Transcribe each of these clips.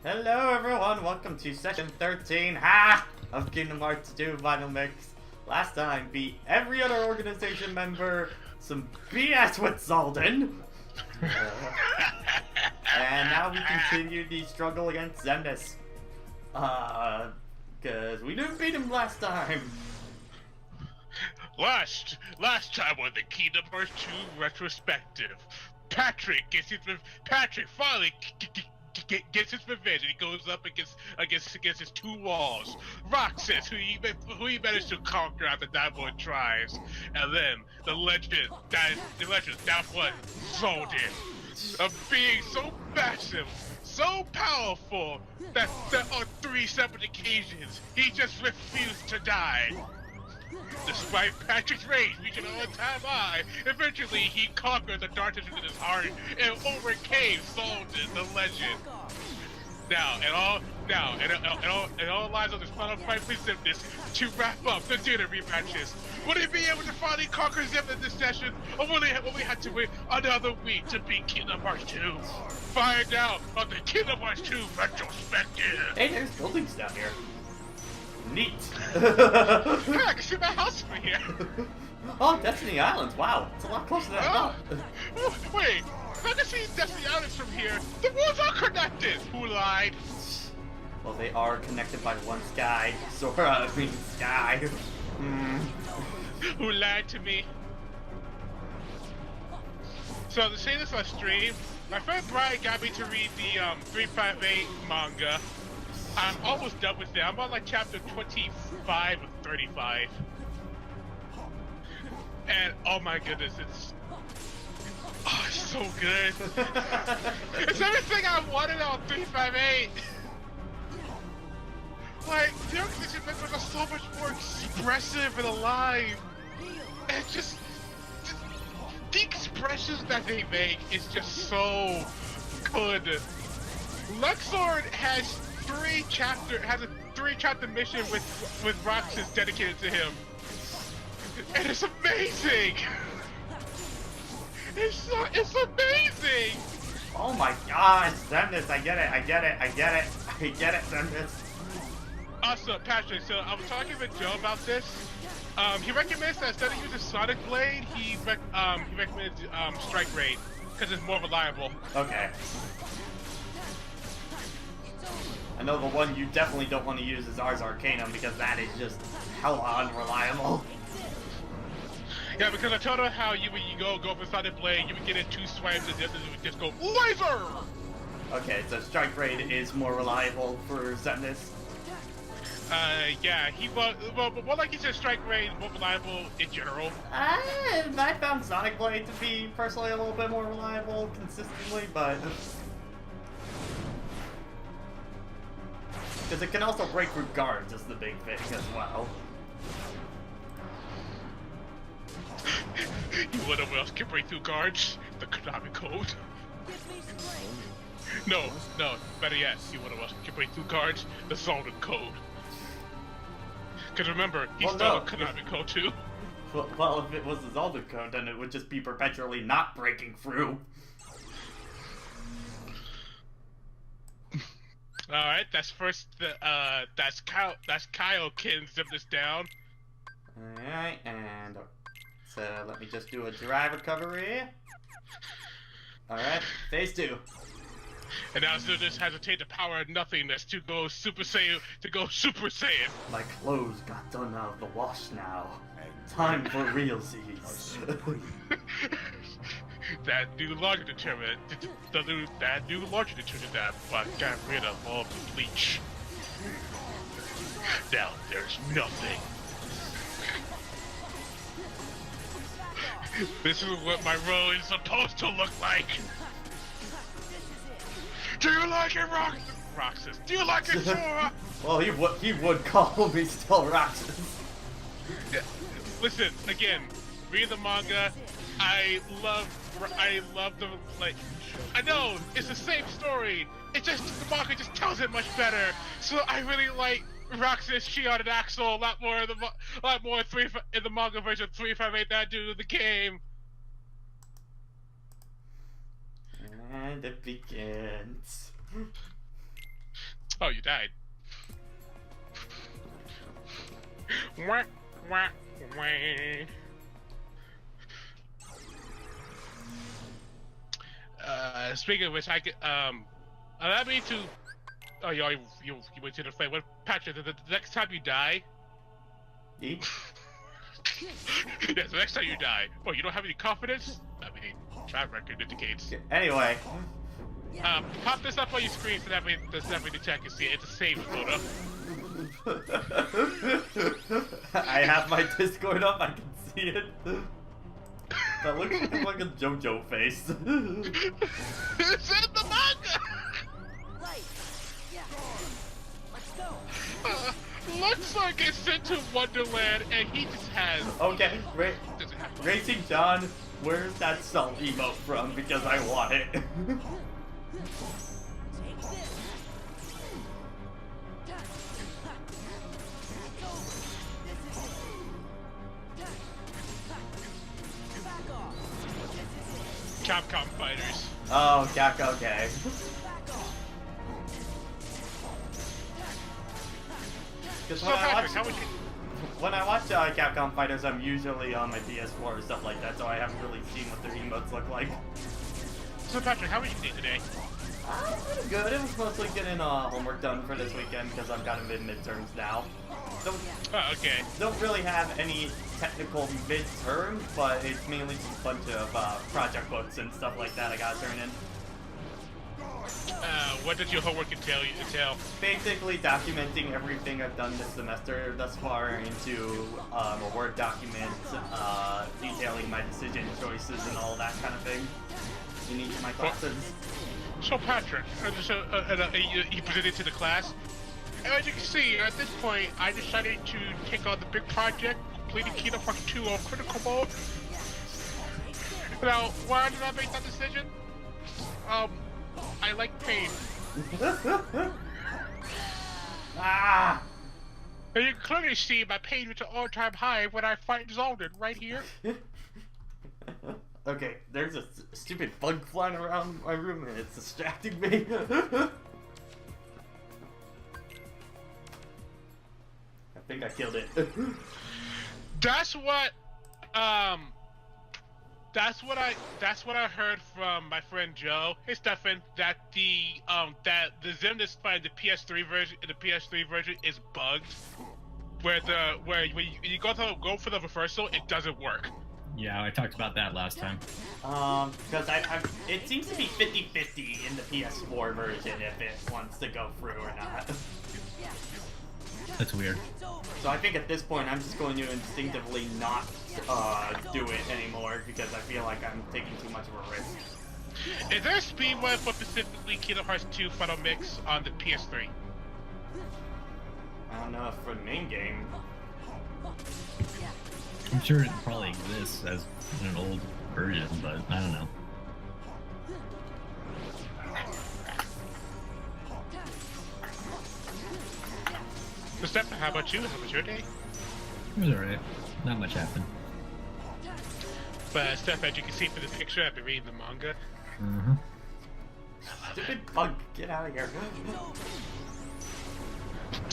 Hello everyone, welcome to session 13 of Kingdom Hearts 2 Final Mix. Last time, beat every other organization member, some BS with Zaldin. And now we continue the struggle against Xemnas. Cause we didn't beat him last time. Last time on the Kingdom Hearts 2 Retrospective, Patrick finally gets his revenge, and he goes up against his two walls. Roxas, who he managed to conquer after Diamond tries, and then the legend that one Zaldin, of being so massive, so powerful that on 3 separate occasions he just refused to die. Despite Patrick's rage reaching an all-time high, eventually he conquered the darkness in his heart and overcame Zaldin, the legend. Now, and all lies on this final fight for Xemnas to wrap up the dinner rematches. Will he be able to finally conquer Xemnas this session, or will we have to wait another week to beat Kingdom Hearts 2? Find out on the Kingdom Hearts 2 Retrospective. Hey, there's buildings down here. Neat. Hey, I can see my house from here. Oh, Destiny Islands. Wow, it's a lot closer than I thought. Wait, I can see Destiny Islands from here. The worlds are connected. Who lied? Well, they are connected by one sky. Sora, I mean sky. Who lied to me? So to say this on stream, my friend Brian got me to read the 358 manga. I'm almost done with it. I'm on like chapter 25 of 35. And oh my goodness, it's so good. It's everything I wanted on 358. Like, the organization members are so much more expressive and alive. And just the expressions that they make is just so good. Luxord has a 3-chapter mission with Roxas dedicated to him, and it's amazing. It's amazing. Oh my gosh, Xemnas, I get it, Xemnas. Also, Patrick, so I was talking with Joe about this. He recommends that instead of using Sonic Blade, he recommends Strike Raid because it's more reliable. Okay. I know the one you definitely don't want to use is Ars Arcanum because that is just hella unreliable. Yeah, because I told her how when you go for Sonic Blade, you would get in 2 swipes and the others would just go laser. Okay, so Strike Raid is more reliable for Xemnas. Yeah, but more like he said, Strike Raid is more reliable in general. I found Sonic Blade to be personally a little bit more reliable consistently, but because it can also break through guards is the big thing as well. You wanna know what else can break through guards? The Konami code. No, better yet, you wanna know what else can break through guards? The Zaldin code. Because remember, he stole the Konami code too. Well, if it was the Zaldin code, then it would just be perpetually not breaking through. Alright, that's Kyle can zip this down. Alright, and so let me just do a dry recovery. Alright, phase 2. And now still just hesitate the power of nothingness to go Super Saiyan. My clothes got done out of the wash now. Time for realsies. That new logic determined that but got rid of all the bleach. Now there's nothing. This is what my road is supposed to look like. Do you like it, Roxas? Do you like it, Sora? Well, he would call me still Roxas. Yeah. Listen, again, read the manga. I love the, like, I know it's the same story. It just the manga just tells it much better. So I really like Roxas, Shion, and Axel a lot more in the manga version of 358 than I do in the game. And it begins. Oh, you died. Wah, wah, wah. Speaking of which, I could, allow me to. Oh, you went to the flame. What, Patrick? The next time you die. Eat? Yes, the next time you die. Oh, you don't have any confidence? I mean, track record indicates. Anyway. Pop this up on your screen so that way the chat can see it. It's a saved photo. I have my Discord up, I can see it. That looks like a JoJo face. It's in the manga! Right. Yeah. Let's go. Looks like it's sent to Wonderland and he just has... Okay, doesn't have Racing John, where's that salt emote from? Because I want it. Take this. Back off. Capcom Fighters. Oh, Gak, okay. Back off. Because So Patrick, how would you... when I watch Capcom Fighters, I'm usually on my PS4 or stuff like that, so I haven't really seen what their emotes look like. So Patrick, how was your day today? Pretty good. It was mostly getting homework done for this weekend because I'm kind of in midterms now. Oh, okay. Don't really have any technical midterms, but it's mainly just a bunch of project books and stuff like that I gotta turn in. What did your homework entail? Basically documenting everything I've done this semester thus far into a Word document, detailing my decision choices and all that kind of thing in each of my classes. So Patrick, you presented to the class. And as you can see, at this point, I decided to take on the big project, completing Kingdom Hearts 2 on critical mode. Now, why did I make that decision? I like pain. Ah! And you can clearly see my pain reached an all-time high when I fight Zolden right here. Okay, there's a stupid bug flying around my room and it's distracting me. I think I killed it. That's what I heard from my friend Joe. Hey Stefan, that the Xemnas find the PS3 version is bugged. Where when you go for the reversal, it doesn't work. Yeah, I talked about that last time. Because it seems to be 50-50 in the PS4 version if it wants to go through or not. That's weird. So I think at this point I'm just going to instinctively not do it anymore because I feel like I'm taking too much of a risk. Is there a speed mode for specifically Kingdom Hearts 2 Final Mix on the PS3? I don't know if for the main game. I'm sure it probably exists as an old version, but I don't know. So Stefan, how about you? How was your day? It was alright. Not much happened. But Steph, as you can see from the picture, I've been reading the manga. Mm-hmm. Stupid bug, get out of here.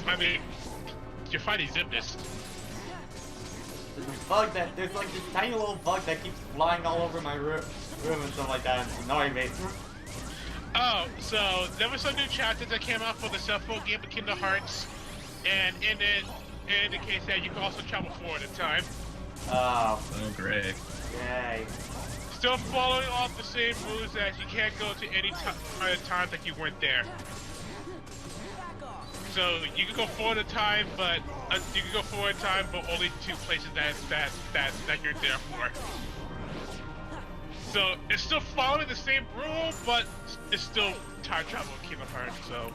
I mean, you're fighting Xemnas. There's like this tiny little bug that keeps flying all over my room and stuff like that. It's annoying me. Oh, so there was some new chapters that came out for the cell phone game of Kingdom Hearts, and in it indicates that you can also travel forward in time. Oh. Oh, great. Yay. Still following off the same rules as you can't go to any times that you weren't there. So you can go forward in time, but only two places that you're there for. So it's still following the same rule, but it's still time travel in Kingdom Hearts. So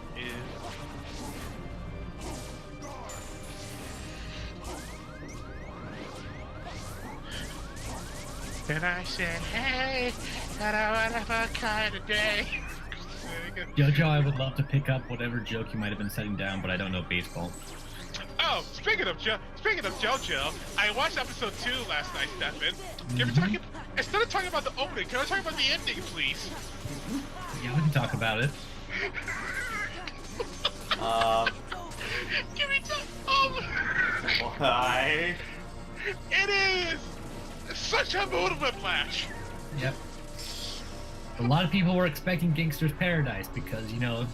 And I said, hey, had a wonderful kind of day. Jojo, I would love to pick up whatever joke you might have been setting down, but I don't know baseball. Oh, speaking of JoJo, I watched episode 2 last night, Stefan. Instead of talking about the opening, can I talk about the ending, please? Yeah, we can talk about it. Give me some. Why? It is such a mood whiplash. Yep. A lot of people were expecting Gangster's Paradise because, you know,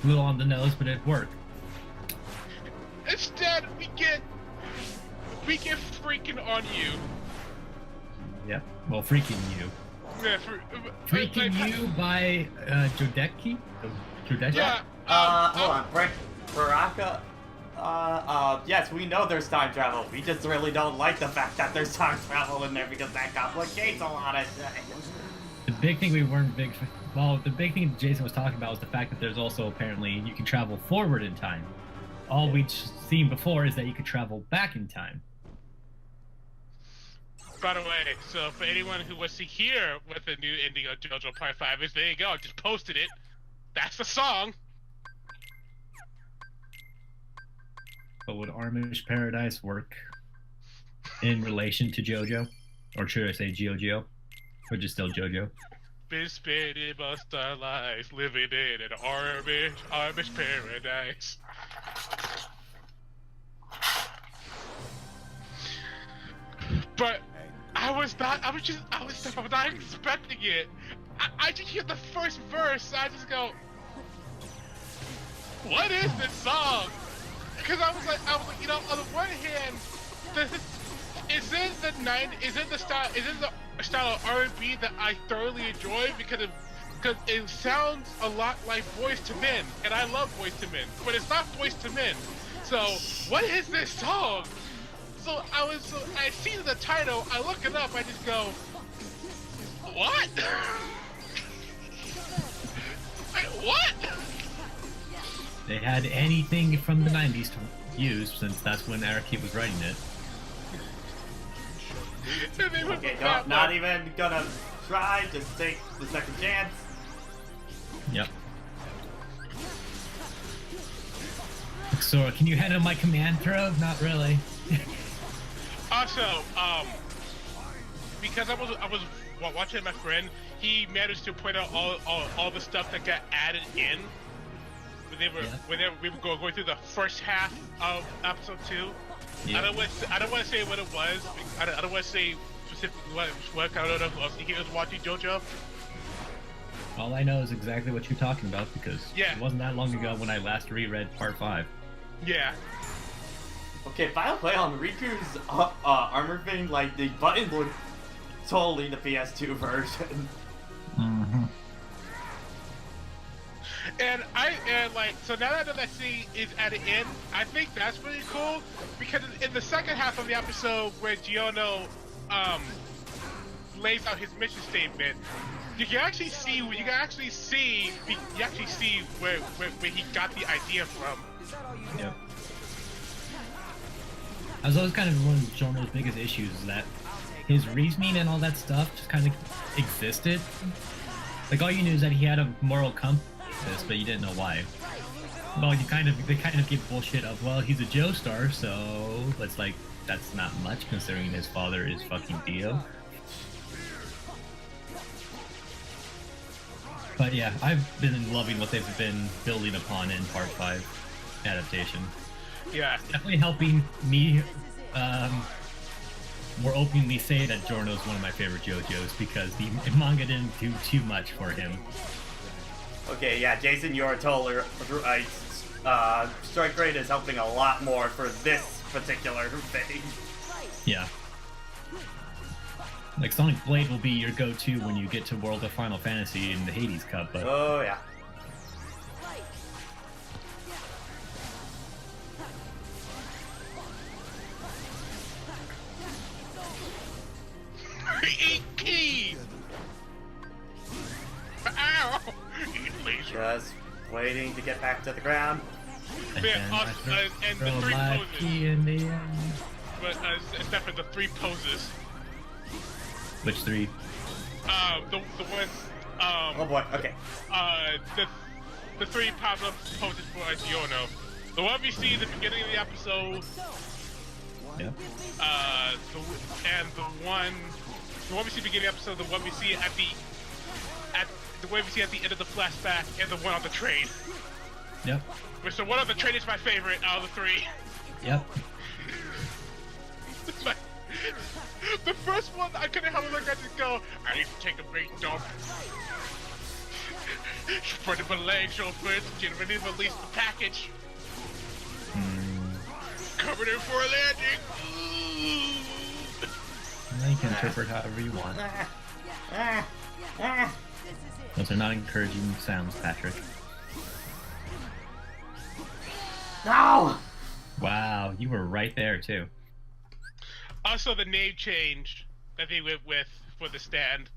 a little on the nose, but it worked. Instead, we get freaking on you. Yep. Well, Freaking You. Yeah, Freaking You by Jodeki? Jodeki? Yeah. Hold on, Baraka. Yes, we know there's time travel. We just really don't like the fact that there's time travel in there because that complicates a lot of things. The big thing we weren't big. Well, the big thing Jason was talking about was the fact that there's also apparently you can travel forward in time. All we'd seen before is that you could travel back in time. By the way, so for anyone who wants to hear what the new ending of JoJo Part 5 is, there you go. I just posted it. That's the song. But would Armish Paradise work in relation to JoJo? Or should I say JoJo? Or just still JoJo? Been spending most our lives living in an Armish paradise. But I was not expecting it. I just hear the first verse, I just go, what is this song? Because I was like, you know, on the one hand, is it the style of R&B that I thoroughly enjoy because it sounds a lot like Boyz II Men, and I love Boyz II Men, but it's not Boyz II Men. So what is this song? So I see the title, I look it up, I just go, what? Wait, what? They had anything from the 90s to use, since that's when Araki was writing it. Okay, not even gonna try, just take the second chance. Yep. So, can you handle my command throw? Not really. Also, because I was watching my friend, he managed to point out all the stuff that got added in when we were going through the first half of episode 2. Yeah. I don't want to say what it was. I don't want to say specifically what I don't know who else he was watching JoJo. All I know is exactly what you're talking about because it wasn't that long ago when I last reread Part 5. Yeah. Okay, final play on Riku's armor thing, like the button looked totally the PS2 version. Mm-hmm. And so now that that scene is at the end, I think that's really cool because in the second half of the episode where Giorno lays out his mission statement, you can actually see where he got the idea from. Yep. I was always kind of one of Giorno's biggest issues is that his reasoning and all that stuff just kind of existed. Like all you knew is that he had a moral compass, but you didn't know why. Well, they kind of give bullshit of, well, he's a Joestar, so it's like that's not much considering his father is fucking Dio. But yeah, I've been loving what they've been building upon in Part 5 adaptation. Yeah, definitely helping me more openly say that Giorno's one of my favorite JoJo's because the manga didn't do too much for him. Okay, yeah, Jason, you're totally right. Strike Rate is helping a lot more for this particular thing. Yeah. Like Sonic Blade will be your go-to when you get to World of Final Fantasy in the Hades Cup, but... Oh, yeah. Ow! Just waiting to get back to the ground. And the 3 poses. In the end. But except for the 3 poses. Which 3? The ones. Oh boy. Okay. The 3 pop-up poses for Giorno. The one we see at the beginning of the episode. Yeah. The one we see at the beginning of the episode. The one we see the way we see at the end of the flashback, and the one on the train. Yep. So one of the trainers my favorite out of the three. Yep. Like, the first one, I couldn't help but just go, I need to take a big dump. Spread my legs real first, get ready to release the package. Coming in for a landing. You can interpret however you want. Those are not encouraging sounds, Patrick. No! Wow, you were right there too. Also, the name change that they went with for the stand.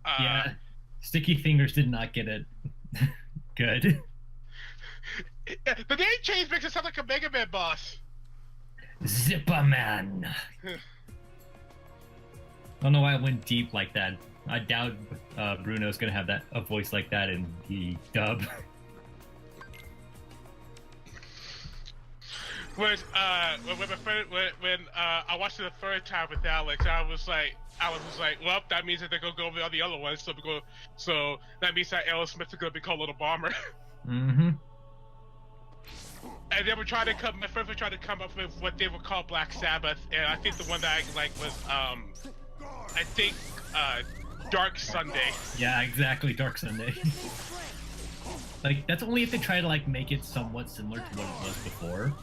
Yeah, Sticky Fingers did not get it. Good. The name change makes it sound like a Mega Man boss. Zipperman. I don't know why it went deep like that. I doubt Bruno's gonna have a voice like that in the dub. When I watched it the third time with Alex, Alex was like, well, that means that they're gonna go over all the other ones. So that means that Aerosmith is gonna be called Little Bomber. Mm-hmm. And they were trying to come. My friends were trying to come up with what they would call Black Sabbath, and I think the one that I like was Dark Sunday. Yeah, exactly, Dark Sunday. Like, that's only if they try to like make it somewhat similar to what it was before.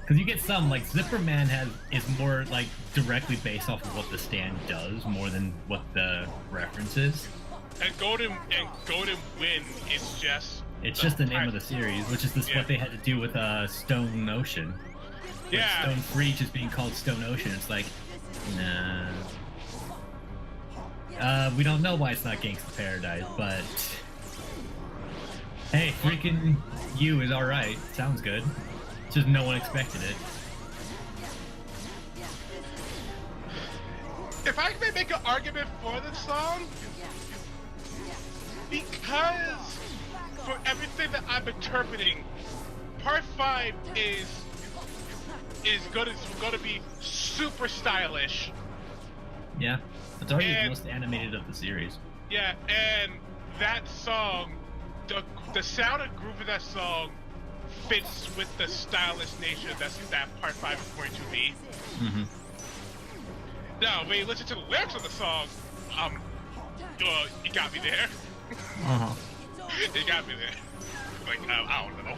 Because you get some, like, Zipperman is more like directly based off of what the stand does more than what the reference is. And Golden Wind is just. It's just the name of the series, which is what they had to do with Stone Ocean. Yeah. Stone Free just being called Stone Ocean. It's like, nah. We don't know why it's not Gangsta Paradise, but hey, freaking you is alright. Sounds good. It's just no one expected it. If I may make an argument for this song, because for everything that I'm interpreting, Part 5 is gonna be super stylish. Yeah, it's already the most animated of the series. Yeah, and that song, the sound and groove of that song fits with the stylish nature that Part 5 is going to be. Mm-hmm. Now, when you listen to the lyrics of the song, you got me there. Uh-huh. You got me there. Like, I don't know.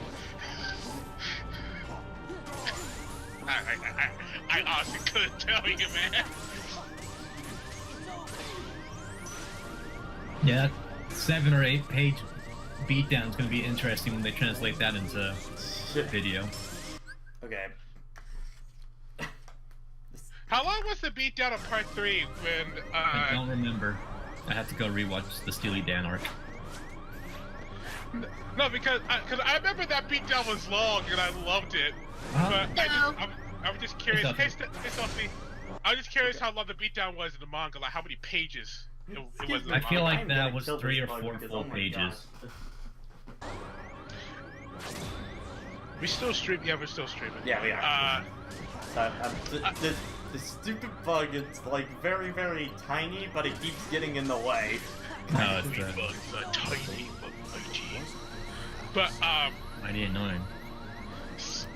I honestly couldn't tell you, man. Yeah, 7 or 8 page beatdown is going to be interesting when they translate that into video. Okay. How long was the beatdown of Part 3 when, I don't remember. I have to go rewatch the Steely Dan arc. No, because I remember that beatdown was long and I loved it. But I was just curious. Hey, Sophie. I was just curious how long the beatdown was in the manga. Like how many pages it was in the I manga. feel like that was 3 or 4 full pages. We still stream? Yeah, we're still streaming. Yeah, we are. The stupid bug, it's like very, very tiny, but it keeps getting in the way. No, it's Bugs are tiny but mighty. But mighty annoying.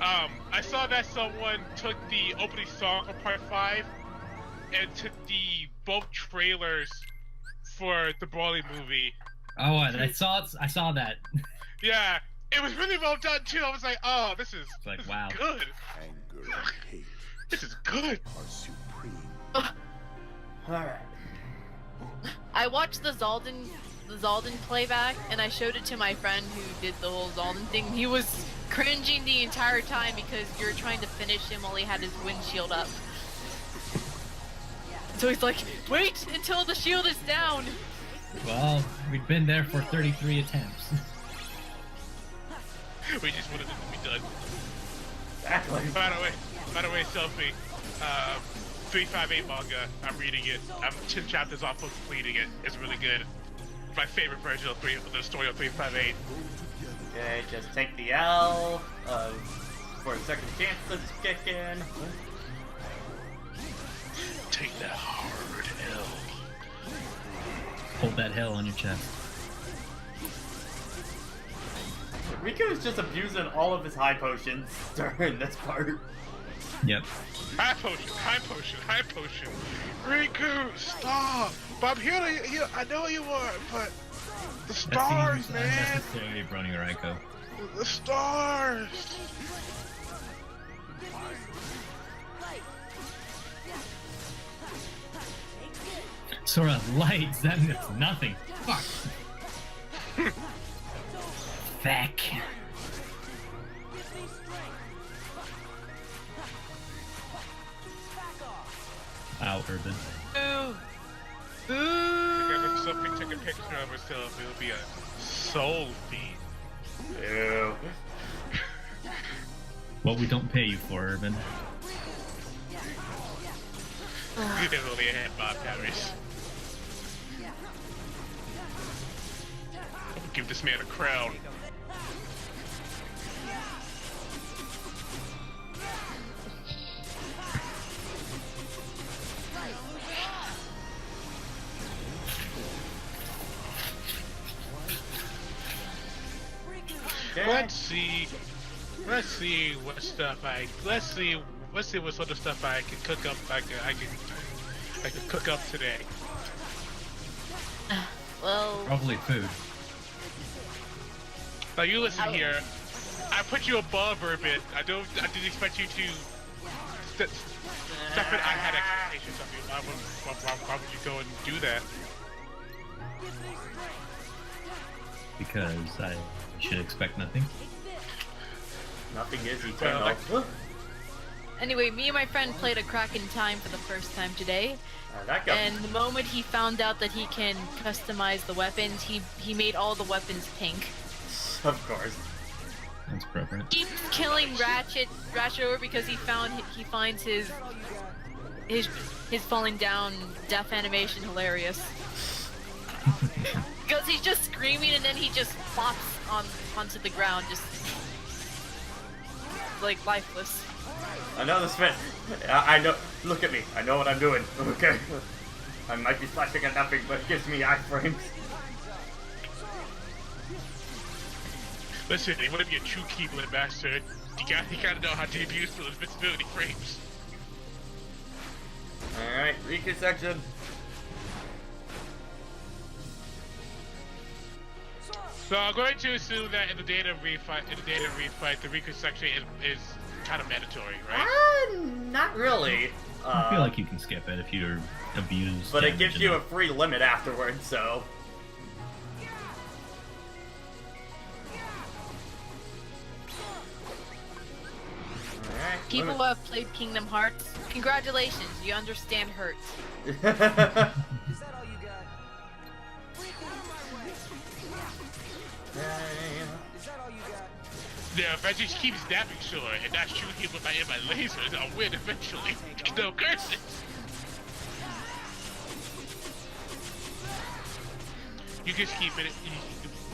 I saw that someone took the opening song of Part 5 and took the both trailers for the Broly movie. Oh, I saw that. Yeah, it was really well done too. I was like, oh, this is wow. Good. Anger and hate This is good. are supreme. Alright. I watched the Zaldin playback, and I showed it to my friend who did the whole Zaldin thing. He was cringing the entire time because you're trying to finish him while he had his windshield up. So he's like, wait until the shield is down! Well, we've been there for 33 attempts. We just wanted it to be done. Exactly. By the way, Sophie, 358 manga, I'm reading it. I'm 10 chapters off of completing it. It's really good. My favorite version of the story of 358. Okay, just take the L for a second chance to kick in. Take that hard L. Hold that hell on your chest. Riku is just abusing all of his high potions during this part. Yep. High potion, high potion, high potion. Riku, stop! But I'm here to heal. I know you are, but the That stars, seems man. unnecessary, Brony Raiko. The stars. Sora, lights, that means nothing. Fuck. Feck. Ow, Urban. Boo! If Boo! something took a picture of herself, it'll be a soul feed. Ew. What we don't pay you for, Urban. You didn't really have Bob Harris. Give this man a crown. Okay. Let's see what stuff let's see what sort of stuff I can cook up. I can cook up today. Well, Probably food. Now you listen here. I put you above Urban. I didn't expect you to step in. I had expectations of you. Why would you go and do that? Because I should expect nothing. Nothing is eternal. Well, anyway, me and my friend played a crack in time for the first time today. That guy. And the moment he found out that he can customize the weapons, he made all the weapons pink. Of course. That's appropriate. Keeps killing Ratchet over because he finds his falling down death animation hilarious. Because he's just screaming and then he just flops onto the ground, just like lifeless. I know this man. I know. Look at me. I know what I'm doing. Okay. I might be flashing at nothing, but it gives me iframes. Listen, you want to be a true Keyblade master, you gotta know how to use those visibility frames. Alright, Riku section. So I'm going to assume that in the data refight, the Riku section is kind of mandatory, right? Not really. I feel like you can skip it if you're abused. But it gives you a enough. free limit afterwards, so. Alright. People who have played Kingdom Hearts, congratulations, you understand hurt. Is that all you got? Is that all you got? Yeah, if I just keep snapping sure and not shooting him with my lasers, I'll win eventually. No curses. You can skip it. You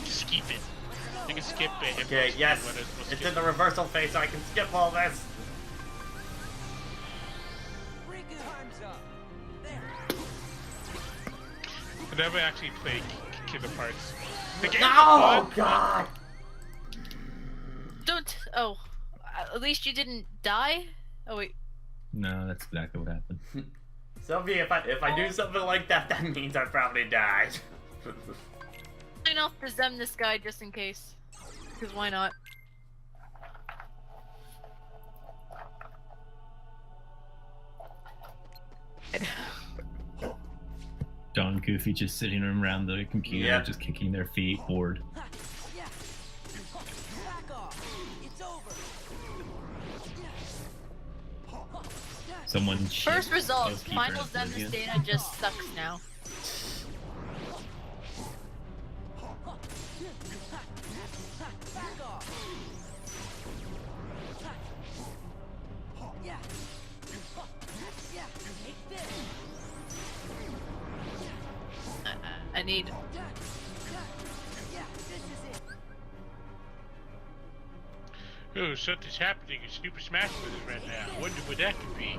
can skip it. You can skip it. Okay, yes. It's in the reversal phase, so I can skip all this. Riku, time's up. There. I never actually played Kingdom Hearts. The game Oh, God! Don't. Oh, at least you didn't die. Oh wait. No, that's exactly what happened. Sophie, if I do something like that, that means I probably died. Sign off present this guy just in case. Because why not? Don and Goofy just sitting around the computer, Yep. just kicking their feet, bored. Yeah. Back off. It's over. Someone shit First results. Housekeeper Final in Zen's Bolivia. data just sucks now. Back off. Yeah. Yeah. Take this. I need. Yeah. This is it. Oh, something's happening in Super Smash Bros. Right now. I wonder what that could be.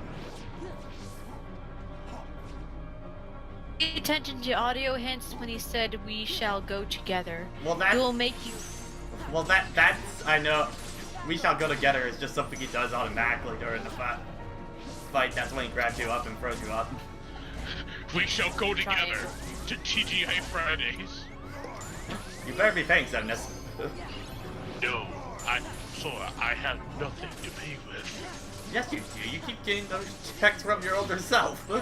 Pay attention to audio hints when he said we shall go together. Well, that. It will make you. Well, that's I know. We shall go together is just something he does automatically during the fight. That's when he grabs you up and throws you up. We shall go together to TGI Fridays. You better be paying Semnus. No, Sora, I have nothing to pay with. Yes, you do. You keep getting those checks from your older self. I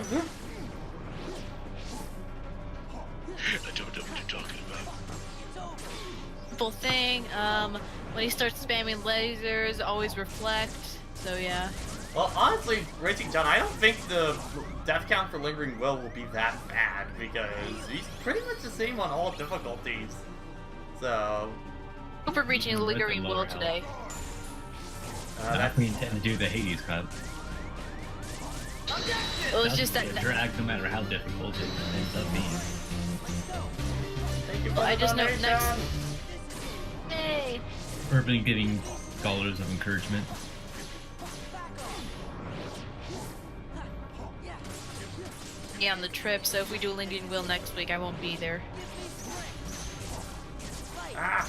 don't know what you're talking about. Simple thing. When he starts spamming lasers, always reflect. So yeah. Well, honestly, Racing John, I don't think the death count for Lingering Will be that bad because he's pretty much the same on all difficulties. So. Hope we're reaching Lingering lower Will health. today. That's we intend to do the Hades cut. It was just that. a drag no matter how difficult it ends up being. Thank you for Well, I the just know donation. next. Hey. Urban getting dollars of encouragement. Yeah, on the trip. So if we do Lingering Will next week, I won't be there. Ah.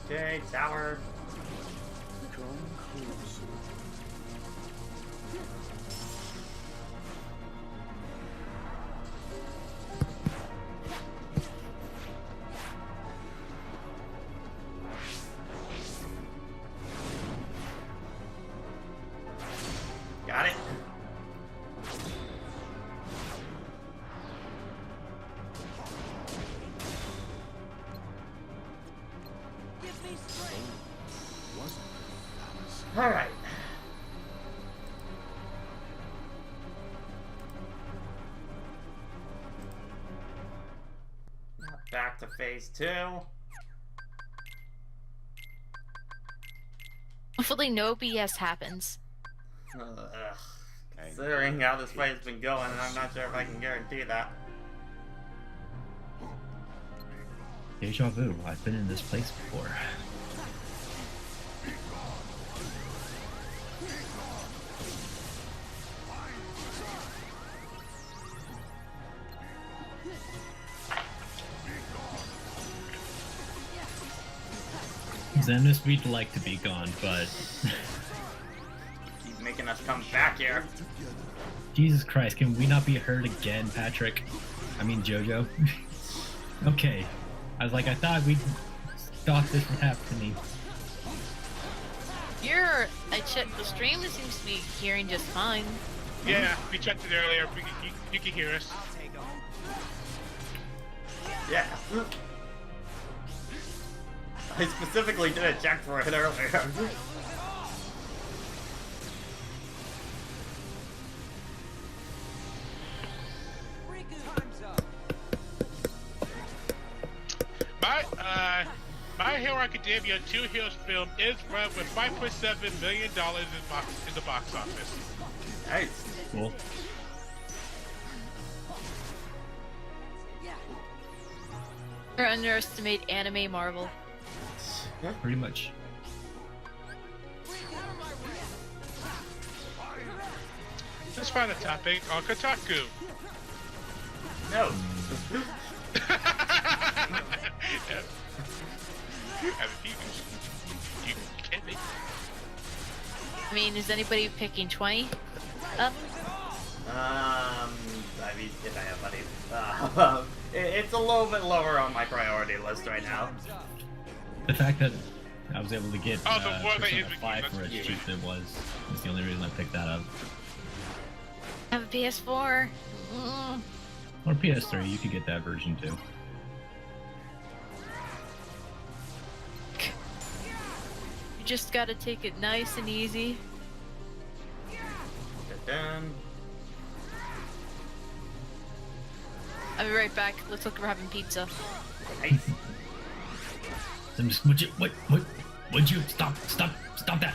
Okay, tower. Come closer. Got it. Give me strength. Wasn't All right. Back to phase 2. Hopefully no BS happens. Ugh. Considering how this fight has been going, I'm not sure if I can guarantee that. Deja vu. I've been in this place before. Xemnas we'd like to be gone, but Keep making us come back here. Jesus Christ, can we not be hurt again, Patrick? I mean, Jojo. Okay. I was like, I thought we'd stop this from happening. I checked the stream. It seems to be hearing just fine. Yeah, we checked it earlier. You can hear us. Yeah. I specifically did a check for it earlier. My Hero Academia 2 Heroes film is run with $5.7 million in the box office. Nice. Cool. Or underestimate anime Marvel. Pretty much. Let's find a topic on Kotaku. No. You kidding me? I mean, is anybody picking 20 up? I mean, if I have money. It's a little bit lower on my priority list right now. The fact that I was able to get Oh, the one that Persona is- 5 for as yeah. cheap as it was the only reason I picked that up. I have a PS4. Mm. Or PS3, you could get that version too. You just gotta take it nice and easy. Dun. I'll be right back. Looks like we're having pizza. Nice. Would you, would you, stop that! Stop it!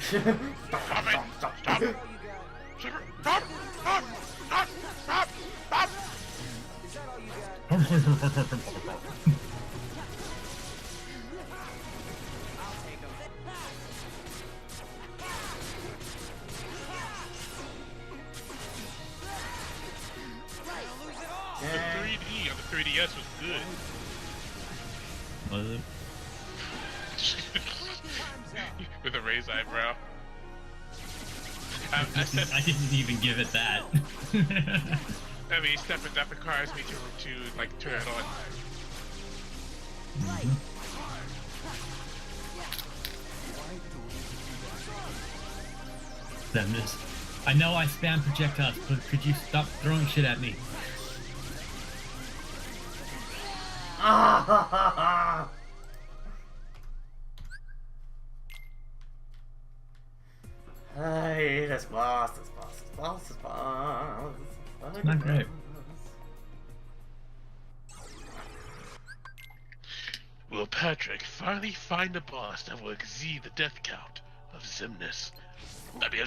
Stop! Stop! Stop! Stop! Stop! Stop! The 3D on the 3DS was good. Was it? With a raised eyebrow. I I didn't even give it that. I mean, that requires me to like turn it on. Zemnis. I know I spam projectiles, but could you stop throwing shit at me? Hey, this boss. It's not great. Will Patrick finally find a boss that will exceed the death count of Zemnis? I mean,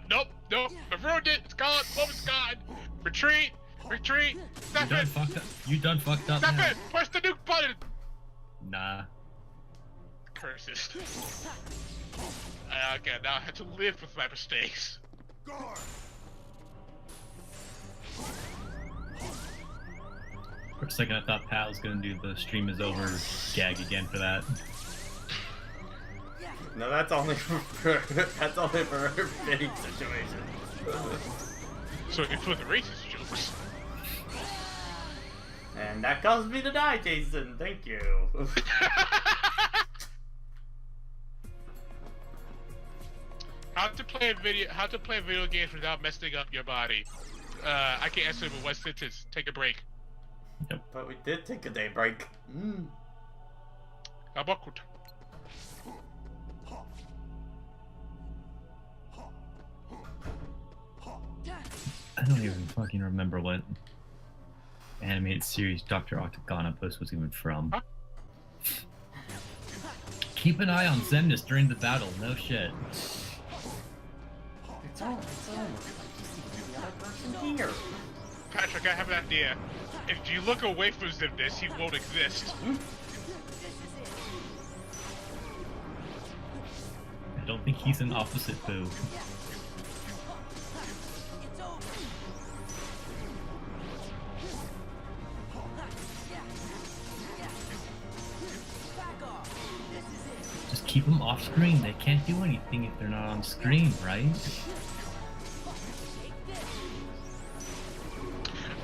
nope. I ruined it. It's gone. Moment's gone. Retreat. Stop it. You done fucked up Stop now. it. Push the nuke button. Nah. Curses. Okay, now I have to live with my mistakes. For a second I thought Pat was gonna do the stream is over gag again for that. No, that's only for fitting situations. So it's for the racist jokes. And that caused me to die, Jason. Thank you. How to play video games without messing up your body. I can answer with one sentence. Take a break. Yep. But we did take a day break. How about good? I don't even fucking remember what animated series Dr. Octagonopus was even from. Huh? Keep an eye on Zemnis during the battle, no shit. It's all the other person here. Patrick, I have an idea. If you look away from Zemnis, he won't exist. I don't think he's an opposite boo. Just keep them off screen. They can't do anything if they're not on screen, right?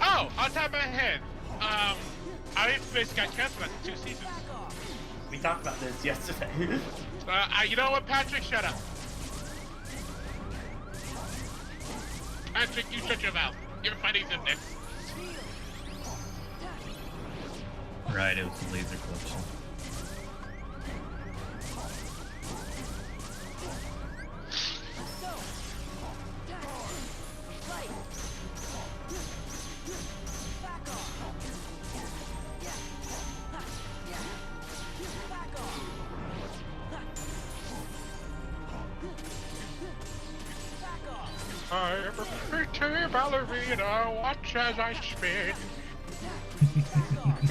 Oh, on top of my head. Iron Fist got canceled after 2 seasons. We talked about this yesterday. You know what, Patrick? Shut up. Patrick, you shut your mouth. You're fighting Zemnis. Right, it was the laser collection. I am a pretty ballerina, watch as I spin.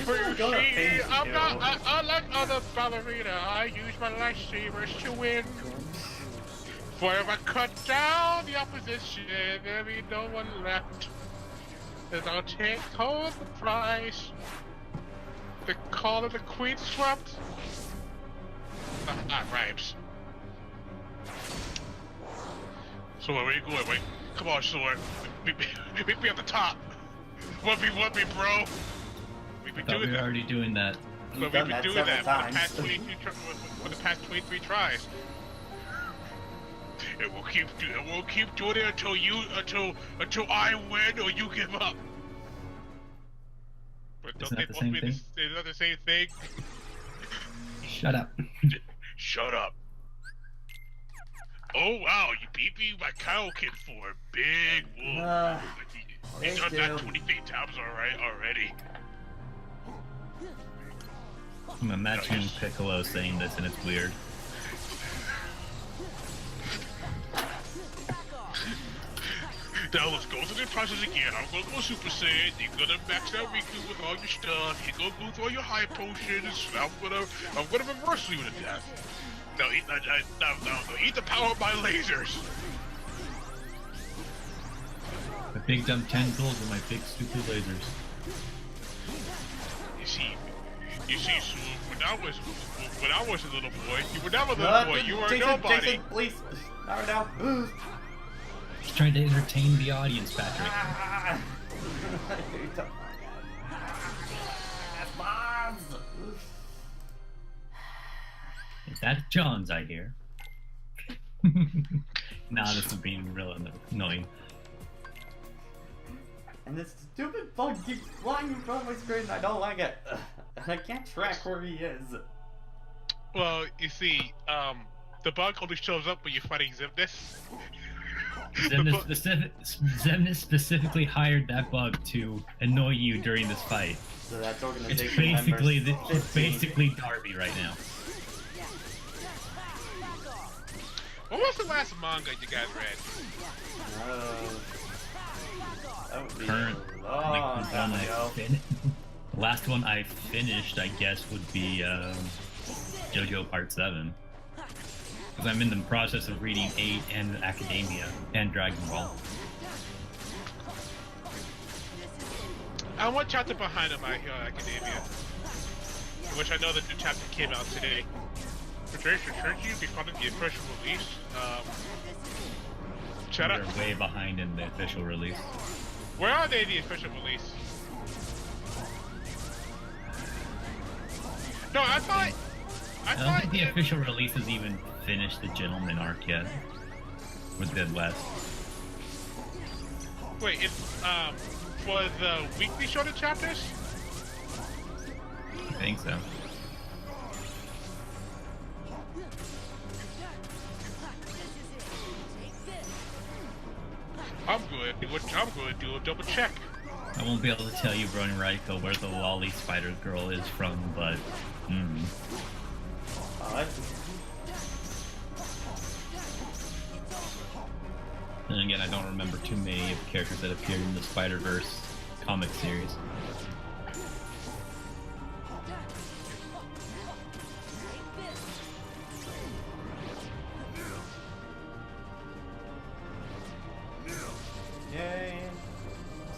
For you see, I'm not unlike other ballerina, I use my lightsabers to win. For if I cut down the opposition, there'll be no one left. Then I'll take home the prize. The call of the queen swept. Rhymes. So where are you going? Wait, come on, Sword. Meet me at the top. 1v1 me, bro. We've been Thought we doing were that. already doing that. But we've done been that doing several that times. for the past 23 tries. And we'll keep doing it until I win or you give up. But don't Isn't they that the both same mean thing? they're not the same thing? Shut up. Shut up. Oh wow, you beat me by Kaioken for a big wolf. You've done that 23 times already. I'm imagining Piccolo saying this and it's weird. Now let's go through the process again. I'm gonna go Super Saiyan. You're gonna max out Riku with all your stuff. You're gonna go through all your high potions. I'm gonna reverse you to death. Now eat the power of my lasers. The big dumb tentacles and my big stupid lasers. You see, Sue, when I was a little boy, you were never a little boy. You were nobody. Jason, please, not right now. Just trying to entertain the audience, Patrick. Is that John's, I hear? Nah, this is being real annoying. And this stupid bug keeps flying in front of my screen. I don't like it. I can't track where he is. Well, you see, the bug only shows up when you're fighting Xemnas. Xemnas specifically hired that bug to annoy you during this fight. So that's It's organization basically members it's 15. basically Darby right now. What was the last manga you guys read? That would be Current, a long like, time ago. the last one I finished, I guess, would be JoJo Part 7. Because I'm in the process of reading 8 and Academia and Dragon Ball. I'm one chapter behind on My Hero Academia, which I know that the chapter came out today. Should you be following the official release? Shut up. They're way behind in the official release. Where are they in the official release? No, I thought I don't think the official release has even finished the Gentleman arc yet. With the West. Wait, it's for the weekly shonen chapters? I think so. I'm good. What I'm going to do is double check. I won't be able to tell you, Brony Raiko, where the lolly spider girl is from, but And again, I don't remember too many of the characters that appeared in the Spider-Verse comic series. Yay!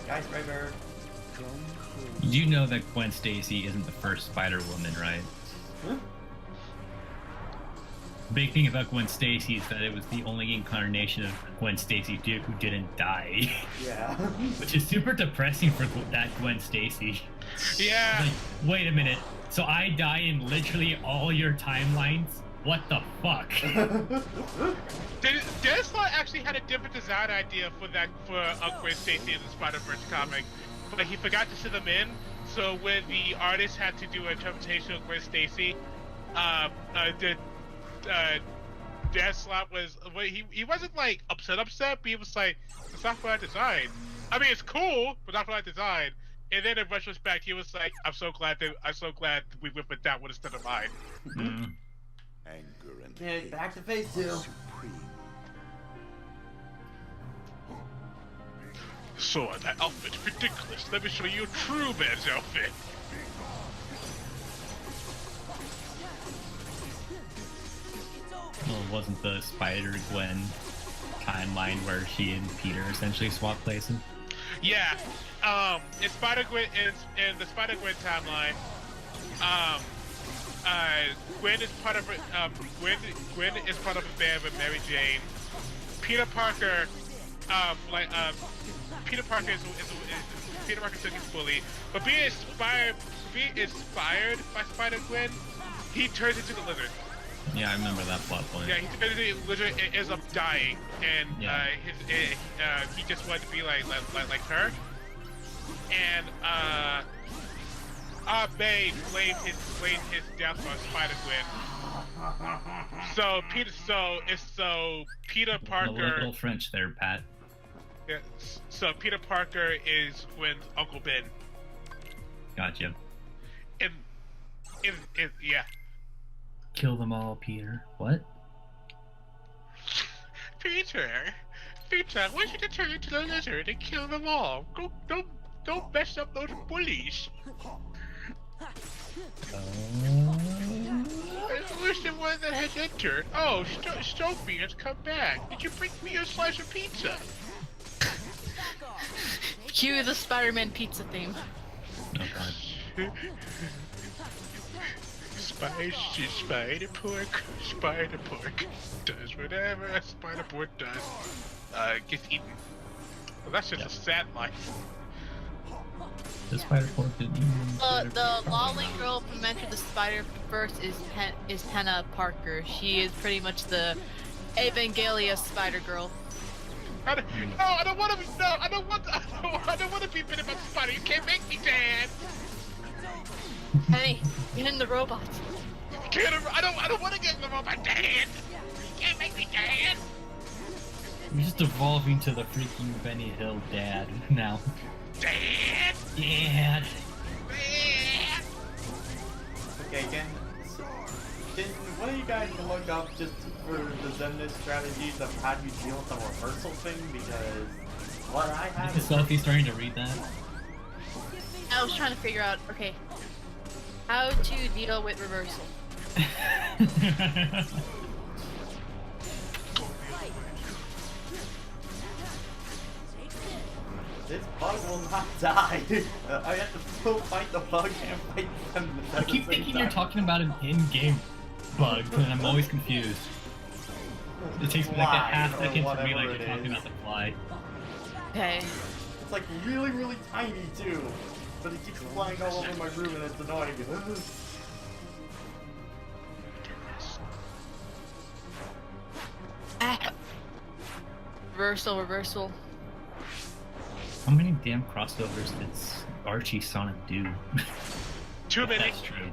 Skyscraper. You know that Gwen Stacy isn't the first Spider-Woman, right? Huh? Big thing about Gwen Stacy is that it was the only incarnation of Gwen Stacy who didn't die. Yeah. Which is super depressing for that Gwen Stacy. Yeah. Like, wait a minute. So I die in literally all your timelines? What the fuck? Deathslot actually had a different design idea for Gwen Stacy in the Spider-Verse comic, but he forgot to send them in. So when the artist had to do an interpretation of Gwen Stacy, Deathslot was he wasn't like upset, but he was like, it's not what I designed. I mean, it's cool, but not what I designed. And then in retrospect, he was like, I'm so glad we went with that one instead of mine. Anger and Yeah, hate back to phase 2. supreme. So that outfit's ridiculous. Let me show you a true man's outfit. Well, wasn't the Spider-Gwen timeline where she and Peter essentially swap places? Yeah, in Spider-Gwen, in the Spider-Gwen timeline, Gwen is part of Gwen is part of a band with Mary Jane. Peter Parker, Peter Parker is Peter Parker took his bully, but being inspired by Spider-Gwen, he turns into the Lizard. Yeah, I remember that plot point. Yeah, he turns into the Lizard and ends up dying, and Yeah. he just wanted to be like her. And May blamed his death on Spider-Gwen. So Peter A Parker. little French there, Pat. Yeah, so Peter Parker is Gwen's Uncle Ben. Gotcha. And yeah. Kill them all, Peter. What? Peter, I want you to turn into the Lizard and kill them all. Don't mess up those bullies. Where's the one that has entered? Oh, Sophie has come back. Did you bring me a slice of pizza? Cue the Spider-Man pizza theme. Oh god. Spider pork does whatever a spider pork does. Gets eaten. Well, that's just a sad life. The spider pork didn't even. The lolly girl from Enter the Spider-Verse is Penna Parker. She is pretty much the Evangelia Spider Girl. No, I don't want to be. No, I don't want to be bitten by the spider. You can't make me, Dad. Hey, get in the robot. I don't want to get in the robot, Dad. You can't make me, Dad. You're just evolving to the freaking Benny Hill dad now. Dad. Dad. Dad. Okay, can one of you guys look up just for the Zenith strategies of how do you deal with the reversal thing? Because what I have Is Sophie starting to read that? I was trying to figure out, okay, how to deal with reversal. This bug will not die. I have to still fight the bug and fight them. I keep thinking you're talking about an in-game bug, and I'm always confused. It takes me like a half second to realize you're talking about the fly. Okay. It's like really, really tiny too, but it keeps flying all over my room and it's annoying. Ah. Reversal. How many damn crossovers did Archie Sonic do? Too many. That's true.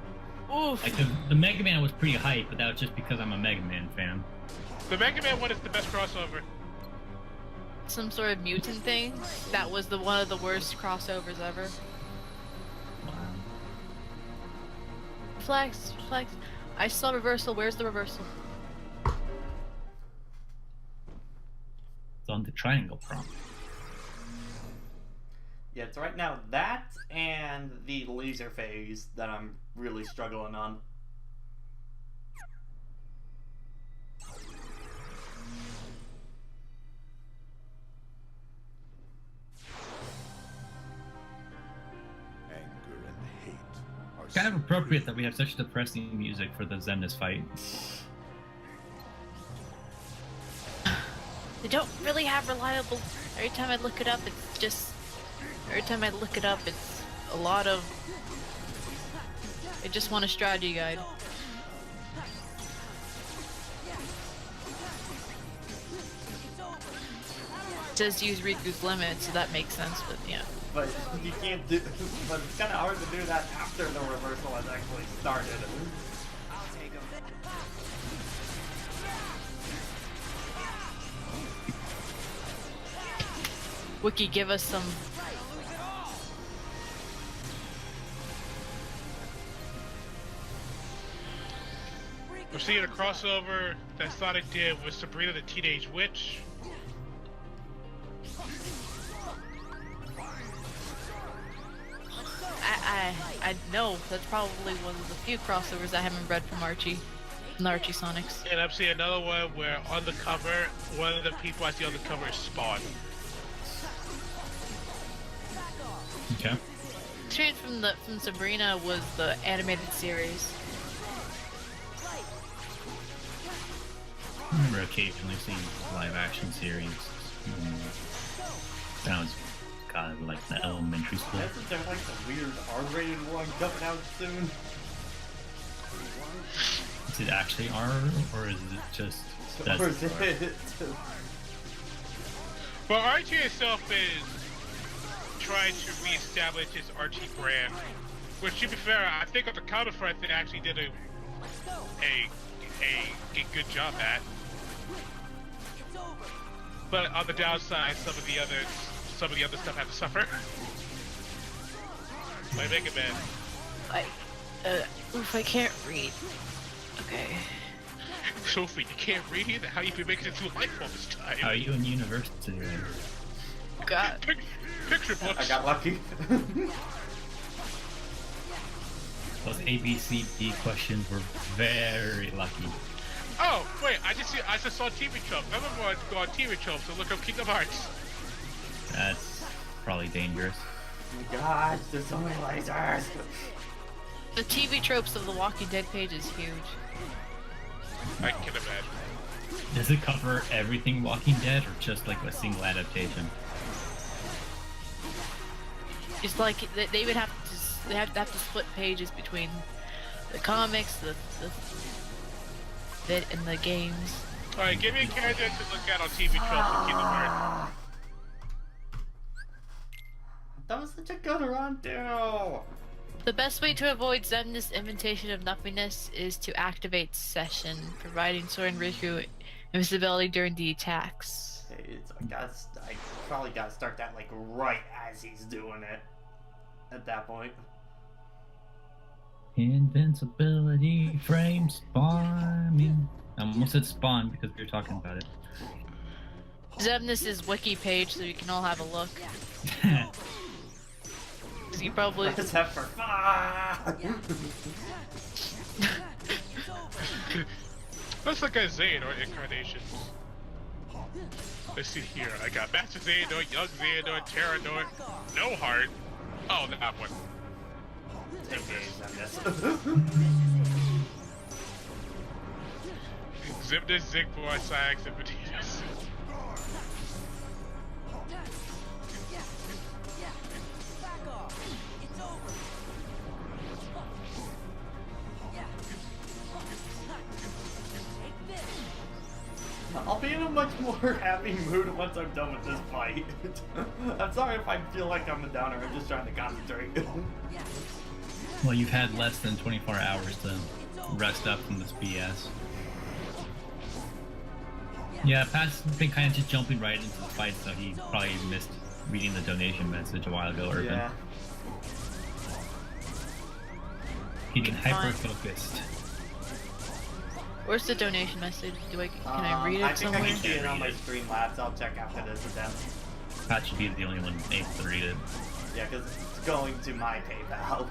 Oof. Like the Mega Man was pretty hype, but that was just because I'm a Mega Man fan. The Mega Man one is the best crossover. Some sort of mutant thing. That was one of the worst crossovers ever. Wow. Flex. I saw reversal. Where's the reversal? It's on the triangle prompt. Yeah, it's right now that and the laser phase that I'm really struggling on. Anger and hate are Kind of appropriate that we have such depressing music for the Xemnas fight. They don't really have reliable. Every time I look it up, it's just. Every time I look it up, it's a lot of. I just want a strategy guide. It says use Riku's limit, so that makes sense, but yeah. But you can't do. But it's kind of hard to do that after the reversal has actually started. Wiki, give us some. We're seeing a crossover that Sonic did with Sabrina the Teenage Witch. I know that's probably one of the few crossovers I haven't read from Archie, from the Archie Sonics. And I'm seeing another one where on the cover, one of the people I see on the cover is Spawn. Okay. Straight from Sabrina was the animated series. I remember occasionally seeing live action series. That was kind of like the elementary school. Isn't there like a weird R-rated one coming out soon? Is it actually R, or is it just... Or is it? But Archie itself is trying to reestablish his Archie brand. Which, to be fair, I think on the counter front they actually did a good job at. But on the downside, some of the other stuff had to suffer. Like Mega Man. Oof, I can't read. Okay. Sophie, you can't read? How you been making it through life all this time? Are you in university right now? God. Picture books. I got lucky. Those ABCD questions were very lucky. Oh, wait, I just saw TV Tropes. I remember to go on TV Tropes to look up Kingdom Hearts. That's probably dangerous. Oh my god, there's so many lasers! The TV tropes of the Walking Dead page is huge. I can imagine. Does it cover everything Walking Dead or just like a single adaptation? It's like they would have to split pages between the comics, the bit, and the games. Alright, give me a character to look at on TV tropes for Kingdom Hearts. That was such a good run, too! The best way to avoid Zemnis' invitation of nothingness is to activate Session, providing Sora and Riku invisibility during the attacks. I probably gotta start that like right as he's doing it. At that point. Invincibility frame spawn. I almost said spawn because we were talking about it. Zemnis' wiki page, so you can all have a look. You probably. Except for Let's look at Xehanort incarnations. Let's see here. I got Master Xehanort, Young Xehanort, Terranort, No Heart. Oh, that one. Xemnas, Zigboy, Sax, and Vegeta's. I'll be in a much more happy mood once I'm done with this fight. I'm sorry if I feel like I'm a downer, I'm just trying to concentrate. Well, you've had less than 24 hours to rest up from this BS. Yeah, Pat's been kind of just jumping right into the fight, so he probably missed reading the donation message a while ago, Urban. Yeah. Getting hyper-focused. Where's the donation message? Can I read it I think somewhere? I can see it on my Streamlabs. I'll check after this with them. Pat should be the only one able to read it. Yeah, because it's going to my PayPal.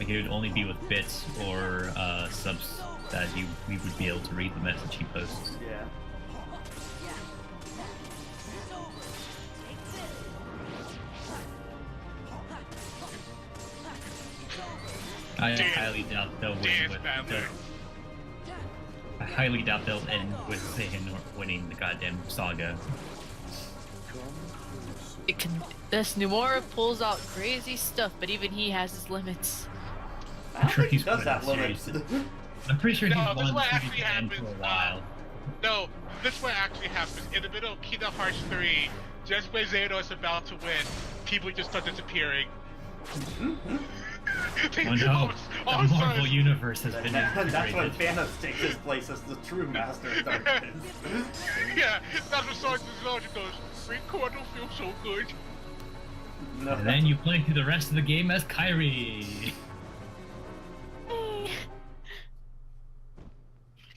Like, it would only be with bits or subs that we would be able to read the message he posts. Yeah. I highly doubt they'll win with I highly doubt they'll end with Xehanort winning the goddamn saga. This Nomura pulls out crazy stuff, but even he has his limits. I'm sure he he's does won have the limits. series. I'm pretty sure No, he's this won what the actually series end for happens. a while. No, this is what actually happens. In the middle of Kingdom Hearts 3, just when Xehanort's about to win, people just start disappearing. Oh no, the Marvel Universe has been That's when integrated. Thanos takes his place as the true master of darkness. Yeah, that's what Sergeant goes, Record don't feel so good. No. And then you play through the rest of the game as Kyrie.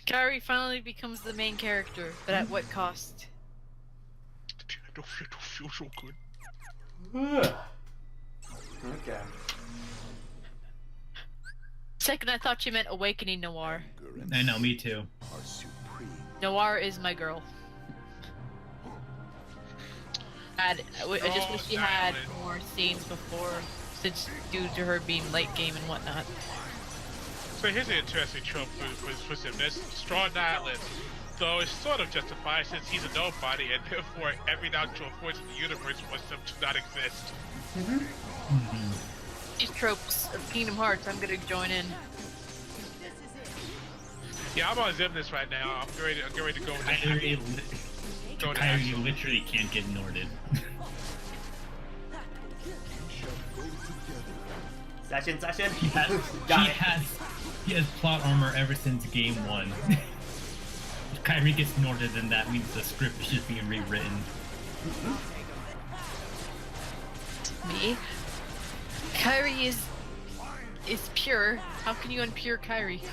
Kairi finally becomes the main character, but at what cost? I don't feel so good. Okay. Second, I thought you meant Awakening Noir. I know, me too. Are supreme. Noir is my girl. I just wish she had more scenes before, since due to her being late game and whatnot. So here's an interesting trope for Xemnas. Strong nihilist. Though it's sort of justified since he's a nobody and therefore every natural force in the universe wants him to not exist. These tropes of Kingdom Hearts, I'm gonna join in. Yeah, I'm on Xemnas right now. I'm getting ready to go with Kyrie, Go to Kyrie action. literally can't get Norded. Session. He has plot armor ever since game 1. If Kyrie gets Norded, then that means the script is just being rewritten. Me? Kyrie is pure. How can you unpure Kyrie?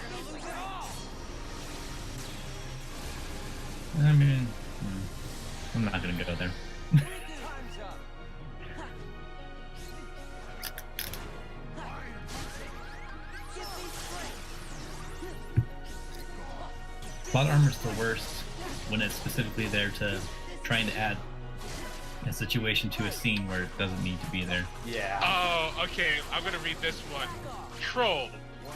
I mean, I'm not gonna go there. Plot armor's the worst when it's specifically there to trying to add a situation to a scene where it doesn't need to be there. Yeah. Oh, okay. I'm gonna read this one. Troll.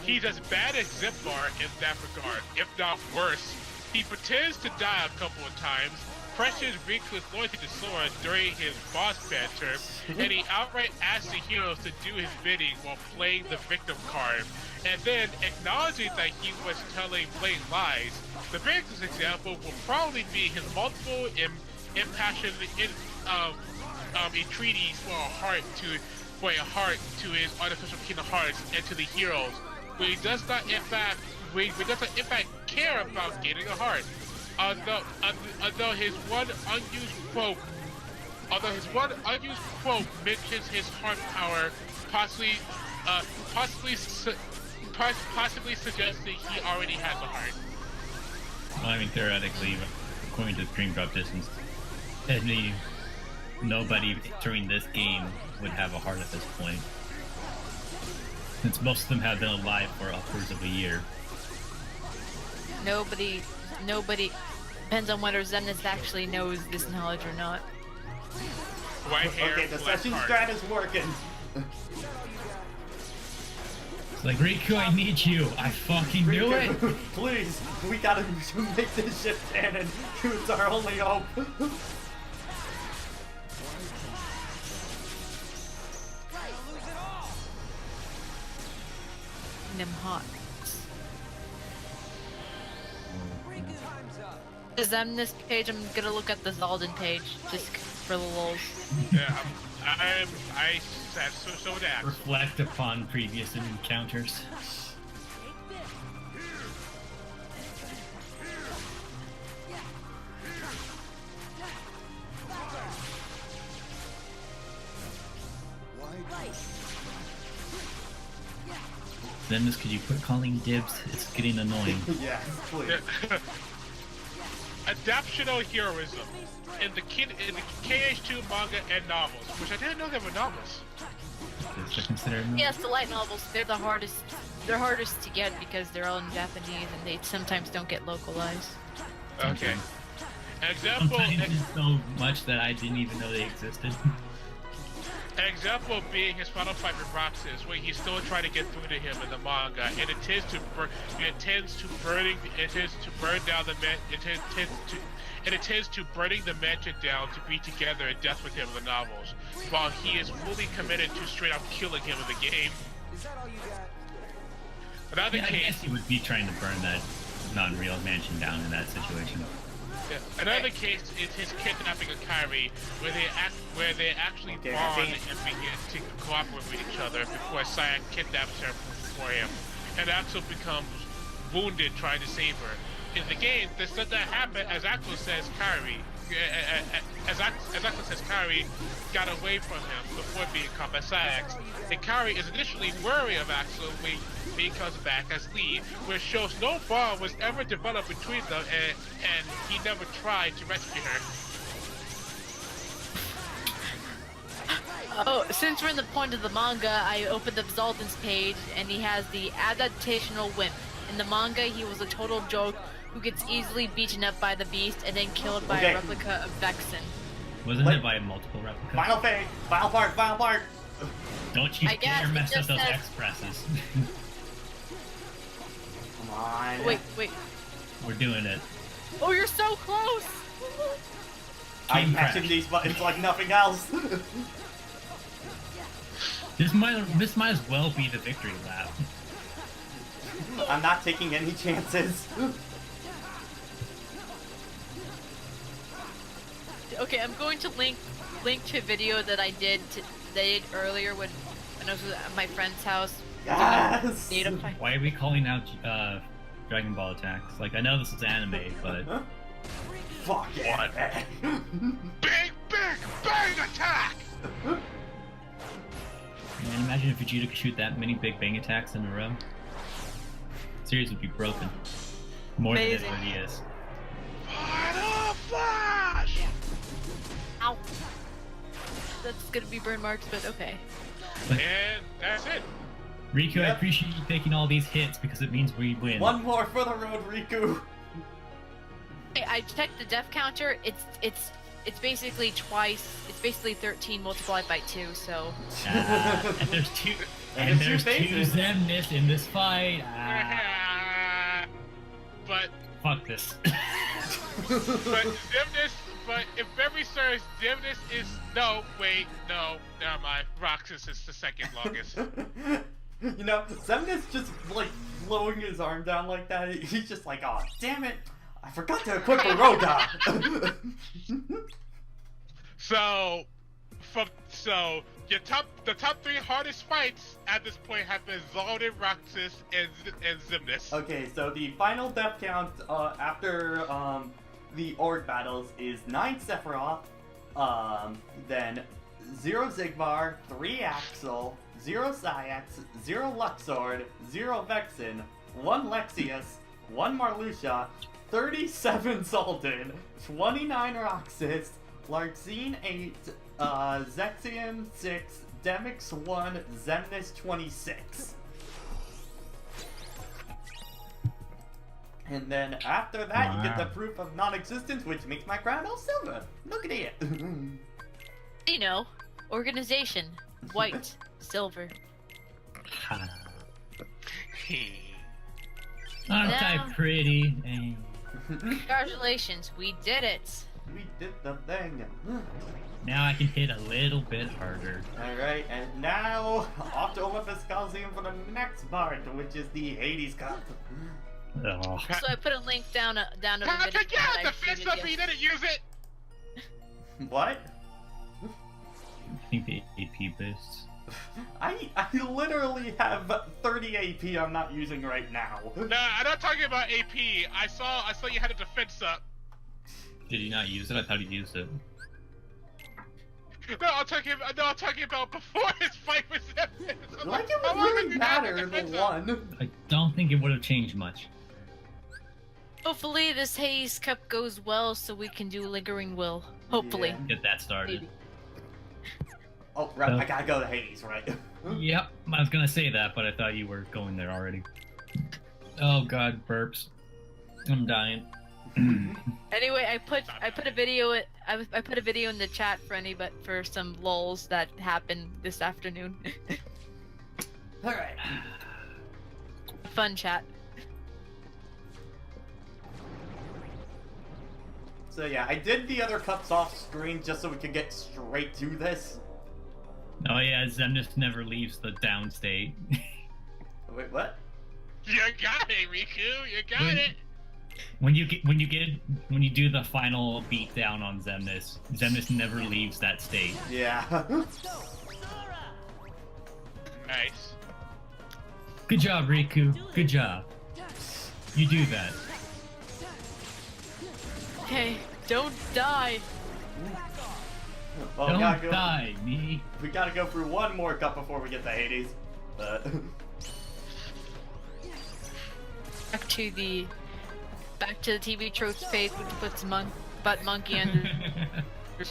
He's as bad as Zipbar in that regard, if not worse. He pretends to die a couple of times, pressures reckless loyalty to Sora during his boss banter, and he outright asks the heroes to do his bidding while playing the victim card, and then acknowledging that he was telling blatant lies. The biggest example will probably be his multiple impassioned entreaties for a heart to his artificial Kingdom Hearts and to the heroes, where he does not in fact care about getting a heart. Although his one unused quote mentions his heart power, possibly suggesting he already has a heart. Well, I mean, theoretically, according to Dream Drop Distance, nobody during this game would have a heart at this point, since most of them have been alive for upwards of a year. Nobody. Depends on whether Zemnis actually knows this knowledge or not. White hair, Okay, the black session heart. strat is working. It's like, Riku, I need you. I fucking knew it. Please, we gotta make this shit canon. It's our only hope. Them hot. The Zemnis page, I'm gonna look at the Zaldin page, just for the lulz. Yeah, I said so would Axel. Reflect upon previous encounters. Then could you quit calling dibs? It's getting annoying. Yes, please. Adaptional heroism in the KH2 manga and novels, which I didn't know there were novels. Is that considered? Yes, the light novels, they're the hardest. They're hardest to get because they're all in Japanese and they sometimes don't get localized. Okay. Example. Sometimes it's so much that I didn't even know they existed. An example being his final fight with Roxas, where he's still trying to get through to him in the manga, and it tends to burn down the burning the mansion down to be together in death with him in the novels, while he is fully committed to straight up killing him in the game. Another Yeah, I case. guess he would be trying to burn that non-real mansion down in that situation. Yeah. Another case is his kidnapping of Kairi, where they actually Okay, bond and begin to cooperate with each other before Cyan kidnaps her for him, and Axel becomes wounded trying to save her. In the game, this does not happen, as Axel says Kairi got away from him before being caught by Cyax, and Kairi is initially wary of Axel when he comes back as Lee, which shows no bond was ever developed between them, and he never tried to rescue her. Oh, since we're in the point of the manga, I opened up Zaldin's page and he has the adaptational wimp. In the manga, he was a total joke who gets easily beaten up by the beast and then killed by a replica of Vexen. Wasn't What? it by multiple replicas? Final fate, final part. Don't you I guess dare it mess up just those says- expresses. Come on. Wait. We're doing it. Oh, you're so close! I'm King matching Crash. these buttons like nothing else. This might as well be the victory lap. I'm not taking any chances. Okay, I'm going to link to a video that I did earlier when I was at my friend's house. Yes. Data fight. Why are we calling out Dragon Ball attacks? Like, I know this is anime, but Fuck it. Big bang attack! man, imagine if Vegeta could shoot that many big bang attacks in a row. Series would be broken. More than it Amazing. already is. Final Flash! Ow. That's gonna be burn marks, but okay. And that's it. Riku, I Yep. appreciate you taking all these hits because it means we win. One more for the road, Riku. I checked the death counter. It's it's basically twice. It's basically 13 multiplied by 2. So And there's two. And And the two there's two phases. Zemnis in this fight. But Fuck this. but if memory serves, Zemnis is no, never mind. Roxas is the second longest. You know, Zemnis just like blowing his arm down like that. He's just like, oh damn it, I forgot to equip a Roga. So, the top 3 hardest fights at this point have been Zaldin, Roxas, and Zemnis. Okay, so the final death count after the Org battles is 9 Sephiroth, then 0 Zigbar, 3 Axel, 0 Sayax, 0 Luxord, 0 Vexen, 1 Lexius, 1 Marluxia, 37 Zaldin, 29 Roxas, Larxene 8, Zexion 6, Demix 1, Zemnis 26. And then after that, you get the Wow. proof of non-existence, which makes my crown all silver. Look at it. you know, organization, white, silver. Aren't I Now- pretty? Congratulations, we did it. We did the thing. Now I can hit a little bit harder. Alright, and now off to Olympus Coliseum for the next part, which is the Hades Cup. Ugh. So I put a link down to the video. Patrick, yeah, that I the fist tweeted up, he didn't use it. What? I think the AP boosts. I literally have 30 AP I'm not using right now. No, I'm not talking about AP. I saw you had a defense up. Did you not use it? I thought you used it. No, I'm talking about before his fight with Zemnis. Like it would really matter, the one. I don't think it would have changed much. Hopefully this Haze Cup goes well so we can do Lingering Will. Hopefully. Yeah. Get that started. Maybe. Oh, right, I gotta go to Hades, right? Yep, I was gonna say that, but I thought you were going there already. Oh god, burps. I'm dying. Anyway, I put a video I put a video in the chat for some lulls that happened this afternoon. Alright. Fun chat. So yeah, I did the other cups off screen just so we could get straight to this. Oh yeah, Zemnis never leaves the down state. Wait, what? You got it, Riku. You got it. When you do the final beatdown on Zemnis, Zemnis never leaves that state. Yeah. Nice. Good job, Riku. Good job. You do that. Okay, don't die. Well, Don't die, me. we gotta go through one more cup before we get to Hades. But Back to the TV tropes page, which puts butt monkey under.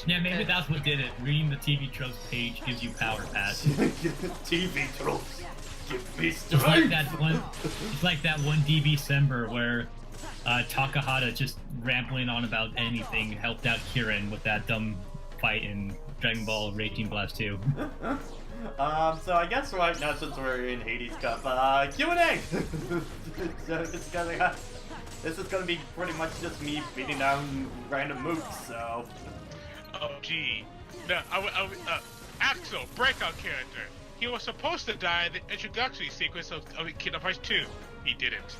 Yeah, maybe that's what did it. Reading the TV tropes page gives you power pass. TV tropes, give me It's like strength. that one. It's like that one December where Takahata just rambling on about anything helped out Kirin with that dumb fight in Dragon Ball Raging Blast 2. So I guess right now, since we're in Hades Cup, Q&A. So this is gonna be pretty much just me beating down random mooks. So Oh, gee. No, Axel, breakout character. He was supposed to die in the introductory sequence of Kingdom Hearts 2. He didn't.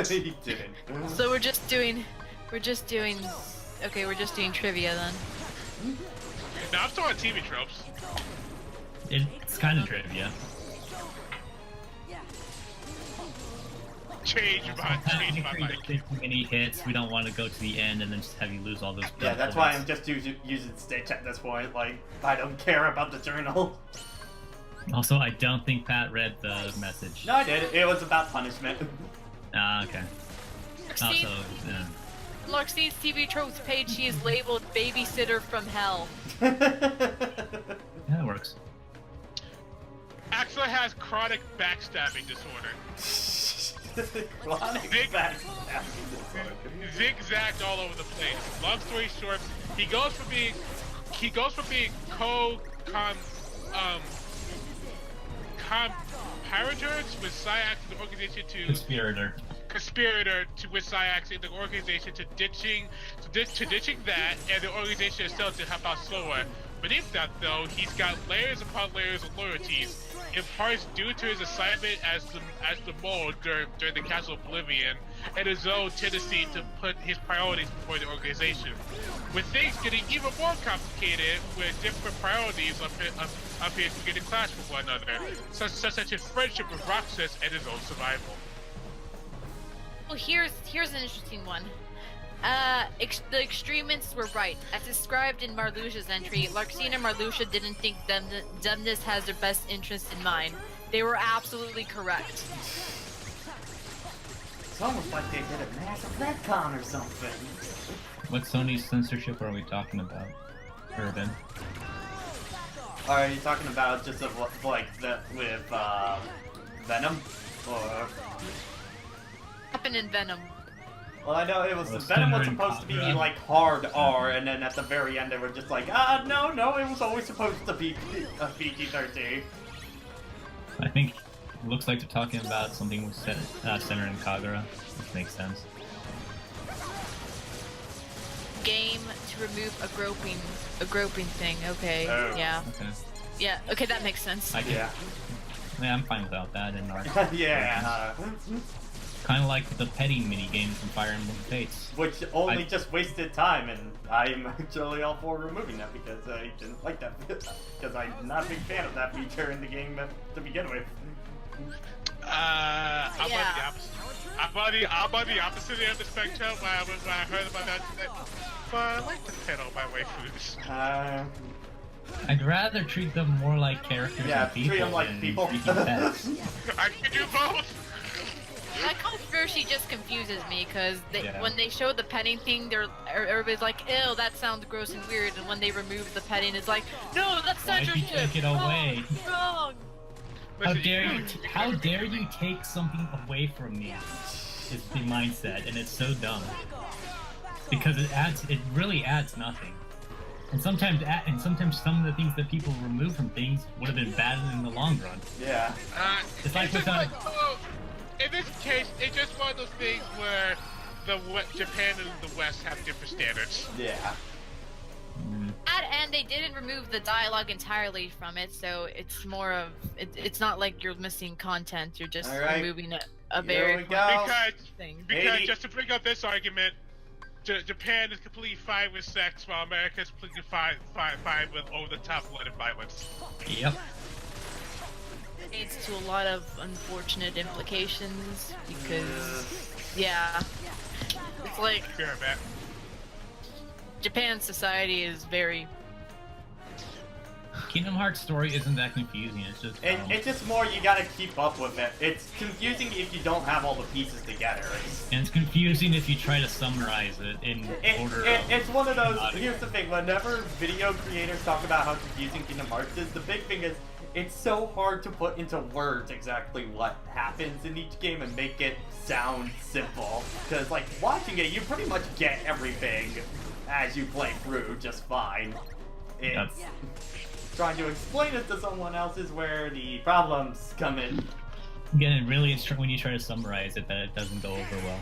he didn't. So we're just doing trivia then. Now, I'm still on TV tropes. It's kind of trivia. Change my Technically, mic. don't take too many hits. We don't want to go to the end and then just have you lose all those. Yeah, blood that's why I'm bullets. just using Stitch at this point. Like, I don't care about the journal. Also, I don't think Pat read the message. No, I did. It was about punishment. Ah, okay. Also, Larxine's TV tropes page, she is labeled babysitter from hell. yeah, that works. Axel has chronic backstabbing disorder. Chronic Big- backstabbing disorder. Zigzagged all over the place. Long story short, He goes from being comparators with Syax in the organization to conspirator to with Syax in the organization to ditching that, and the organization itself to help out Sora. Beneath that, though, he's got layers upon layers of loyalties, in parts due to his assignment as the mole during the Castle of Oblivion, and his own tendency to put his priorities before the organization. With things getting even more complicated, with different priorities of his getting clashed with one another, such as his friendship with Roxas and his own survival. Well, here's an interesting one. The extremists were right. As described in Marluxia's entry, Larxene and Marluxia didn't think Demnis has their best interest in mind. They were absolutely correct. It's almost like they did a massive retcon or something. What Sony's censorship are we talking about, Urban? Are you talking about just with Venom? Or... Happened in Venom. Well, I know it was Well, Venom was Thunder and supposed to be Contra. like hard R, and then at the very end they were just like, no, it was always supposed to be a PG-13. I think it looks like they're talking about something with centered in Kagura, which makes sense. Game to remove a groping thing. Okay, Oh. yeah, Okay. yeah. Okay, that makes sense. I can, Yeah. yeah, I'm fine without that in our Yeah. kind of like the petting minigame from Fire Emblem Fates. Which only just wasted time, and I'm actually all for removing that because I didn't like that. Because I'm not a big fan of that feature in the game to begin with. I'm on the Yeah. opposite. I'm on the opposite end of the spectrum when I heard about that. But I like to pet all my waifus. I'd rather treat them more like characters Yeah, and people treat them like than people. freaking pets. I can do both. That controversy just confuses me because Yeah. when they show the petting thing, everybody's like, "Ew, that sounds gross and weird," and when they remove the petting, it's like, "No, that's Why'd you censorship." take it away? Wrong. How Listen, dare you? How dare you take something away from me? Is the mindset, and it's so dumb. Because it really adds nothing. And sometimes some of the things that people remove from things would have been bad in the long run. Yeah. It's like with in this case, it's just one of those things where Japan and the West have different standards. Yeah. And they didn't remove the dialogue entirely from it, so it's more of it's not like you're missing content. You're just All right. removing a Here very we go. thing. Because Maybe- just to bring up this argument, Japan is completely fine with sex, while America is completely fine with over-the-top blood and violence. Yep. Leads to a lot of unfortunate implications because, yeah, it's like Fair bet. Japan's society is very. Kingdom Hearts story isn't that confusing. It's just It's just more you gotta keep up with it. It's confusing if you don't have all the pieces together. and it's confusing if you try to summarize it in order. It's one of those. Not- Here's the thing: whenever video creators talk about how confusing Kingdom Hearts is, the big thing is it's so hard to put into words exactly what happens in each game and make it sound simple. Because like watching it, you pretty much get everything as you play through just fine. It's trying to explain it to someone else is where the problems come in. Again, it really is when you try to summarize it that it doesn't go over well.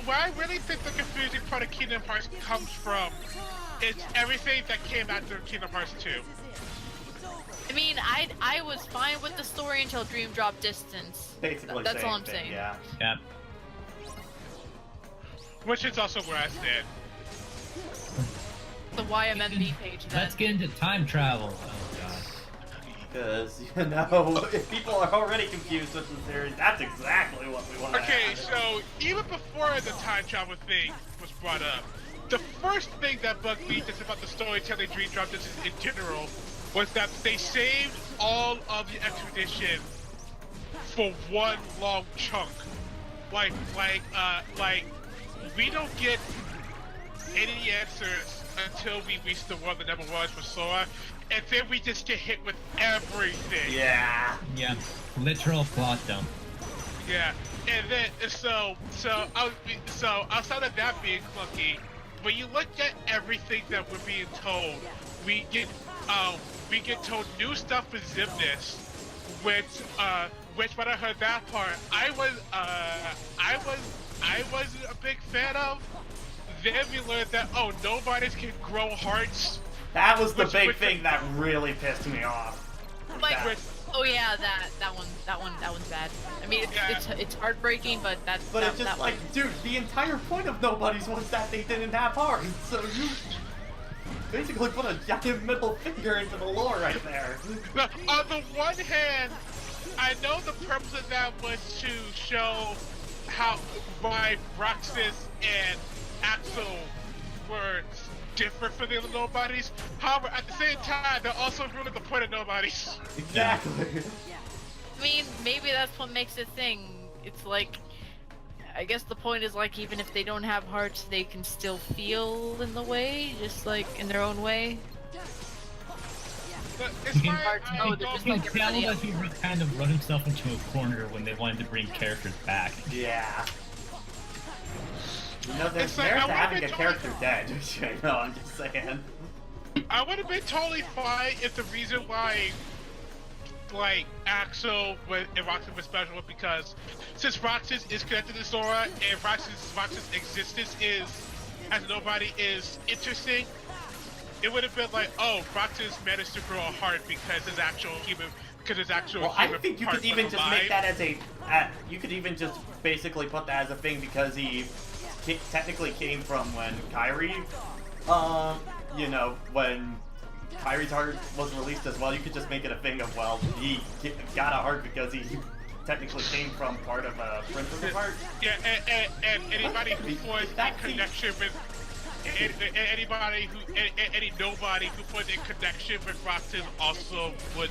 Where I really think the confusing part of Kingdom Hearts comes from is everything that came after Kingdom Hearts 2. I mean, I was fine with the story until Dream Drop Distance. Basically, That's same all I'm thing, saying. Yeah. Yeah. Which is also where I stand. The YMMV page. Then. Let's get into time travel. Oh god. Because, you know, if people are already confused with the series, that's exactly what we want to Okay, have. so even before the time travel thing was brought up, the first thing that bugged me just about the storytelling Dream Drop this in general was that they saved all of the expedition for one long chunk. Like we don't get any answers until we reach the world that never was for Sora, and then we just get hit with everything. Yeah. Yeah. Literal plot dump. Yeah, and then so outside of that being clunky, when you look at everything that we're being told, we get told new stuff with Xemnas, which when I heard that part, I wasn't a big fan of. Then we learned that nobodies can grow hearts. That was the big thing that really pissed me off. Like, That- oh yeah, that one's bad. I mean, it's heartbreaking, but But that it's just one. like, dude, the entire point of Nobody's was that they didn't have hearts, so you basically put a giant middle finger into the lore right there. Now, on the one hand, I know the purpose of that was to show why Roxas and Axel were different from the other Nobodies. However, at the same time, they're also ruining the point of Nobodies. Exactly. I mean, maybe that's what makes it thing. It's like, I guess the point is like, even if they don't have hearts, they can still feel in the way, just like in their own way. But You it's can, why I they're go just you like can tell everybody that he kind of run himself into a corner when they wanted to bring characters back. Yeah. You know, there's It's like, merit I to would've having a been character totally- dead. I know, I'm just saying. I would have been totally fine if the reason why, like, Axel and Roxas was special was because since Roxas is connected to Sora and Roxas' existence as nobody is interesting, it would have been like, Roxas managed to grow a heart because his actual human. Well, I think you could even just make that as you could even just basically put that as a thing because he technically came from when Kyrie, when Kyrie's heart was released as well. You could just make it a thing of, well, he got a heart because he technically came from part of a Princess heart. Yeah, and anybody who puts a connection with any nobody who puts in connection with Roxas also would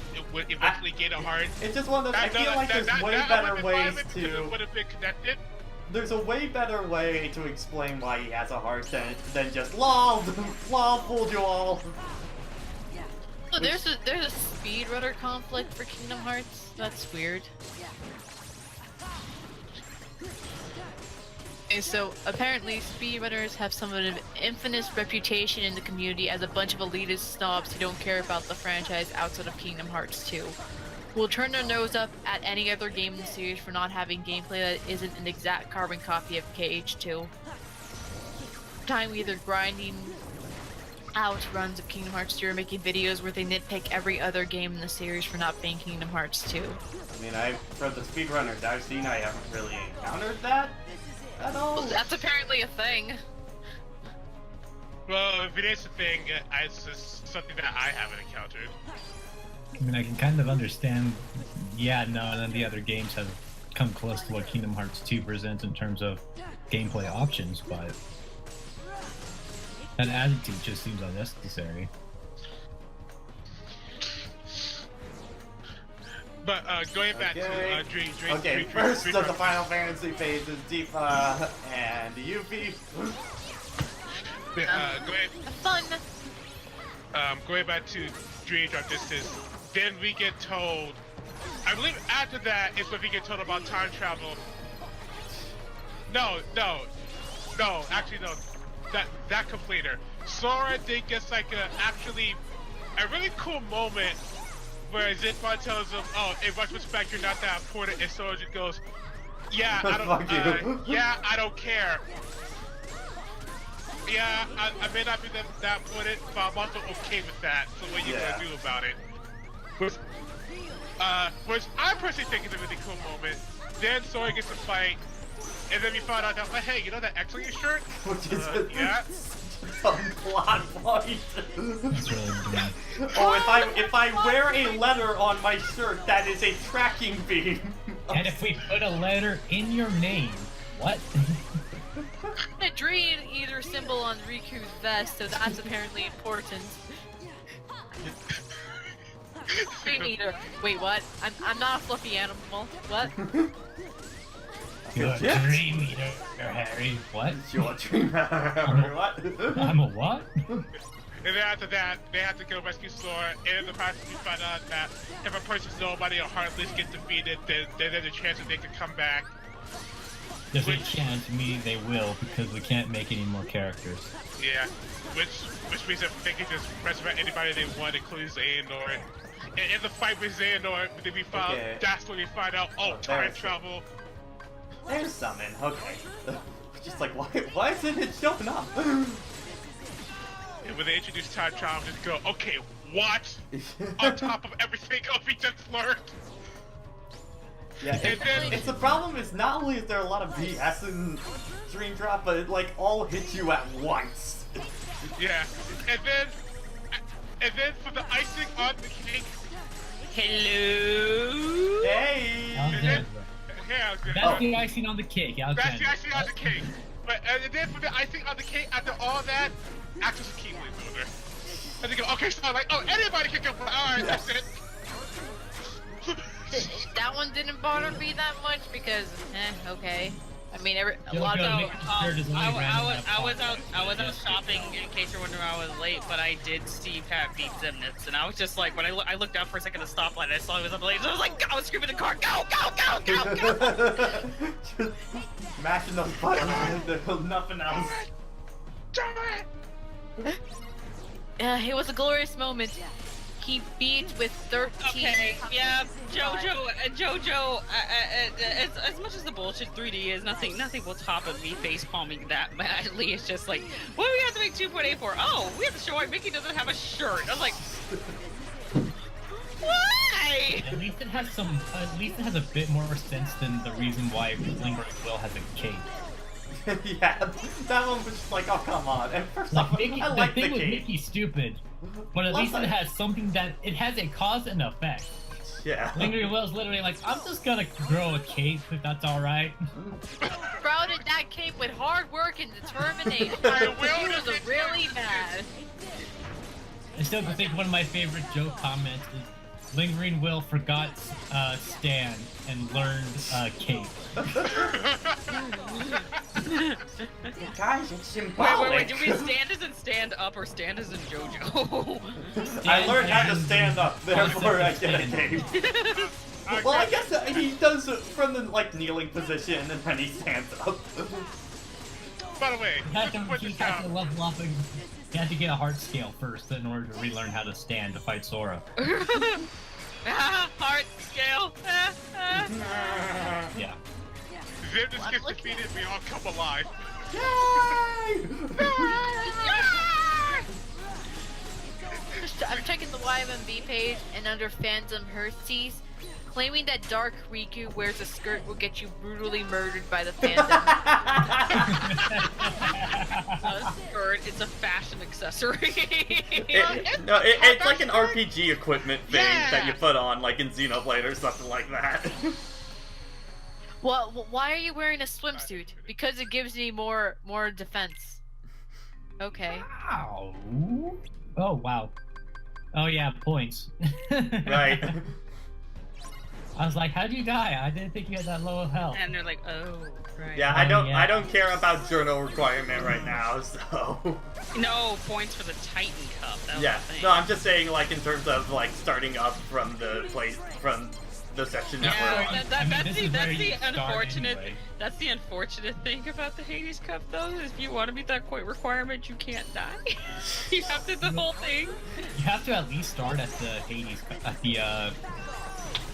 eventually gain a heart. It's just one of those. I feel like there's way better ways to. Would have been connected. There's a way better way to explain why he has a heart than just lol, fooled you all. Oh, there's a speedrunner conflict for Kingdom Hearts. That's weird. Okay, so apparently speedrunners have somewhat of an infamous reputation in the community as a bunch of elitist snobs who don't care about the franchise outside of Kingdom Hearts 2. Who will turn their nose up at any other game in the series for not having gameplay that isn't an exact carbon copy of KH2. Time either grinding out runs of Kingdom Hearts 2 or making videos where they nitpick every other game in the series for not being Kingdom Hearts 2. I mean, for the speedrunners I've seen, I haven't really encountered that at all. Well, that's apparently a thing. Well, if it is a thing, it's just something that I haven't encountered. I mean, I can kind of understand, none of the other games have come close to what Kingdom Hearts 2 presents in terms of gameplay options, but that attitude just seems unnecessary. But going back to Dream. Okay, first of the Final Fantasy phases, Tifa and Yuffie. Going back to Dream Drop Distance, then we get told. I believe after that is when we get told about time travel. No. Actually, no. That completer. Sora did gets like a really cool moment where Zinfon tells him, in retrospect, you're not that important, and Sora just goes, yeah, I don't, I don't care. Yeah, I may not be that important, but I'm also okay with that. So what are you gonna do about it? Which I personally think is a really cool moment. Then Sora gets a fight, and then we find out that, hey, you know that X on your shirt? Which is yeah. some plot point. That's really bad. If I wear a letter on my shirt, that is a tracking beam. And if we put a letter in your name, what? A dream either symbol on Riku's vest, so that's apparently important. Dream eater. Wait, what? I'm not a fluffy animal. What? You're a Yes. dream eater, Harry. What? It's your dream. What? I'm a what? And then after that, they have to go rescue Sora, and in the process we find out that if a person's nobody or Heartless gets defeated, then there's a chance that they can come back. There's a chance, meaning they will, because we can't make any more characters. Yeah, which means that they can just press about anybody they want, including Xehanort. And in the fight with Xehanort, then we found that's when we find out, oh, time travel. There's summon. Okay. Just like why isn't it showing up? And when they introduce time travel, just go, okay, what? On top of everything else we just learned. Yeah, And then it's the problem is not only is there a lot of BS in Dream Drop, but it like all hits you at once. Yeah, and then for the icing on the cake. Hello. Hey. Alexandra. Yeah, That's the icing on the cake, that's Alexandra. the icing on the cake. But and then for the icing on the cake, after all that, Axel's a key builder. And they go, okay, so I'm like, oh, anybody can go. Alright, that's it. That one didn't bother me that much because, okay. I mean, a Yo, lot yo, of. make sure there's only random I was apart. out shopping in case you're wondering why I was late, but I did see Pat beat Zemnitz, and I was just like, when I looked out for a second at the stoplight, I saw he was on the lane, so I was like, I was screaming in the car, go, go, go, go, go! Just mashing those buttons and there's nothing else. It was a glorious moment. He beat with 13. Okay, yeah, JoJo, as much as the bullshit 3D is, nothing will top of me face palming that badly. It's just like, what do we have to make 2.8 for? Oh, we have to show why Mickey doesn't have a shirt. I was like, why? At least it has some. At least it has a bit more sense than the reason why Lingering Will has a cape. Yeah, that one was just like, oh come on. And first Like off, Mickey, I the like thing the with game. Mickey's stupid, but at least it has something that it has a cause and effect. Yeah. Lingering Will's literally like, I'm just gonna grow a cape if that's all right. Sprouted that cape with hard work and determination. I will He was admit really mad. I still think one of my favorite joke comments is Lingering Will forgot Stan and learned cape. Guys, it's symbolic. Wait, do we stand as in stand up or stand as in JoJo? I learned how to and- stand up, therefore I get a Stand. cape. Well, I guess he does it from the like kneeling position and then he stands up. By the way, He had just to to, point he this had out, to level up and he had to get a heart scale first in order to relearn how to stand to fight Sora. Heart scale. Yeah. Zim just gets defeated, we all come alive. Yay! I'm checking the YMMV page, and under Phantom Heartsease, claiming that Dark Riku wears a skirt will get you brutally murdered by the Phantom. A skirt, it's a fashion accessory. It's like an RPG equipment thing that you put on, like in Xenoblade or something like that. Well, why are you wearing a swimsuit? Because it gives me more defense. Okay. Wow. Oh wow. Oh yeah, points. Right. I was like, how'd you die? I didn't think you had that low of health. And they're like, oh, right. Yeah, yeah. I don't care about journal requirement right now, so. No points for the Titan Cup. That was Yeah. the thing. No, I'm just saying, like, in terms of like starting up from the place from the section Yeah, network. this is where that's you the start unfortunate. anyway. That's the unfortunate thing about the Hades Cup, though. Is if you want to meet that point requirement, you can't die. You have to do the whole thing. You have to at least start at the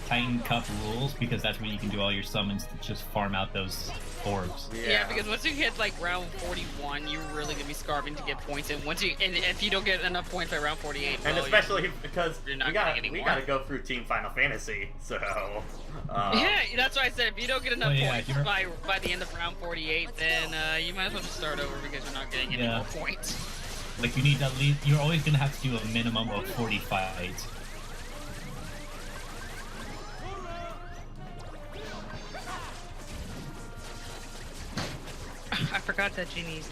Titan Cup rules because that's where you can do all your summons to just farm out those orbs. Yeah, because once you hit like round 41, you're really gonna be scarving to get points. And if you don't get enough points by round 48, And well, especially because you're not we getting any we more. gotta go through Team Final Fantasy, so. yeah, that's why I said if you don't get enough yeah, points by the end of round 48, then you might as well just start over because you're not getting any Yeah. more points. Like you need to at least, you're always gonna have to do a minimum of 40 fights. I forgot that Genie's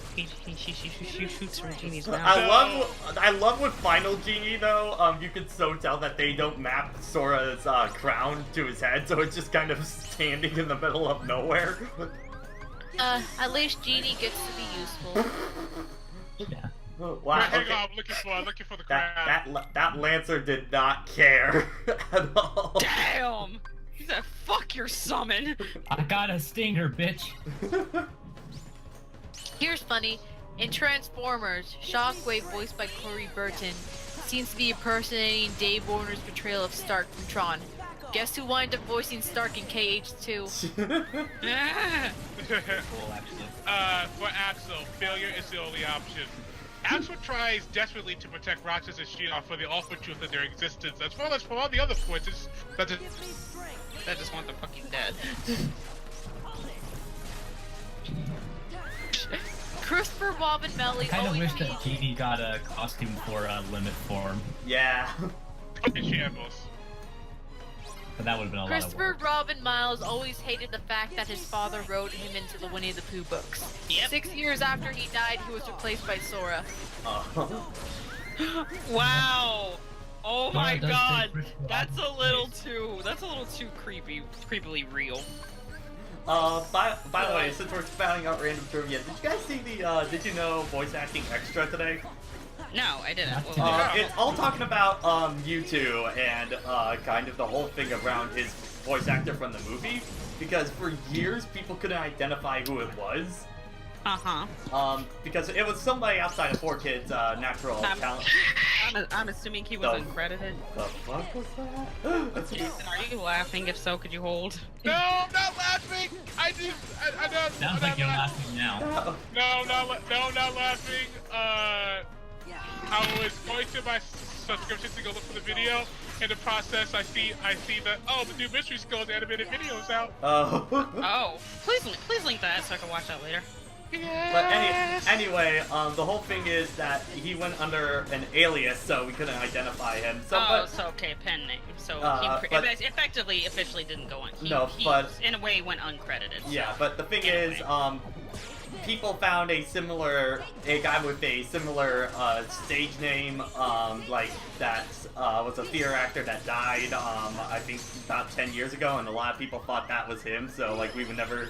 she shoots from Genie's mouth. I love with Final Genie though. You could so tell that they don't map Sora's crown to his head, so it's just kind of standing in the middle of nowhere. At least Genie gets to be useful. Yeah. Wow. Wait, hang Okay. on, I'm looking for the crown. That Lancer did not care at all. Damn! He said, "Fuck your summon." I got a stinger, bitch. Here's funny. In Transformers, Shockwave, voiced by Corey Burton, seems to be impersonating Dave Warner's portrayal of Stark from Tron. Guess who wound up voicing Stark in KH2? Cool, actually. For Axel, failure is the only option. Axel tries desperately to protect Roxas and Shield for the ultimate truth of their existence, as well as for all the other forces that just want them fucking dead. Christopher Robin Melly I kind of always wish that Genie got a costume for Limit Form, Yeah. in shambles. but that would have been a lot of Christopher work. Robin Miles always hated the fact that his father wrote him into the Winnie the Pooh books. Yep. 6 years after he died, he was replaced by Sora. Wow. Oh my Nora does god. take Christopher That's a Robin's little face. that's a little too creepily real. By the way, since we're spouting out random trivia, did you guys see the, did you know voice acting extra today? No, I didn't. Not Well, today. no. It's all talking about, Mewtwo and, kind of the whole thing around his voice actor from the movie. Because for years, people couldn't identify who it was. Uh-huh. Because it was somebody outside of 4Kids, natural talent. I'm assuming he was The- uncredited. The fuck was that? That's Jason, are you laughing? If so, could you hold? No, I'm not laughing! I don't. Sounds like you're laughing now. No, not laughing. I was going to my subscription to go look for the video. In the process, I see that the new Mystery Skulls animated videos out. Oh. Oh, please link that so I can watch that later. But anyway, the whole thing is that he went under an alias, so we couldn't identify him. So, Okay, pen name. So he but- effectively, officially didn't go on. He, but in a way went uncredited. yeah, so. but the thing Anyway. is, people found a guy with a similar stage name, like that was a theater actor that died, I think about 10 years ago, and a lot of people thought that was him. So like we would never.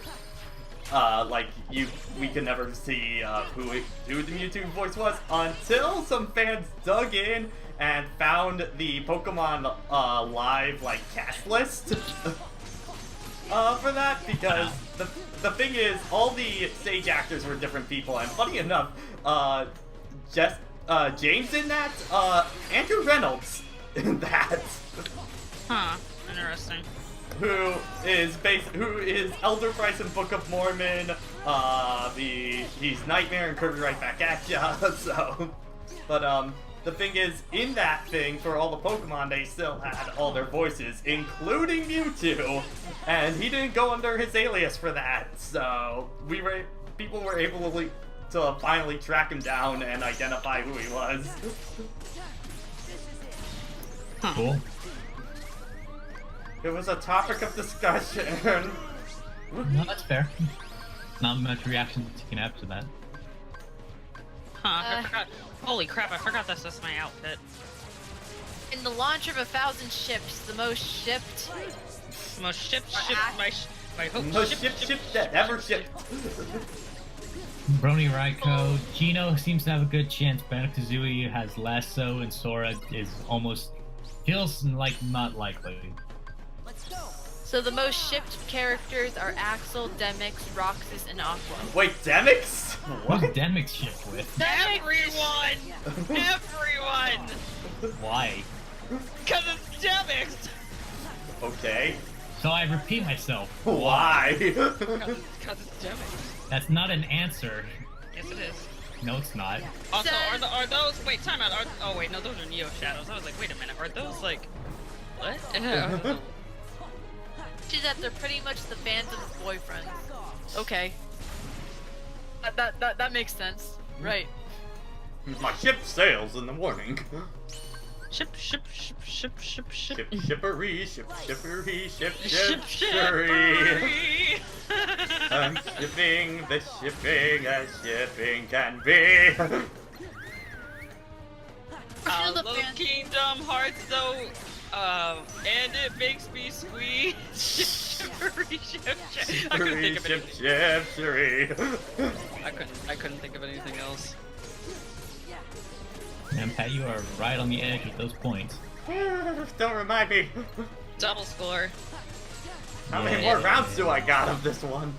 We could never see who the Mewtwo voice was until some fans dug in and found the Pokemon Live cast list for that, because the thing is, all the stage actors were different people, and funny enough, James in that, Andrew Reynolds in that. Huh. Interesting. Who is Elder Price in Book of Mormon, he's Nightmare and Kirby Right Back at Ya, so, but, the thing is, in that thing, for all the Pokemon, they still had all their voices, including Mewtwo, and he didn't go under his alias for that, so, people were able to finally track him down and identify who he was. Cool. It was a topic of discussion. No, that's fair. Not much reaction you can have to that. Huh. I forgot. Holy crap! I forgot that's just my outfit. In the launch of 1,000 ships, the most shipped. Most shipped. My hope. No ship that ever shipped. Brony Raiko, Gino seems to have a good chance. Banjo-Kazooie has Lasso, and Sora is feels like not likely. So the most shipped characters are Axel, Demix, Roxas, and Aqua. Wait, Demix? Who's What? Demix ship with? Everyone. Everyone. Why? Cause it's Demix. Okay. So I repeat myself. Why? Cause it's Demix. That's not an answer. Yes, it is. No, it's not. Also, Says- are those? Wait, time out. Oh wait, no, those are Neo Shadows. I was like, wait a minute, are those like what? She's that they're pretty much the Phantom's boyfriends. Okay. That makes sense. Right. My ship sails in the morning. Ship. Shippery, shippery, Ship. shippery. I'm shipping the shipping as shipping can be. Still the Little Phantom- Kingdom Hearts though, and it makes me squeeze. Shippery, ship. I couldn't think of anything. Shippery. I couldn't think of anything else. And Pat, you are right on the edge with those points. Don't remind me. Double score. How many Yeah. more rounds do I got of this one?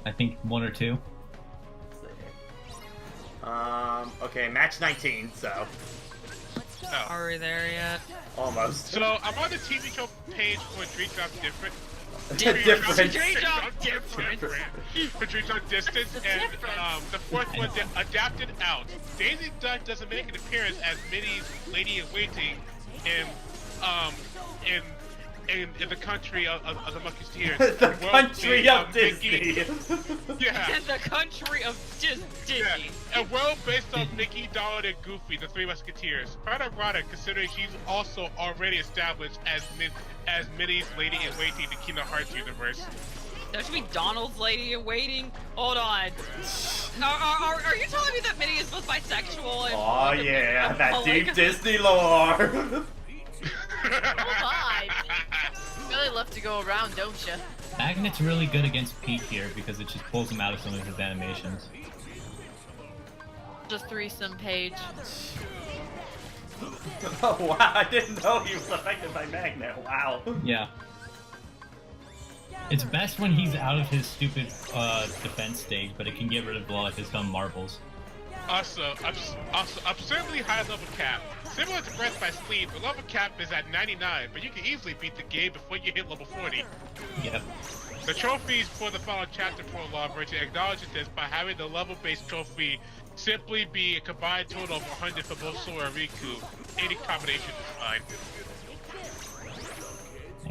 I think 1 or 2. Okay, match 19, so Oh. Are we there yet? almost. So I'm on the TV show page for Dream Drop Different. Different. Dream Drop Different. For Dream Drop Distance, and the fourth one adapted out. Daisy Duck doesn't make an appearance as Minnie's lady in waiting in the country of the Musketeers. The World country based of on Disney. Mickey. Yeah. In the country of Disney. Yeah, a world based on Mickey, Donald, and Goofy, the three Musketeers. Quite ironic, considering she's also already established as Minnie's lady in waiting in the Kingdom Hearts universe. That should be Donald's lady in waiting. Hold on. Are you telling me that Minnie is both bisexual and? Oh yeah, that Oh my deep God. Disney lore. Oh my! Really love to go around, don't you? Magnet's really good against Pete here because it just pulls him out of some of his animations. Just threesome page. Oh wow, I didn't know he was affected by Magnet. Wow. Yeah. It's best when he's out of his stupid defense stage, but it can get rid of a lot of his dumb marbles. Also, absurdly high level cap. Similar to Breath by Sleep, the level cap is at 99, but you can easily beat the game before you hit level 40. Yep. The trophies for the final chapter prologue version acknowledges this by having the level-based trophy simply be a combined total of 100 for both Sora and Riku. Any combination is fine.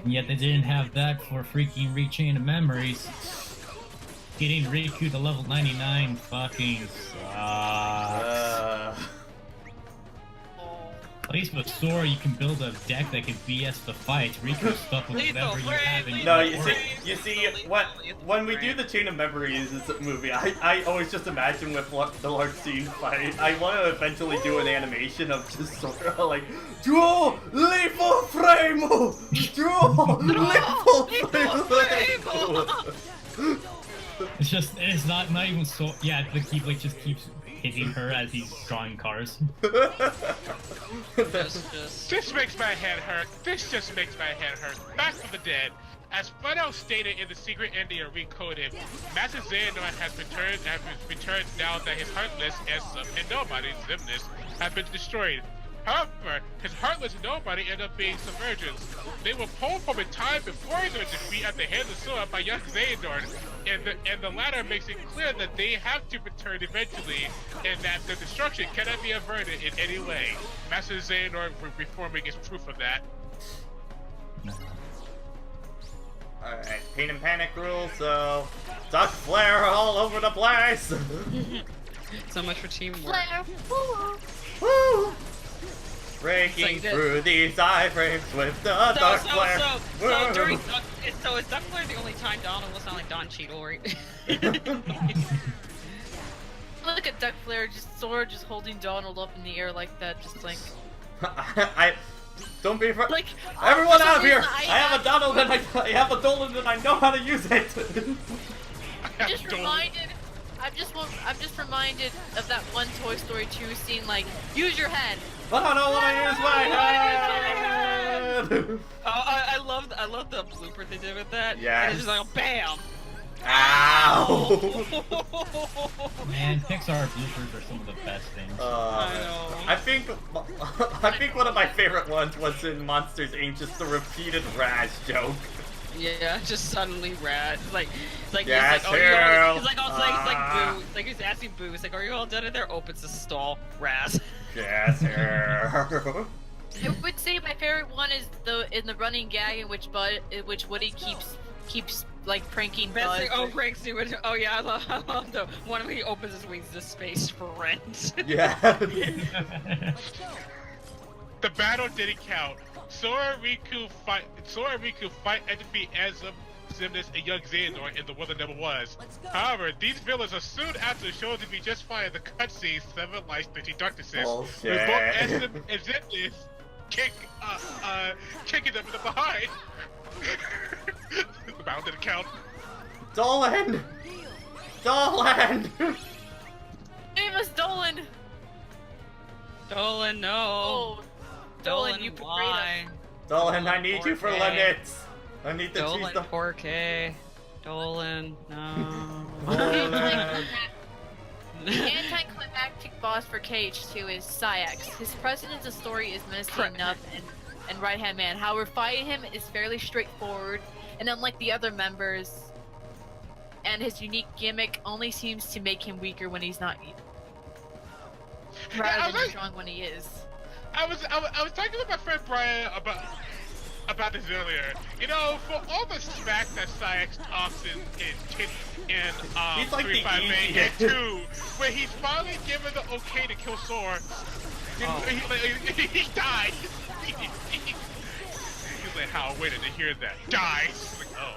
And yet they didn't have that for freaking Rechain of Memories. Getting Riku to level 99 fucking sucks. At least with Sora, you can build a deck that can BS the fight. Riku's stuck with whatever you have in No, your you see, when we do the Chain of Memories movie, I always just imagine with the large scene fight, I want to eventually do an animation of just sort of like, Duo lethal frame! Duo lethal frame! It's just, it's not even so. Yeah, the Keyblade just keeps hitting her as he's drawing cars. This makes my head hurt. This just makes my head hurt. Back from the dead. As Flato stated in the secret ending of Recoded, Master Xehanort has returned now that his Heartless and Nobody Zimnus have been destroyed. However, his Heartless and Nobody end up being subversions. They were pulled from a time before their defeat at the hands of Sora by young Xehanort, and the latter makes it clear that they have to return eventually, and that the destruction cannot be averted in any way. Master Xehanort reforming is proof of that. Alright, Pain and Panic rules, so Duck Flare all over the place! So much for teamwork. Flare! Woo! Woo! Breaking It's like through these iframes with the Duck Flare! So is Duck Flare the only time Donald will sound like Don Cheadle, right? Look at Duck Flare, just Sora just holding Donald up in the air like that, just like. Don't be afraid. Like, Everyone for some out here! reason, I have a Donald and I have a Dolan and I know how to use it! I'm just reminded of that one Toy Story 2 scene, like, use your head. But I don't want to use my head! I love the blooper they did with that. Yes. And it's just like, bam! Ow! Man, Pixar bloopers are some of the best things. I know. I think one of my favorite ones was in Monsters Inc. Just the repeated Raz joke. Yeah, just suddenly rad. It's like, Yes, he's like, oh, hero. he's like, Boo. It's like he's asking Boo. He's like, are you all done in there? Opens a stall. Raz. Yes, sir. I would say my favorite one is in the running gag in which Woody keeps like pranking Buzz. Pranks you. Oh yeah, I love the one when he opens his wings to space for rent. Yeah. The battle didn't count. Sora and Riku fight and defeat Zimnus and young Xehanort in the world that never was. However, these villains are soon after shown to be just fine in the cutscene 7 Lives 13 Darknesses. Bullshit. With both Ezim and Zimnus kicking them in the behind. The battle didn't count. Dolan! Dolan! Famous Dolan! Dolan, no. Oh, Dolan, you betrayed us. why? Dolan, I need you for Okay. limits! I need to choose Dolan the 4K. Dolan, no. The anticlimactic boss for KH2 is Syax. His presence in the story is menacing enough and right-hand man. However, fighting him is fairly straightforward, and unlike the other members, and his unique gimmick only seems to make him weaker when he's not rather than strong when he is. I was talking with my friend Brian about this earlier. You know, for all the smack that Syax talks in He's like the 358 easiest. and 2, where he's finally given the okay to kill Sora, he died. He's like, how waited to hear that? Dies. Like, oh.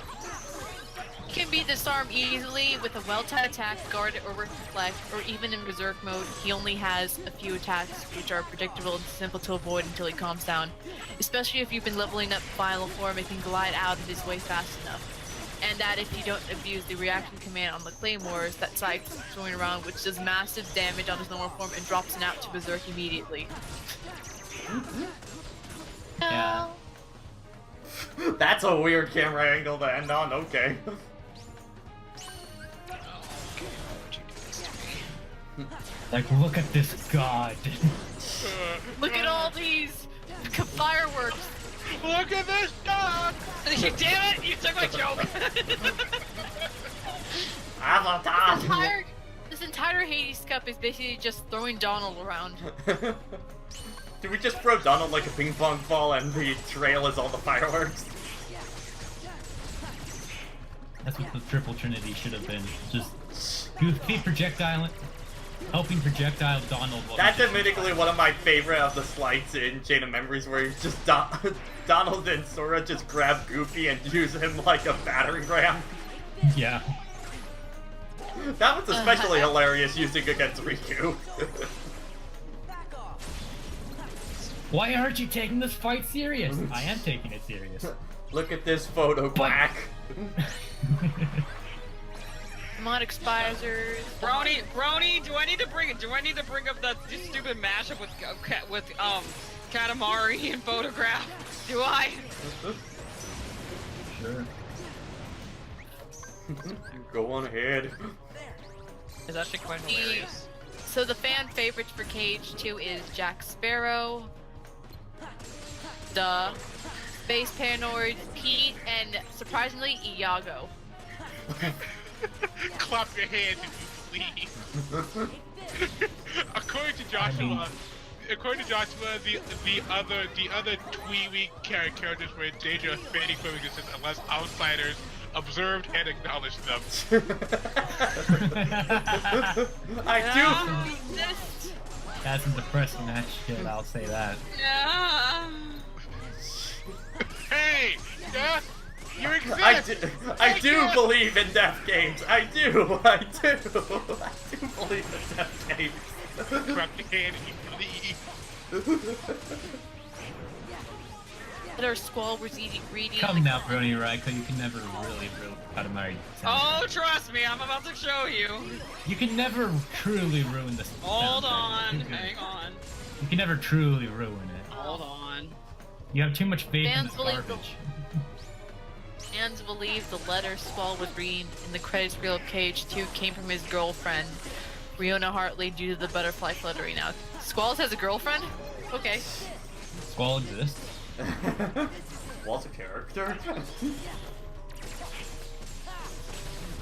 He can be disarmed easily with a well-timed attack, guard, or reflect, or even in berserk mode, he only has a few attacks which are predictable and simple to avoid until he calms down. Especially if you've been leveling up final form, it can glide out of his way fast enough. And that if you don't abuse the reaction command on the claymores, that Syax is throwing around, which does massive damage on his normal form and drops him out to berserk immediately. Yeah. That's a weird camera angle to end on, okay. Like, look at this god. Look at all these fireworks! Look at this dog! Damn it! You took my joke! Avatar! This entire Hades Cup is basically just throwing Donald around. Do we just throw Donald like a ping pong ball and the trail is all the fireworks? That's what the triple trinity should have been. Just goofy projectile, helping projectile Donald. That's admittedly one of my favorite of the slides in Chain of Memories, where he's just Donald and Sora just grab Goofy and use him like a battering ram. Yeah. That was especially hilarious using against Riku. Why aren't you taking this fight serious? I am taking it serious. Look at this photo, Quack. Demonic Spizers. Brony, do I need to bring up that stupid mashup with Katamari and Photograph? Do I? Sure. Go on ahead. It's actually quite hilarious. So the fan favorites for KH2 is Jack Sparrow, duh, Space Paranoid, Pete, and surprisingly, Iago. Clap your hands if you please. According to Joshua, the other twee-wee characters were in danger of fading from existence unless outsiders observed and acknowledged them. I That's some depressing that shit, I'll say that. Yeah. Hey, yeah, you exist. I do believe in death games. I do believe in death games. Clap your hand if you believe. Their Squall was eating greedy. Come now, Brony Raiko, you can never really Katamari. Oh, trust me, I'm about to show you. You can never truly ruin this. Hold soundtrack. on, Too good. hang on. You can never truly ruin it. Hold on. You have too much faith in Fans this believe garbage. Fans believe the letter Squall was reading in the credits reel of KH2 came from his girlfriend, Riona Hartley, due to the butterfly fluttering now. Squalls has a girlfriend? Okay. Squall exists. Wall's a character?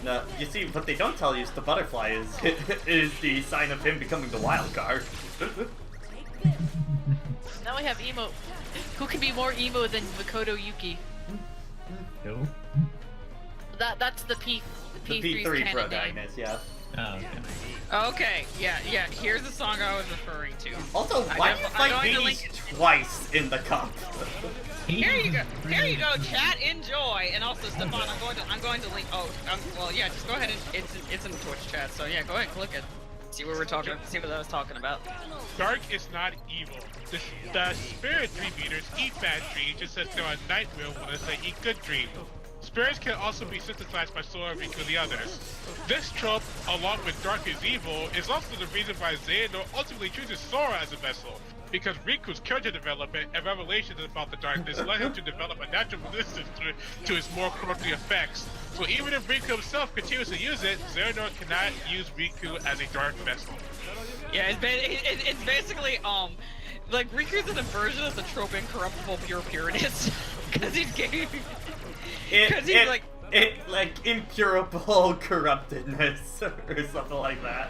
No, you see, what they don't tell you is the butterfly is the sign of him becoming the wild card. Now we have emo. Who can be more emo than Makoto Yuki? Who? That's the The P3's P3 canon name. protagonist, yeah. Oh, okay. Okay, yeah. Here's the song I was referring to. Also, why do you I'm fight going to Hades link it. twice in the cup? Here you go. Here you go. Chat, enjoy, and also Stefan, I'm going to link. Oh, well, yeah. Just go ahead and it's in the Twitch chat. So yeah, go ahead, click it. See what we're talking. See what I was talking about. Dark is not evil. The spirit dream eaters eat bad dreams just as there are nightmare ones that eat good dreams. Spirits can also be synthesized by Sora and the others. This trope, along with Dark is evil, is also the reason why Xehanort ultimately chooses Sora as a vessel. because Riku's character development and revelations about the darkness led him to develop a natural resistance to its more corrupting effects. So even if Riku himself continues to use it, Xehanort cannot use Riku as a dark vessel. Yeah, it's basically like Riku's an inversion of the trope incorruptible pure pureness because he's gay. Because he's like incurable corruptedness or something like that.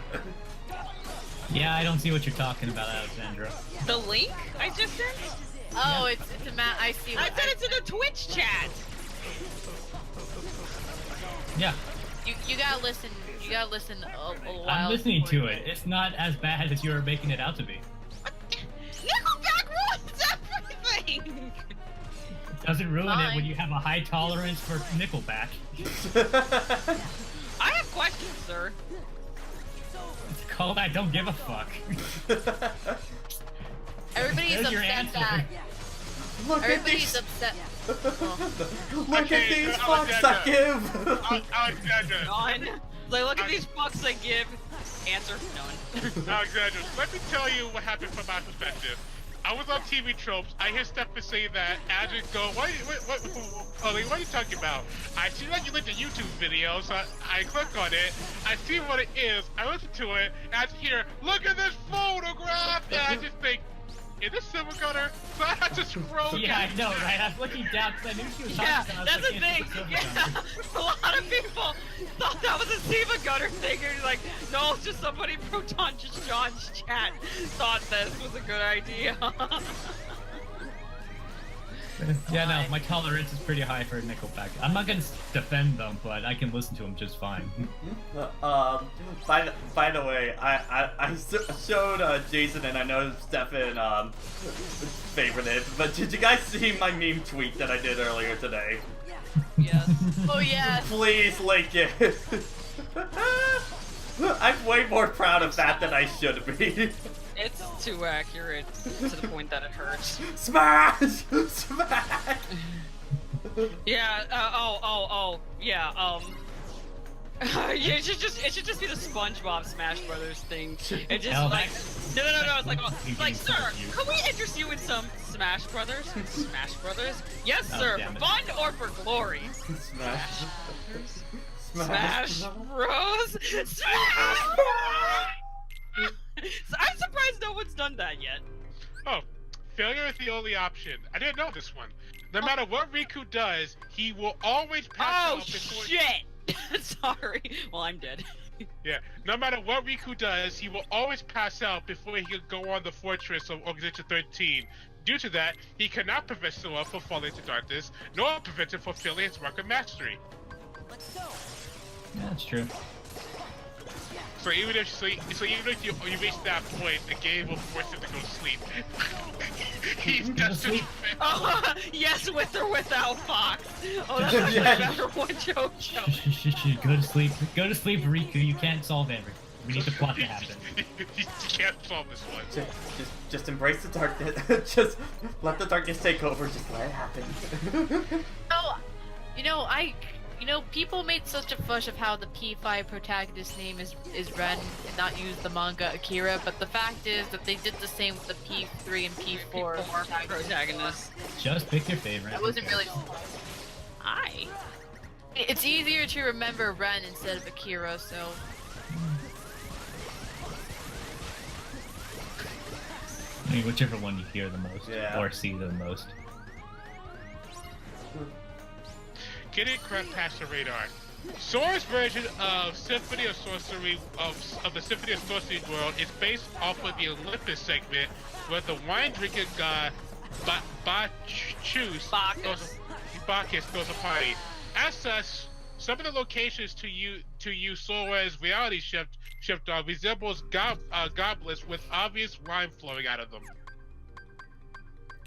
Yeah, I don't see what you're talking about, Alexandra. The link I just sent. Oh, it's a Matt. I see. I sent it to the Twitch chat. You gotta listen. You gotta listen a while. I'm listening to it. It's not as bad as you're making it out to be. Nickelback ruins everything. It doesn't ruin it when you have a high tolerance for Nickelback. I have questions, sir. It's called I don't give a fuck. Everybody's There's your upset answer. that. Look at Everybody's these. upset. Look at these fucks I give. Alexandra, None. Like, look at these fucks I give. Answer, none. Alexandra, let me tell you what happened from my perspective. I was on TV Tropes. I hear Stefan say that. I just go, what are you talking about? I see that you linked a YouTube video, so I click on it. I see what it is. I listen to it, and I just hear, look at this photograph! And I just think, is this Silver Gunner? So I had to scroll Yeah, I down. know, right? I was looking down because I knew she was Yeah, talking about that's the thing. Yeah, a lot of people thought that was a Siva Gunner thing. And like, no, it's just somebody Proton just John's chat thought this was a good idea. Yeah, no, my tolerance is pretty high for Nickelback. I'm not gonna defend them, but I can listen to them just fine. By the way, I showed Jason and I know Stefan favored it, but did you guys see my meme tweet that I did earlier today? Yes. Oh yeah. Please link it. I'm way more proud of that than I should be. It's too accurate to the point that it hurts. Smash! Smash! Yeah. Yeah. It should just be the SpongeBob Smash Brothers thing. It just Hell, like no. It's like sir, confused. can we interest you in some Smash Brothers? Smash Brothers? Yes, Oh, sir. damn For it. fun or for glory? Smash. Smash Bros. Smash Bros. I'm surprised no one's done that yet. Oh, failure is the only option. I didn't know this one. No matter what Riku does, he will always pass Oh out before. shit! Sorry. Well, I'm dead. Yeah. No matter what Riku does, he will always pass out before he can go on the fortress of Organization 13. Due to that, he cannot prevent Sora from falling into darkness, nor prevent him from failing his mark of mastery. Yeah, that's true. So even if you reach that point, the game will force him to go to sleep. He's destined. Oh, yes, with or without Fox. Oh, that's actually Yeah. a better one, Jojo. Shh. Go to sleep. Go to sleep, Riku. You can't solve everything. We need the plot to happen. You can't solve this one. Just embrace the darkness. Just let the darkness take over. Just let it happen. People made such a fuss of how the P5 protagonist name is Ren and not use the manga Akira, but the fact is that they did the same with the P3 and P4 Protagonist. Just pick your favorite. That wasn't really. Hi. It's easier to remember Ren instead of Akira, so. I mean, whichever one you hear the most Yeah. or see the most. Getting crap past the radar. Sora's version of Symphony of Sorcery of the Symphony of Sorcery world is based off of the Olympus segment where the wine drinking god Bacchus goes a party. As such, some of the locations to use Sora's reality shift resembles goblets with obvious wine flowing out of them.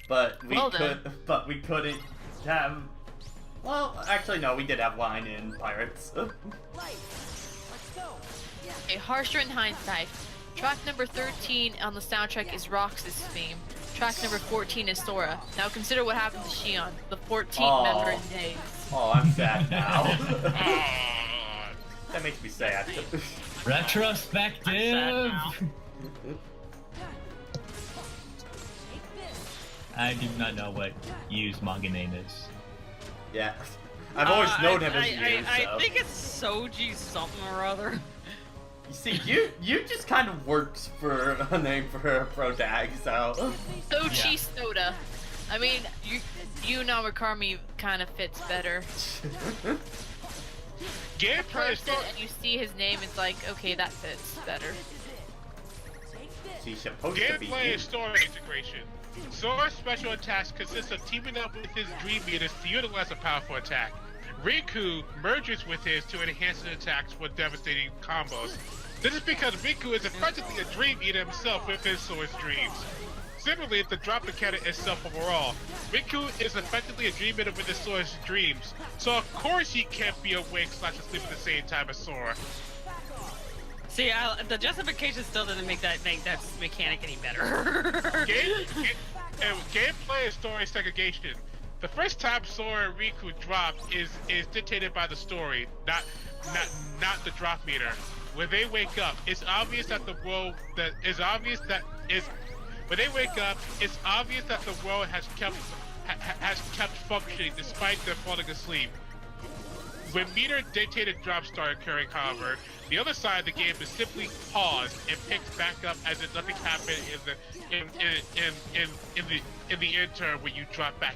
But we Well then. couldn't have. Well, actually, no. We did have wine in Pirates. Okay, harsher in hindsight. Track number 13 on the soundtrack is Roxas' theme. Track number 14 is Sora. Now consider what happened to Shion, the 14th member in days. Oh, I'm sad now. Ah. That makes me sad. Retrospective. now. I do not know what Yu's manga name is. Yeah. I've always known him as Yu, I so. think it's Soji something or other. You see, you just kind of works for a name for a pro tag, so. Sochi Soda. I mean, you Namakami kind of fits better. Gameplay is Person and you see his name, it's like, okay, that fits better. She's supposed to be Gameplay Yu. and story integration. Sora's special attacks consist of teaming up with his Dream Eaters to utilize a powerful attack. Riku merges with his to enhance his attacks with devastating combos. This is because Riku is effectively a Dream Eater himself with his Sora's dreams. Similarly, the drop mechanic itself overall, Riku is effectively a Dream Eater with his Sora's dreams, so of course he can't be awake/asleep at the same time as Sora. See, the justification still doesn't make that mechanic any better. Gameplay and story segregation. The first time Sora and Riku drop is dictated by the story, not the drop meter. When they wake up, it's obvious that the world when they wake up, it's obvious that the world has kept functioning despite them falling asleep. When meter dictated drops start occurring, however, the other side of the game is simply paused and picks back up as if nothing happened in the interim when you drop back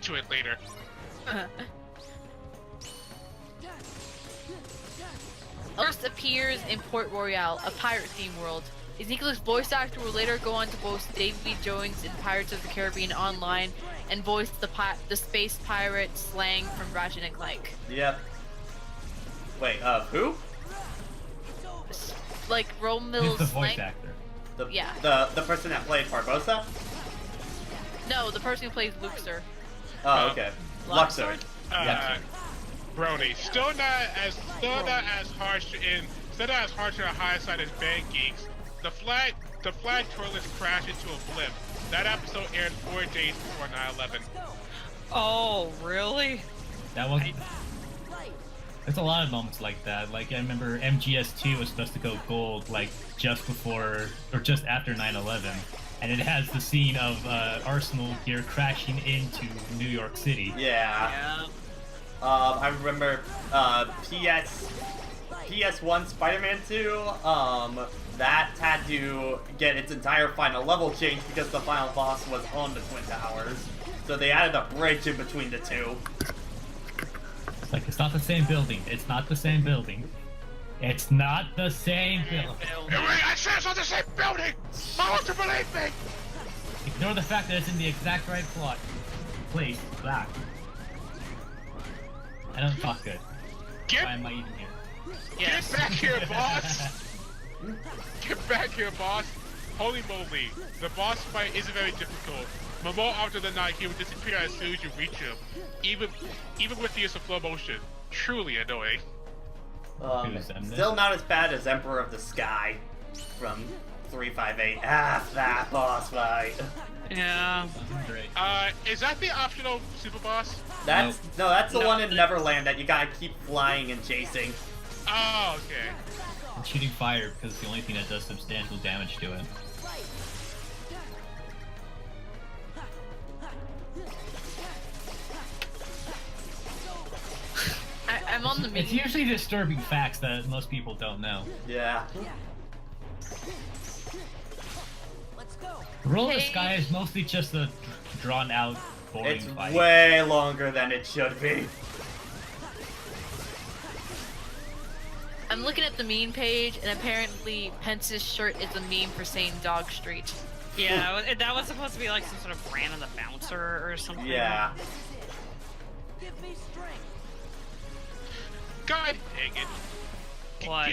to it later. First appears in Port Royale, a pirate-themed world. Ezekiel's voice actor will later go on to voice Davy Jones in Pirates of the Caribbean Online and voice the space pirate Slang from Ratchet and Clank. Yep. Wait, who? Like He's Romil's the voice Slang. actor. Yeah. The person that played Barbosa? No, the person who plays Luxor. Oh, okay. Luxor. Brony, still not as harsh on the high side as Band Geeks. The flag toilets crashed into a blimp. That episode aired 4 days before 9/11. Oh, really? That was. There's a lot of moments like that. Like I remember MGS2 was supposed to go gold like just before or just after 9/11, and it has the scene of Arsenal gear crashing into New York City. Yeah. I remember PS1 Spider-Man 2, that had to get its entire final level changed because the final boss was on the Twin Towers. So they added a bridge in between the two. It's like, it's not the same building. It's not the same building. It's not the same building. I said it's not the same building! I want to believe me! Ignore the fact that it's in the exact right plot. Place. Black. I don't talk good. Why am I even here? Yes. Get back here, boss! Get back here, boss! Holy moly, the boss fight isn't very difficult. But more often than not, he will disappear as soon as you reach him, even with the use of slow motion. Truly annoying. Still not as bad as Emperor of the Sky from 358. That boss fight. Yeah. Is that the optional super boss? That's that's the one in Neverland that you gotta keep flying and chasing. Oh, okay. I'm shooting fire because it's the only thing that does substantial damage to it. I'm on the It's menu. usually disturbing facts that most people don't know. Yeah. The Roll of the Sky is mostly just a drawn-out, boring It's fight. way longer than it should be. I'm looking at the meme page, and apparently Pence's shirt is a meme for saying Dog Street. Yeah, that was supposed to be like some sort of brand on the bouncer or something. Yeah. God dang it. What?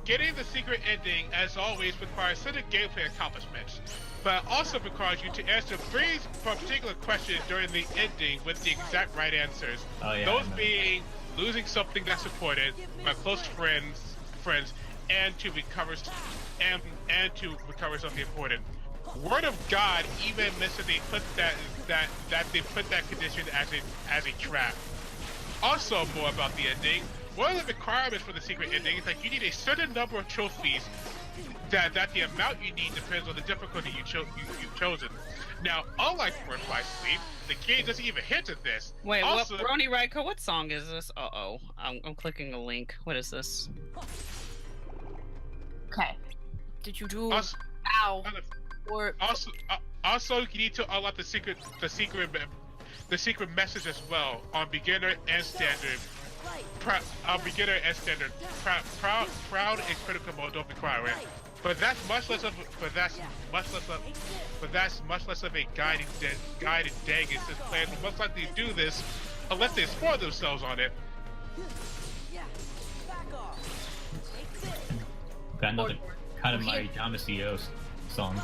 Getting the secret ending, as always, requires certain gameplay accomplishments, but also requires you to answer three particular questions during the ending with the exact right answers. Oh, yeah, Those being losing something that's important, my close friends, and to recover something important. Word of God even admits that they put that condition as a trap. Also, more about the ending. One of the requirements for the secret ending is that you need a certain number of trophies. That the amount you need depends on the difficulty you've chosen. Now, unlike Birth by Sleep, the game doesn't even hint at this. Wait, also, what, Brony Raiko, what song is this? Uh-oh. I'm clicking a link. What is this? Okay. Did you do? Also, Ow. Or also, you need to unlock the secret message as well on beginner and standard. Proud and critical mode don't require it. But that's much less of a guided dagger, since players will most likely do this unless they spoil themselves on it. Got another Katamari Damacy song.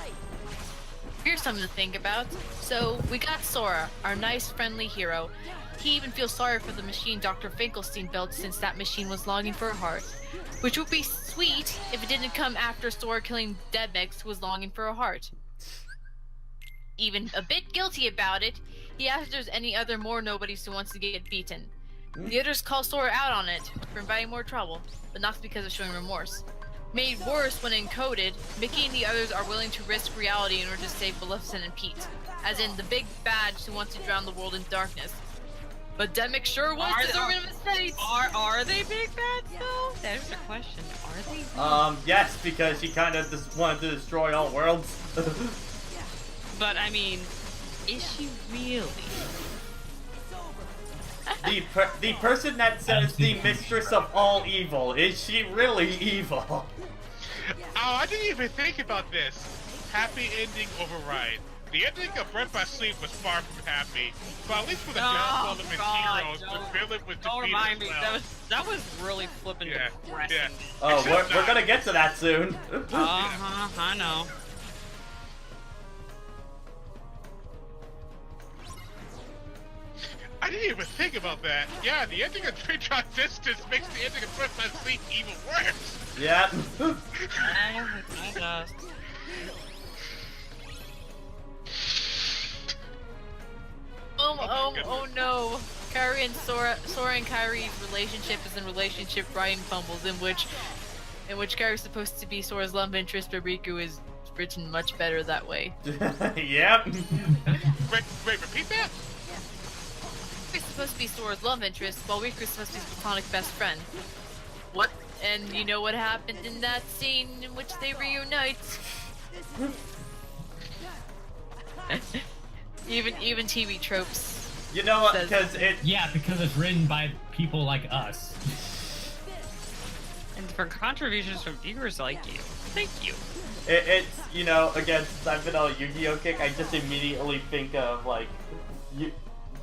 here's something to think about. So we got Sora, our nice, friendly hero. He even feels sorry for the machine Dr. Finkelstein built since that machine was longing for a heart. Which would be sweet if it didn't come after Sora killing Deadmix, who was longing for a heart. Even a bit guilty about it, he asks if there's any other more nobodies who wants to get beaten. The others call Sora out on it for inviting more trouble, but not because of showing remorse. Made worse when encoded, Mickey and the others are willing to risk reality in order to save Maleficent and Pete, as in the big bad who wants to drown the world in darkness. But Demek sure was deserving of his fate. Are they big bads though? There's a question. Are they? Yes, because she kind of just wanted to destroy all worlds. But I mean, is she really? The person that says the mistress of all evil, is she really evil? Oh, I didn't even think about this. Happy ending override. The ending of Birth by Sleep was far from happy, but at least for the downfall of its heroes, the villain was Don't defeated remind as me. well. That was really flipping depressing. Yeah. Oh, we're gonna get to that soon. I know. I didn't even think about that. Yeah, the ending of Twin Transistors makes the ending of Birth by Sleep even worse. Yeah. It does. Oh no. Kairi and Sora and Kairi's relationship is in relationship writing fumbles in which Kairi's supposed to be Sora's love interest, but Riku is written much better that way. Yep. Wait, repeat that? Kairi's supposed to be Sora's love interest, while Riku's supposed to be his platonic best friend. What? And you know what happened in that scene in which they reunite? Even TV tropes. You know what? Because because it's written by people like us. And for contributions from viewers like you. Thank you. it's, you know, again, since I've been on a Yu-Gi-Oh kick, I just immediately think of, like,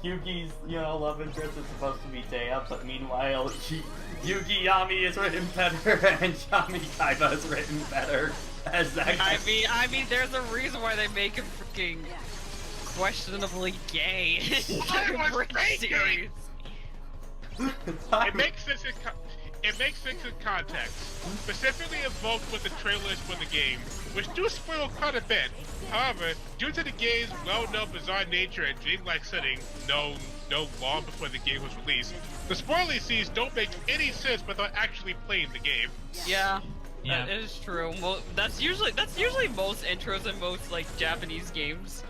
Yugi's, you know, love interest is supposed to be Dea, but meanwhile, Yugi Yami is written better, and Yami Kaiba is written better as that guy. I mean, there's a reason why they make him freaking questionably gay. It makes sense in context, specifically invoked with the trailers for the game, which do spoil quite a bit. However, due to the game's well-known bizarre nature and dreamlike setting, known long before the game was released, the spoiler scenes don't make any sense without actually playing the game. Yeah, that is true. Well, that's usually most intros in most like Japanese games.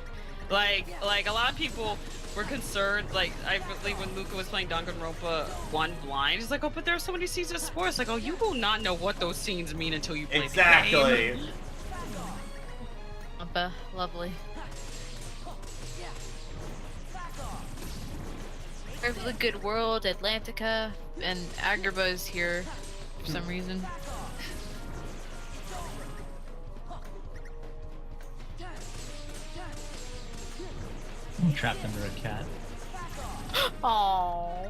Like a lot of people were concerned, like, I believe when Luca was playing Danganronpa 1 blind, he's like, oh, but there are so many scenes of sports. Like, oh, you will not know what those scenes mean until you play the game. Lovely. Earth of the Good World, Atlantica, and Agrabah is here for some reason. I'm trapped under a cat. Aww.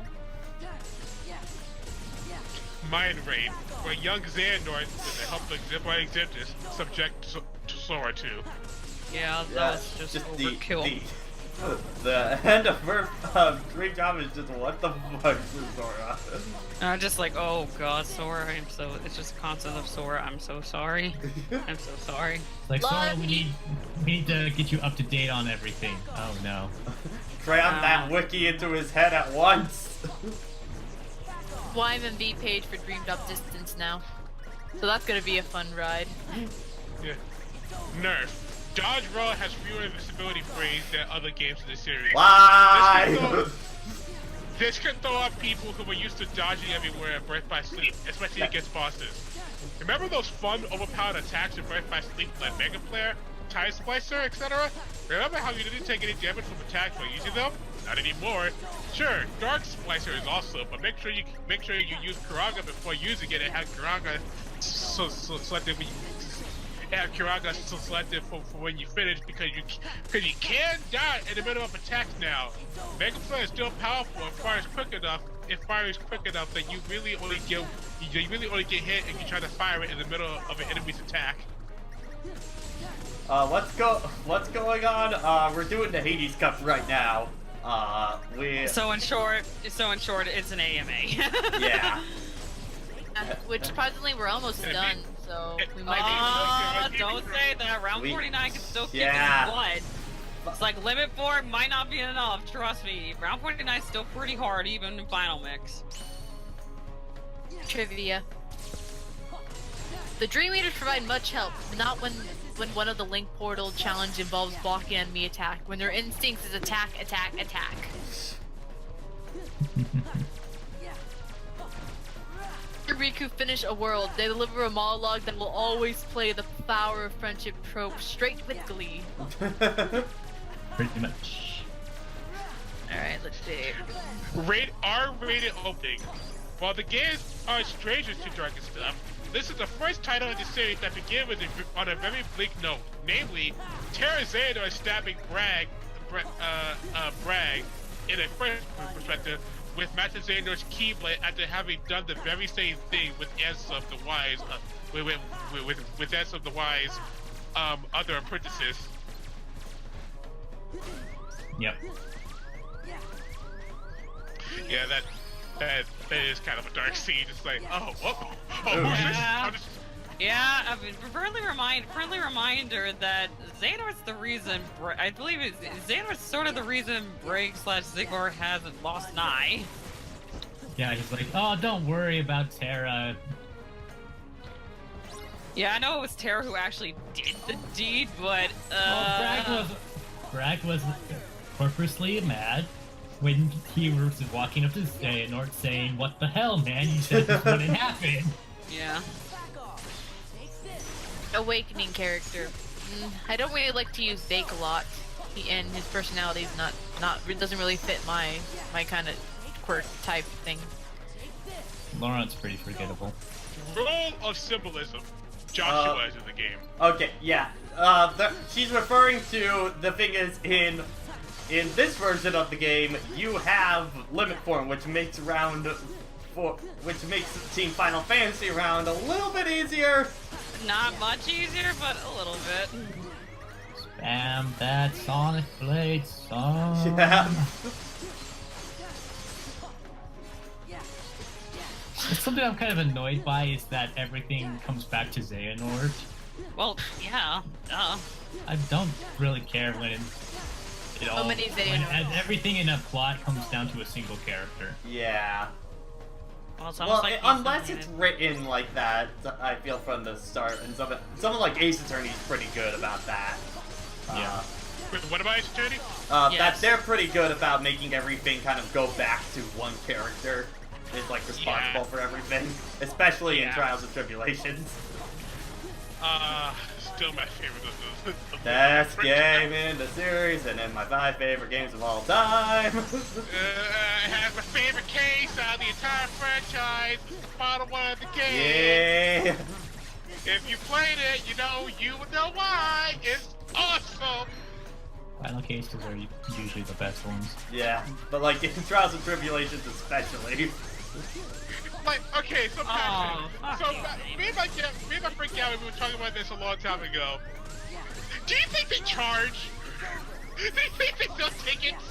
Mind Raid, where young Xehanort, with the help of exemplary exhibitors, subject to Sora to. Yeah, that was just overkill. The end of Dream Job is just what the fuck is Sora? I'm just like, oh god, Sora, it's just a concept of Sora, I'm so sorry. I'm so sorry. Like, Sora, we need to get you up to date on everything. Oh no. Cram that wiki into his head at once. YMMV page for Dream Job Distance now. So that's gonna be a fun ride. Yeah. Nerf. Dodge Roll has fewer invisibility frames than other games in the series. Why? This can throw off people who were used to dodging everywhere in Birth by Sleep, especially against bosses. Remember those fun, overpowered attacks in Birth by Sleep like Mega Flare, Time Splicer, etc.? Remember how you didn't take any damage from attacks while using them? Not anymore. Sure, Dark Splicer is awesome, but make sure you use Karaga before using it and have Karaga selected for when you finish because you can die in the middle of attacks now. Mega Flare is still powerful and fires quick enough. It fires quick enough that you really only get hit if you try to fire it in the middle of an enemy's attack. What's going on? We're doing the Hades Cup right now. So in short, it's an AMA. Yeah. Which surprisingly we're almost done, so we might Don't say that. Round 49 can still kick Yeah. his blood. It's like Limit 4 might not be enough, trust me. Round 49 is still pretty hard, even in Final Mix. Trivia. The Dream Eaters provide much help, but not when one of the Link Portal challenge involves blocking enemy attack, when their instincts is attack, attack, attack. Riku finish a world, they deliver a monologue that will always play the power of friendship trope straight with glee. Pretty much. Alright, let's see. R-rated opening. While the games are strangers to Dragon stuff, this is the first title in the series that begins on a very bleak note. Namely, Terra Xehanort stabbing Bragg in a first perspective with Master Xehanort's Keyblade after having done the very same thing with Ansem of the Wise, with Ansem of the Wise, other apprentices. Yep. Yeah, that is kind of a dark scene. It's like, Yeah, I mean, friendly reminder that Xehanort's the reason. I believe Xehanort's sort of the reason Bragg/Ziggurar hasn't lost an eye. Yeah, he's like, oh, don't worry about Terra. Yeah, I know it was Terra who actually did the deed, but Well, Bragg was purposely mad when he was walking up to Xehanort saying, "What the hell, man? You said this wouldn't happen." yeah. Awakening character. I don't really like to use Zake a lot, and his personality is doesn't really fit my kind of quirk type thing. Laurent's pretty forgettable. Role of symbolism. Joshua is in the game. Okay, yeah. She's referring to the thing is in this version of the game, you have Limit Form, which makes Team Final Fantasy round a little bit easier. Not much easier, but a little bit. Spam that Sonic Blade song. Yeah. Something I'm kind of annoyed by is that everything comes back to Xehanort. Well, yeah, duh. I don't really care when everything in a plot comes down to a single character. Yeah. Well, it's almost Well, like unless it's written like that, I feel from the start, and someone like Ace Attorney's pretty good about that. Yeah. Wait, what about Ace Attorney? That Yes. they're pretty good about making everything kind of go back to one character is like responsible for everything, especially in Trials and Tribulations. Still my favorite of the Best game in the series, and then my 5 favorite games of all time. I have my favorite case out of the entire franchise. Bottom one of the game. Yeah. If you played it, you would know why. It's awesome. Final cases are usually the best ones. Yeah, but like in Trials and Tribulations especially. Like, okay, so Patrick, so okay. me and my friend Gavin, we were talking about this a long time ago. Do you think they charge? Do you think they sell tickets?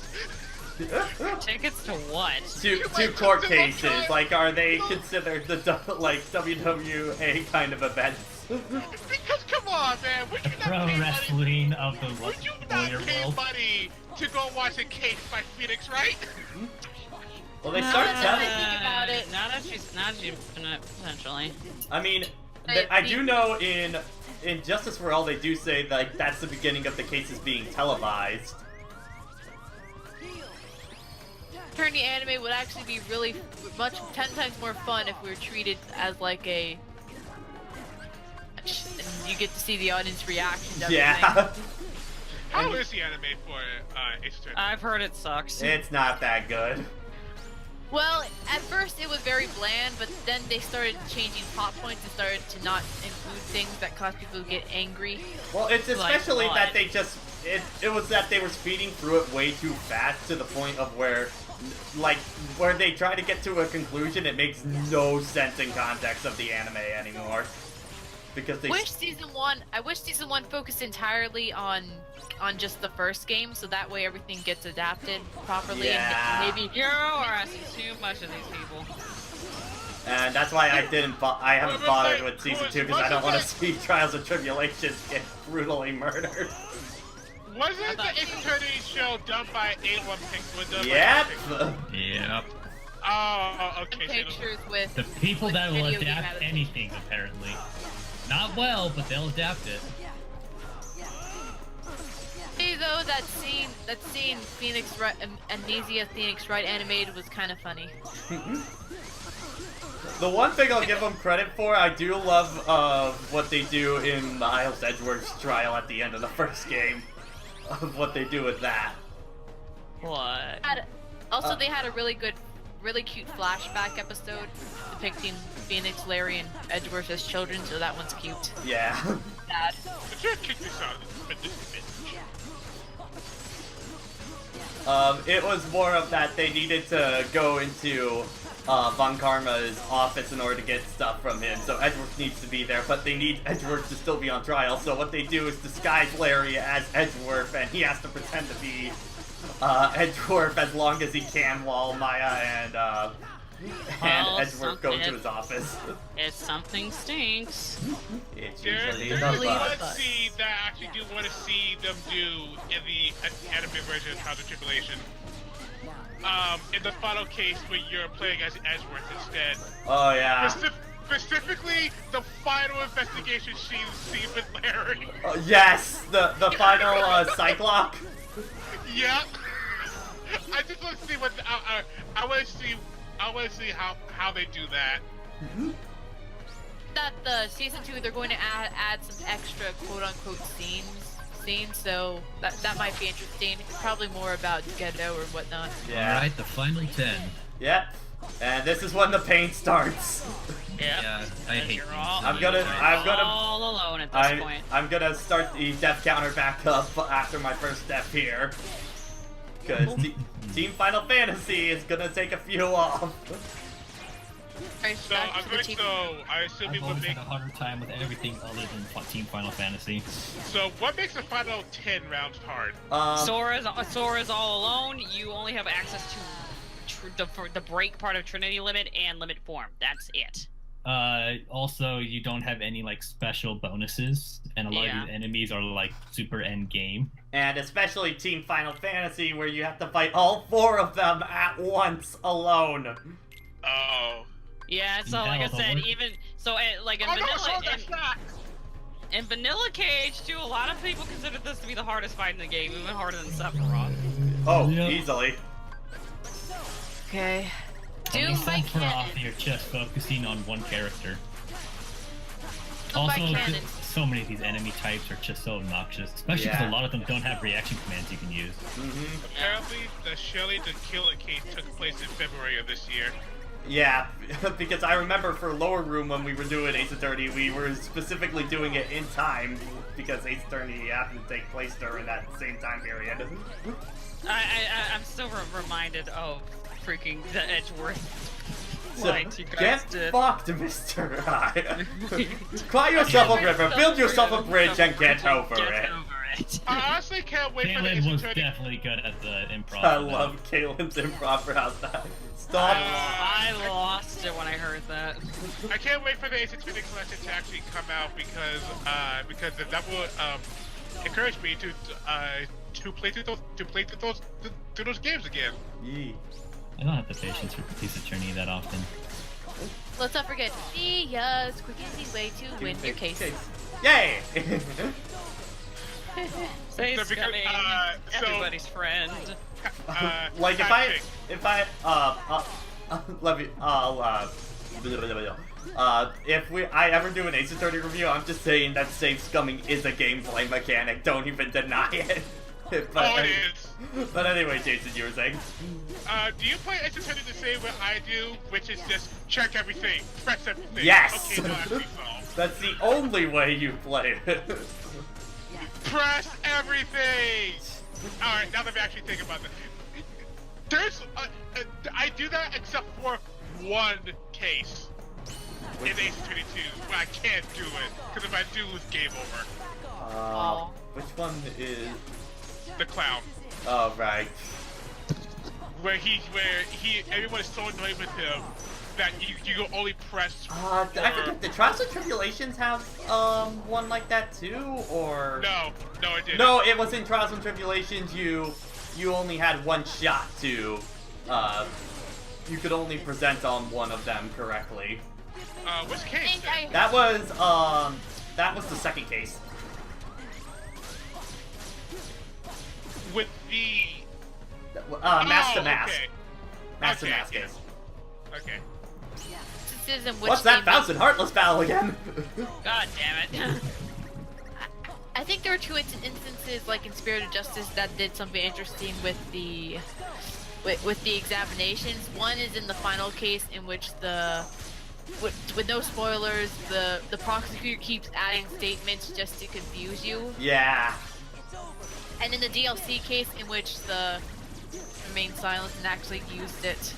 Tickets to what? To court cases, like are they considered the like WWA kind of events? Because come on, man, would The you pro not pay money? wrestling of the Would you not lawyer pay world. money to go watch a case by Phoenix, right? Well, they start Now telling. that I think about it. Now that she's potentially. I mean, I do know in Justice for All they do say like that's the beginning of the cases being televised. Attorney anime would actually be really 10 times more fun if we were treated as like a. And you get to see the audience reaction to everything. Yeah. How is the anime for Ace Attorney? I've heard it sucks. It's not that good. Well, at first it was very bland, but then they started changing plot points and started to not include things that cause people to get angry. Well, it's Like especially what? that they just it was that they were speeding through it way too fast to the point of where where they try to get to a conclusion, it makes no sense in context of the anime anymore. Because they I wish season one focused entirely on just the first game, so that way everything gets adapted properly. Yeah. And maybe You are asking too much of these people. and that's why I haven't bothered with season 2 because I don't want to see Trials of Tribulations get brutally murdered. Wasn't the Ace Attorney show done by A1 Pixel? Yep. Yep. Oh, okay. pictures with The people with that will video game adapt adaptations. anything, apparently. Not well, but they'll adapt it. Hey, though, that scene Phoenix Wright, Amnesia Phoenix Wright animated was kind of funny. The one thing I'll give them credit for, I do love what they do in Miles Edgeworth's trial at the end of the first game. Of what they do with that. What? Also, they had a really cute flashback episode depicting Phoenix, Larry, and Edgeworth as children, so that one's cute. Yeah. Sad. But you kick this out of this bitch. It was more of that they needed to go into Von Karma's office in order to get stuff from him, so Edgeworth needs to be there, but they need Edgeworth to still be on trial, so what they do is disguise Larry as Edgeworth, and he has to pretend to be Edgeworth as long as he can while Maya and Edgeworth go to his office. If something stinks. It's There's usually one the bus. scene that I actually do want to see them do in the anime version of House of Tribulation. In the final case where you're playing as Edgeworth instead. Oh yeah. Specifically, the final investigation scene with Larry. Yes, the final Cyclops. Yep. I just want to see what I want to see how they do that. That the season 2 they're going to add some extra quote unquote scenes, so that might be interesting. Probably more about ghetto or whatnot. Yeah. Alright, the final 10. Yep. And this is when the pain starts. Yeah, I hate You're these. all, I'm gonna all alone at this point. I'm gonna start the death counter back up after my first death here. Because Team Final Fantasy is gonna take a few off. Alright, So back to the team. I assume I've people always make. had a harder time with everything other than Team Final Fantasy. So what makes the final 10 rounds hard? Sora's all alone. You only have access to the break part of Trinity Limit and Limit Form. That's it. Also, you don't have any like special bonuses, and a lot of these enemies are like super end game. And especially Team Final Fantasy, where you have to fight all 4 of them at once alone. Oh. Yeah, so like I said, even so, like in in Vanilla Cage, too, a lot of people consider this to be the hardest fight in the game, even harder than Sephiroth. Oh, Yep. easily. Okay. Only Do some my for off, cannon. you're just focusing on one character. Do my Also, cannon. so many of these enemy types are just so obnoxious, especially because Yeah. a lot of them don't have reaction commands you can use. Apparently, the Shelly to Kill It case took place in February of this year. Yeah, because I remember for Lower Room when we were doing Ace Attorney, we were specifically doing it in time because Ace Attorney happened to take place during that same time period. I'm still reminded of freaking the Edgeworth So, fight you guys get did. fucked, Mr. Cry yourself a river, build yourself a bridge, and get over Get it. over it. I honestly can't wait for the Ace Kaylin was Attorney. definitely good at the improv. I for that. love Kaylin's improv for how that. Stop. I lost it when I heard that. I can't wait for the Ace Attorney collection to actually come out because that will encourage me to play through those games again. Yee. I don't have the patience for Ace Attorney that often. let's not forget Dia's quick and easy way to win your case. Yay! Say So because, coming. so- Everybody's friend. Like Patrick, if I let me if I ever do an Ace Attorney review, I'm just saying that Save Scumming is a gameplay mechanic. Don't even deny it. Oh, it is. But anyway, Jason, you were saying? Do you play Ace Attorney the same way I do, which is just check everything, press everything? Yes! Okay, no, that's resolved. That's the only way you play it. Press everything! Alright, now that we actually think about this. There's, I do that except for one case in Ace Attorney 2 where I can't do it, because if I do, it's game over. Oh. Which one is? The clown. Oh, right. Where everyone is so annoyed with him that you can only press I forget, did Trials and Tribulations have one like that too, or? No, it didn't. No, it was in Trials and Tribulations. You only had one shot to, you could only present on one of them correctly. Which case? That was the second case. With the Mask to Oh, Mask. okay. Mask to Okay, Mask yeah. is. Okay. This isn't which What's that game Bouncing Heartless battle again? God damn it. I think there were two instances, like in Spirit of Justice, that did something interesting with the examinations. One is in the final case, in which with no spoilers, the prosecutor keeps adding statements just to confuse you. Yeah. And in the DLC case, in which the remained silent and actually used it.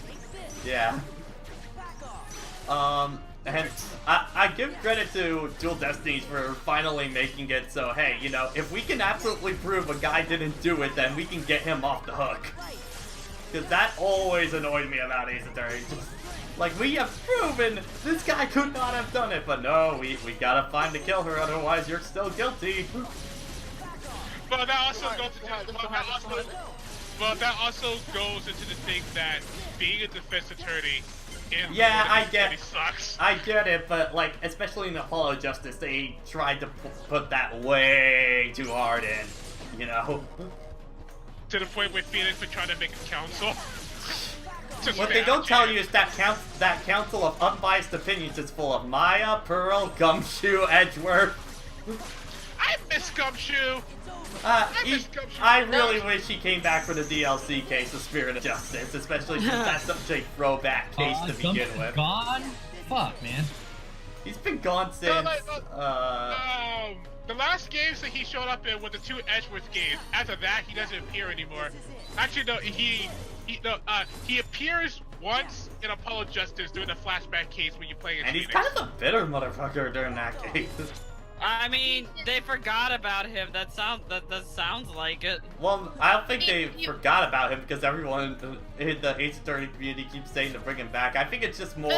Yeah. And I give credit to Dual Destinies for finally making it so, hey, you know, if we can absolutely prove a guy didn't do it, then we can get him off the hook. Because that always annoyed me about Ace Attorney. Just, like, we have proven this guy could not have done it, but no, we gotta find the killer, otherwise you're still guilty. But that also goes into the thing that being a defense attorney in Yeah, I defense get- attorney sucks. I get it, but like, especially in Apollo Justice, they tried to put that way too hard in, you know? To the point where Phoenix was trying to make a council. What they don't tell you is that council of unbiased opinions is full of Maya, Pearl, Gumshoe, Edgeworth. I miss Gumshoe! I really wish he came back for the DLC case of Spirit of Justice, especially since that's such a throwback case to begin with. Gone? Fuck, man. He's been gone since, the last games that he showed up in were the two Edgeworth games. After that, he doesn't appear anymore. Actually, no, he appears once in Apollo Justice during the flashback case when you play against and he's Phoenix. kind of a bitter motherfucker during that case. I mean, they forgot about him. That sounds like it. Well, I don't think they forgot about him because everyone in the Ace Attorney community keeps saying to bring him back. I think it's just more...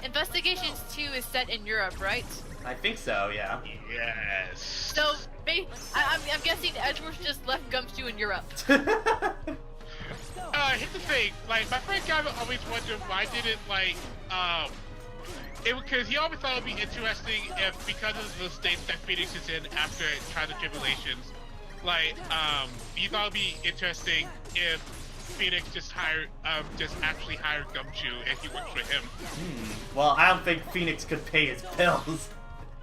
Investigations 2 is set in Europe, right? I think so, yeah. Yes. So, I'm guessing Edgeworth just left Gumshoe in Europe. Here's the thing, like, my friend Gavin always wondered why didn't, like, because he always thought it would be interesting if, because of the state that Phoenix is in after Trials and Tribulations, like, he thought it would be interesting if Phoenix just actually hired Gumshoe and he worked for him. Well, I don't think Phoenix could pay his bills.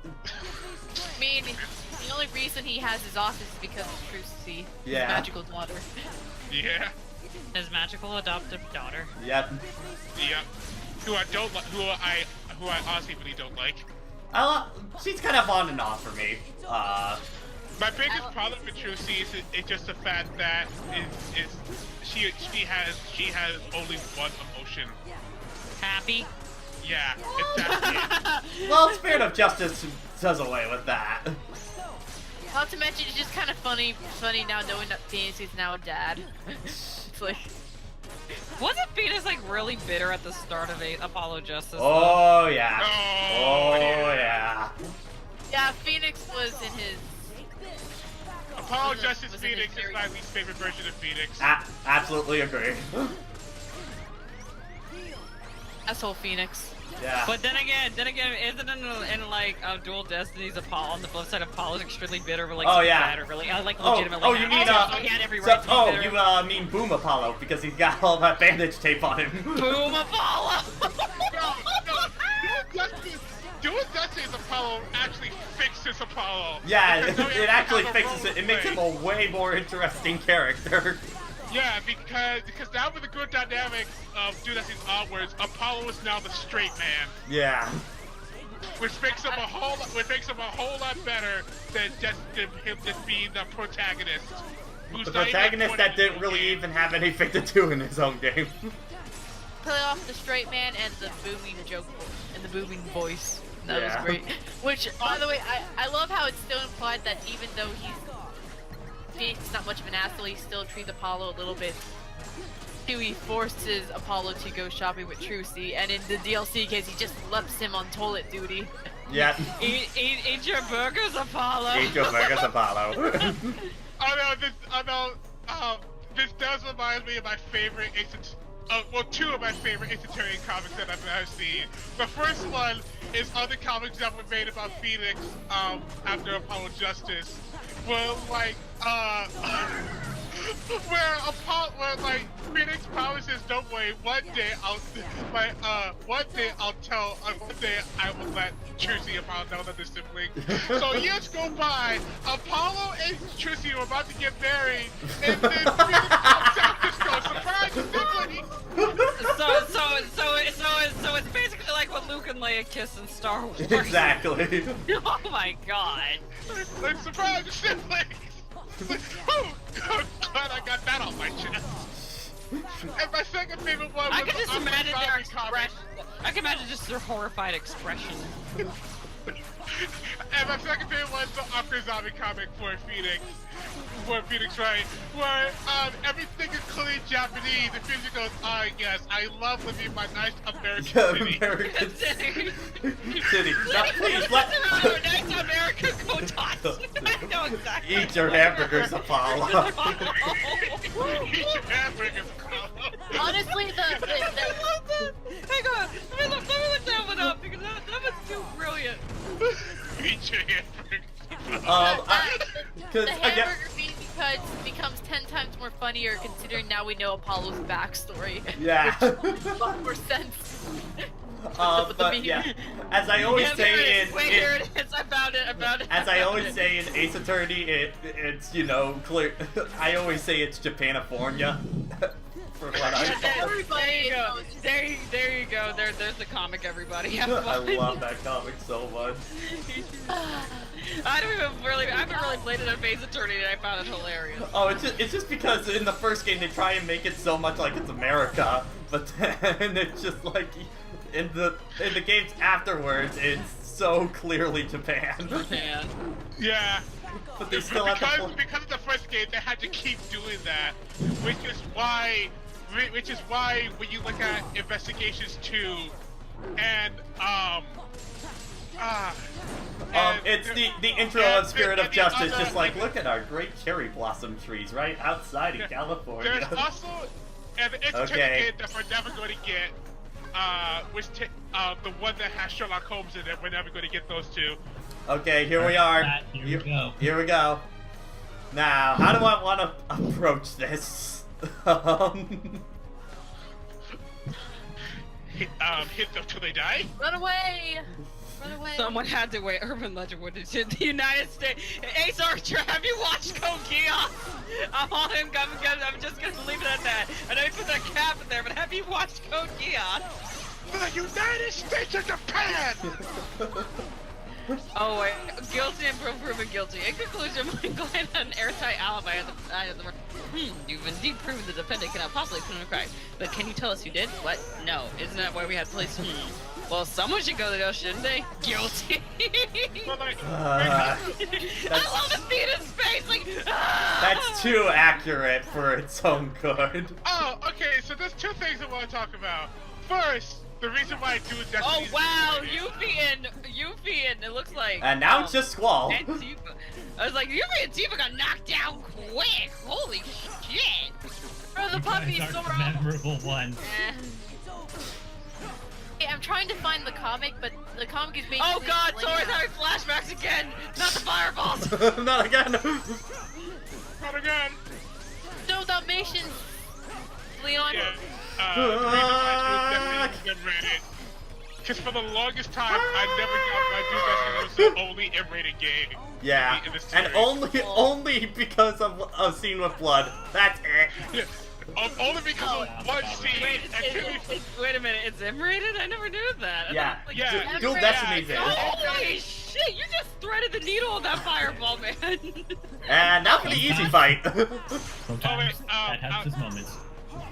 I mean, the only reason he has his office is because of Trucy, his Yeah. magical daughter. Yeah. His magical adoptive daughter. Yep. Yeah. Who I honestly really don't like. She's kind of on and off for me. My biggest problem with Trucy is just the fact that she has only one emotion. Happy. Yeah, exactly. Well, Spirit of Justice does away with that. Not to mention, it's just kind of funny now knowing that Phoenix is now a dad. It's like, Wasn't Phoenix like really bitter at the start of Apollo Justice? Oh, yeah. Oh, yeah. yeah, Phoenix was in his. Apollo Was it- Justice was it Phoenix in is my least favorite version of Phoenix. Absolutely agree. Asshole Phoenix. Yeah. But then again, isn't in like Dual Destinies, Apollo on the flip side, Apollo's extremely bitter, but like Oh, super yeah. bad or really like legitimately. Oh, you mean he had every right to be bitter. you mean Boom Apollo because he's got all that bandage tape on him. Boom Apollo. Dual Destinies Apollo actually fixes Apollo. Yeah, Because now we it have actually a fixes role it. to It makes play. him a way more interesting character. Yeah, because now with the good dynamics of Dual Destinies onwards, Apollo is now the straight man. Yeah. Which makes him a whole lot better than just him just being the protagonist. Who's The not even protagonist that 20 didn't really game. even have anything to do in his own game. Play off the straight man and the booming joke and the booming voice. That Yeah. was great. Which, by the way, I love how it's still implied that even though he's not much of an asshole, he still treats Apollo a little bit. He forces Apollo to go shopping with Trucy, and in the DLC case, he just lets him on toilet duty. Yeah. Eat your burgers, Apollo. Eat your burgers, Apollo. This does remind me of my favorite two of my favorite Ace Attorney comics that I've ever seen. The first one is other comics that were made about Phoenix after Apollo Justice, where Phoenix promises, don't worry, one day I will let Trucy and Apollo know that they're siblings. So years go by, Apollo and Trucy are about to get married, and then Phoenix comes out just goes, surprise, siblings! So it's basically like when Luke and Leia kiss in Star Wars. Exactly. Oh my god. Like, surprise, siblings! Oh, glad I got that off my chest. And my second favorite one was I can just the imagine Zombie their comic. expression. I can imagine just their horrified expression. And my second favorite was the Aqua Zombie comic for Phoenix. Right? Where everything is clearly Japanese, and Phoenix goes, yes, I love living my nice American city. American City. City. Now, please, let... Nice American Kotats. I know exactly. Eat your hamburgers, Apollo. Eat your hamburgers, Apollo. Honestly, Hang on, let me look that one up because that was too brilliant. Eat your hamburgers. the Because again, hamburger being cuts becomes 10 times more funnier considering now we know Apollo's backstory. yeah. Which makes a lot more sense. But yeah, as I always say in, Wait, here it is. I found it. as I always say in Ace Attorney, it's clear. I always say it's Japanifornia. For what I call it. Everybody knows. There you go. There's the comic, everybody. Have I fun. love that comic so much. I haven't really played it in Ace Attorney, and I found it hilarious. Oh, it's just because in the first game they try and make it so much like it's America, but then it's just like in the games afterwards, it's so clearly Japan. Man. Yeah. But they still have to. Because of the first game, they had to keep doing that, which is why when you look at Investigations 2 and It's the intro and of Spirit and of the Justice, other- just like, look at our great cherry blossom trees right outside in California. There's also an entertainment Okay. game that we're never going to get, the one that has Sherlock Holmes in it. We're never going to get those two. Okay, here we are. Here we go. Here we go. Now, how do I want to approach this? Hit them till they die. Run away! Run away! Someone had to wait. Urban Legend would have the United States. Ace Archer, have you watched Code Geass? I'm just gonna leave it at that. I know you put that cap in there, but have you watched Code Geass? The United States of Japan. Oh wait, guilty and proven guilty. In conclusion, my client had an airtight alibi at the you've indeed proven the defendant cannot possibly commit a crime. But can you tell us who did? What? No. Isn't that why we had police? Well, someone should go to jail, shouldn't they? Guilty. But like, I love to see it in space, like. That's too accurate for its own good. oh, okay. So there's two things I want to talk about. First, the reason why I do Destiny. Oh wow, Yuffie and it looks like. And now it's just Squall. And Tifa. I was like, Yuffie and Tifa got knocked down quick. Holy shit. Bro, the puppy's These so are the wrong. memorable ones. Hey, I'm trying to find the comic, but the comic is basically. Oh God, explaining Sora's how- having flashbacks again. Not the fireballs. Not again. Not again. No Dalmatians, Leon. Yeah. The reason why it was definitely M-rated. Because for the longest time, I never got my Dude Destiny was the only M-rated game. Yeah, in the and series. only because of a scene with blood. That's it. Yeah. Only because of one scene. Wait, and to be wait a minute, it's M-rated? I never knew that. I Yeah, thought, like, yeah. Dual Destiny's it. Holy shit, you just threaded the needle on that fireball, man. And now for the easy fight. Sometimes that has its moments.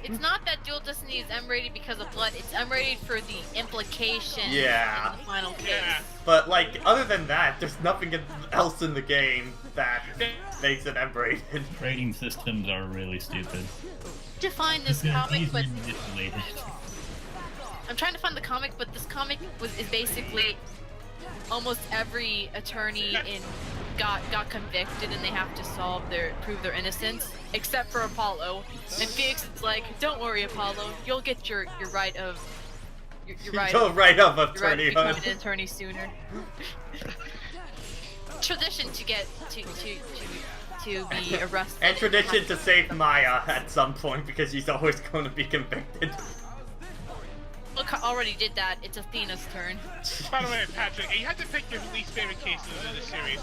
It's not that Dual Destiny is M-rated because of blood. It's M-rated for the implication. Yeah. In the final case. Yeah. But like, other than that, there's nothing else in the game that makes it M-rated. Rating systems are really stupid. To find this It's comic, easily but manipulated. I'm trying to find the comic, but this comic is basically almost every attorney got convicted and they have to prove their innocence, except for Apollo. And Phoenix is like, don't worry, Apollo, you'll get your right of your right. Go right up, Your right to attorney. become an attorney sooner. Tradition to get to be arrested. And tradition to save Maya at some point because she's always going to be convicted. Look, I already did that. It's Athena's turn. By the way, Patrick, you had to pick your least favorite cases in the series.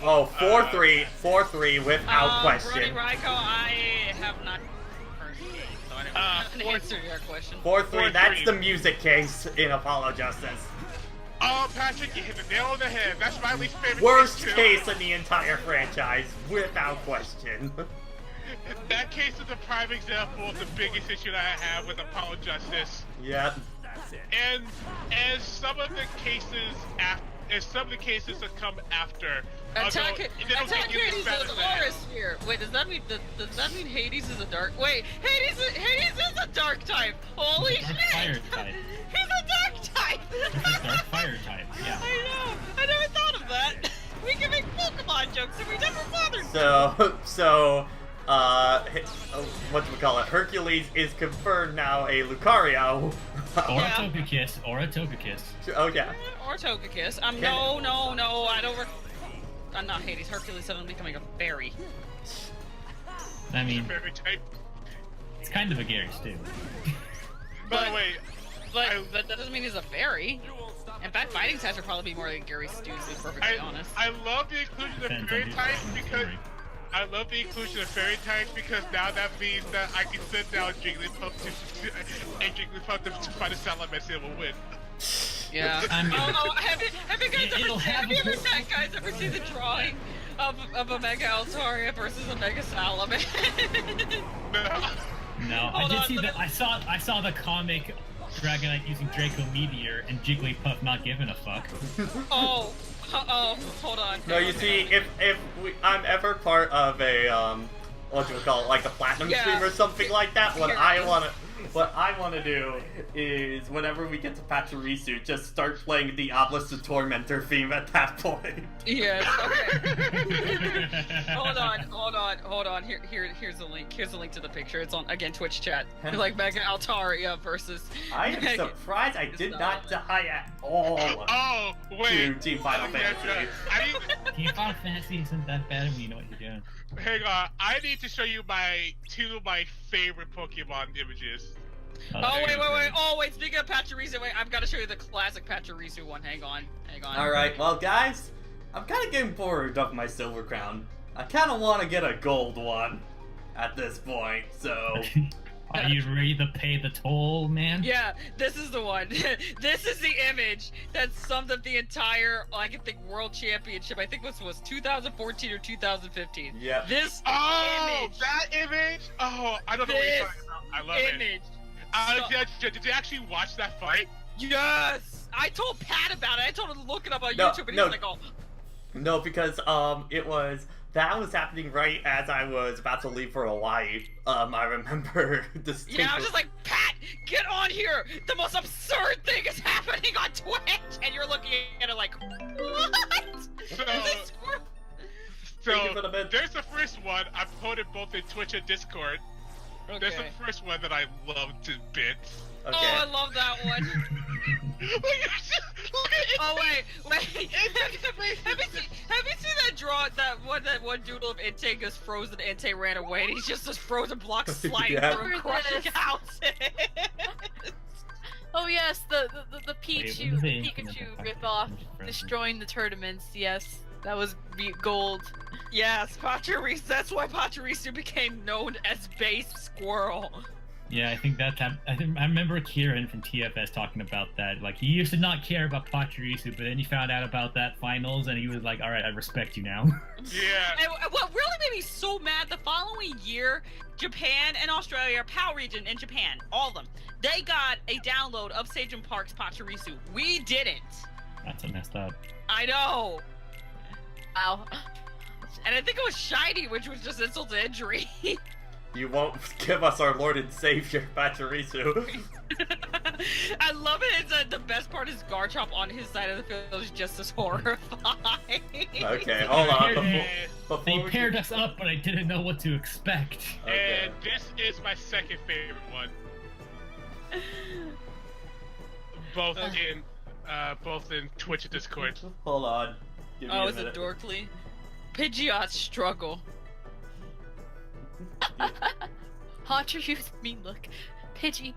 Oh, 4-3 without question. Brody Ryko, I have not heard the game, so I don't know answer your question. 4-3, that's 4-3. the music case in Apollo Justice. Oh, Patrick, you hit the nail on the head. That's my least favorite Worst case, too. case in the entire franchise, without question. That case is a prime example of the biggest issue that I have with Apollo Justice. Yep. And as some of the cases that come after, Attack although they don't get nearly Hades as bad is as that. Aura Sphere. Wait, does that mean Hades is a dark? Wait, Hades is a dark type. Holy Dark shit! fire type. He's a dark type. It's a dark fire type. Yeah. I know. I never thought of that. We can make Pokemon jokes and we never bothered. Whatchamacallit, Hercules is confirmed now a Lucario. Or Yeah. a Togekiss. Or a Togekiss. Oh yeah. Or Togekiss. No, I don't. I'm not Hades. Hercules said I'm becoming a fairy. I mean, Favorite type. it's kind of a Gary Stu. By the way, But that doesn't mean he's a fairy. In fact, fighting types would probably be more like Gary Stu, to be perfectly honest. I love the inclusion of Depends on fairy who's types playing the because story. I love the inclusion of fairy types because now that means that I can sit down Jigglypuff to fight a Salamence and will win. Yeah. I mean, Have you guys it'll have ever seen the drawing of a Mega Altaria versus a Mega Salamence? No. no, I Hold did on, see let that. I saw the comic Dragonite using Draco Meteor and Jigglypuff not giving a fuck. Oh, hold on. No, you see, if I'm ever part of a like the platinum Yeah. stream or something like that, what Here I it is. wanna do is whenever we get to Pachirisu, just start playing the Obelisk the Tormentor theme at that point. Yes. Okay. hold on. Here's the link. Here's the link to the picture. It's on again Twitch chat. Like Mega Altaria versus. I am surprised I did not die at all Oh, to wait. Team Final Oh, yeah, Fantasy. I need, Team Final Fantasy isn't that bad when you know what you're doing. hang on. I need to show you two of my favorite Pokemon images. Oh wait! Speaking of Pachirisu, wait, I've got to show you the classic Pachirisu one. Hang on. Alright, well guys, I'm kind of getting bored of my Silver Crown. I kind of want to get a gold one at this point, so... Are you ready to pay the toll, man? Yeah, this is the one. This is the image that summed up the entire, I think, World Championship. I think this was 2014 or 2015. Yep. This Oh, image. that image! Oh, I don't know what you're This talking about. I love it. image. Did you actually watch that fight? Yes! I told Pat about it. I told him to look it up on No, YouTube, and no. he was like, oh. No, because, that was happening right as I was about to leave for Hawaii. I remember distinctly. Yeah, I was just like, Pat, get on here! The most absurd thing is happening on Twitch! And you're looking at it like, what? So, Is this Thank you for the bid. there's the first one. I posted both in Twitch and Discord. There's the first one that I love to bits. Okay. Oh, I love that one. Oh wait. Have you seen that one doodle of Entei gets frozen? Entei ran away, and he's just this frozen block sliding Yeah. through and crushing houses. Oh yes, the Wait, Pichu, what is it? Pikachu ripoff, destroying the tournaments. Yes, that was gold. Yes, Pachirisu. That's why Pachirisu became known as Base Squirrel. Yeah, I think I remember Kieran from TFS talking about that. Like, he used to not care about Pachirisu, but then he found out about that finals, and he was like, "All right, I respect you now." Yeah. And what really made me so mad, the following year, Japan and Australia, PAL region in Japan, all of them, they got a download of Sejun Park's Pachirisu. We didn't. That's messed up. I know. Wow. And I think it was shiny, which was just insult to injury. You won't give us our Lord and Savior, Pachirisu. I love it. It's the best part is Garchomp on his side of the field is just as horrifying. Okay, hold on. Before They we paired us up, but I didn't know what to expect. Okay. And this is my second favorite one. Both in Twitch and Discord. Hold on. Give me Oh, a is it minute. Dorkly? Pidgeot's struggle. Haunter used mean look. Pidgey,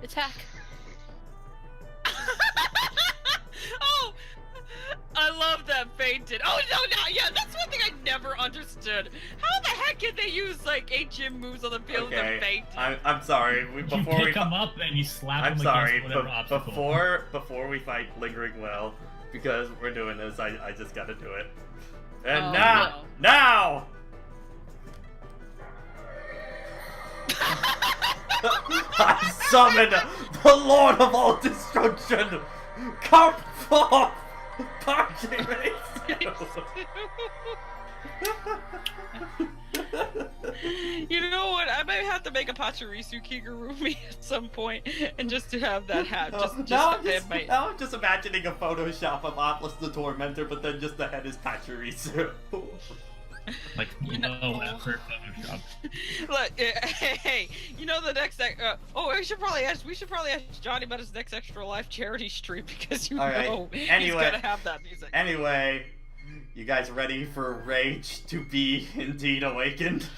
attack. Oh, I love that fainted. Oh no, yeah, that's one thing I never understood. How the heck can they use like 8 gym moves on the field with Okay, a faint? I'm sorry. You Before we pick them up and you slap I'm them sorry, against whatever but obstacle. before we fight Lingering Well, because we're doing this, I just gotta do it. And Oh, now! I summon the Lord of all destruction! Come forth! You know what? I might have to make a Pachirisu Kigurumi at some point, and just to have that hat, now I'm just imagining a Photoshop of Atlas the Tormentor, but then just the head is Pachirisu. Like, You know- low effort Photoshop. Look, hey, you know the next. We should probably ask Johnny about his next Extra Life charity stream because you Alright, know he's anyway. gonna have that music. Anyway, you guys ready for Rage to be indeed awakened?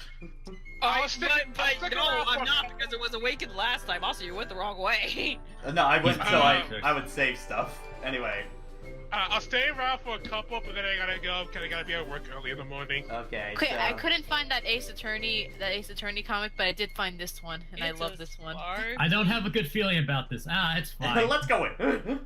I'll stick But no, around I'm for- not because it was awakened last time. Also, you went the wrong way. No, I went so Uh, I would save stuff. Anyway, I'll stay around for a couple, but then I gotta go because I gotta be at work early in the morning. okay. Okay, I so- couldn't find that Ace Attorney comic, but I did find this one, and I love this one. I don't have a good feeling about this. It's fine. Let's go in.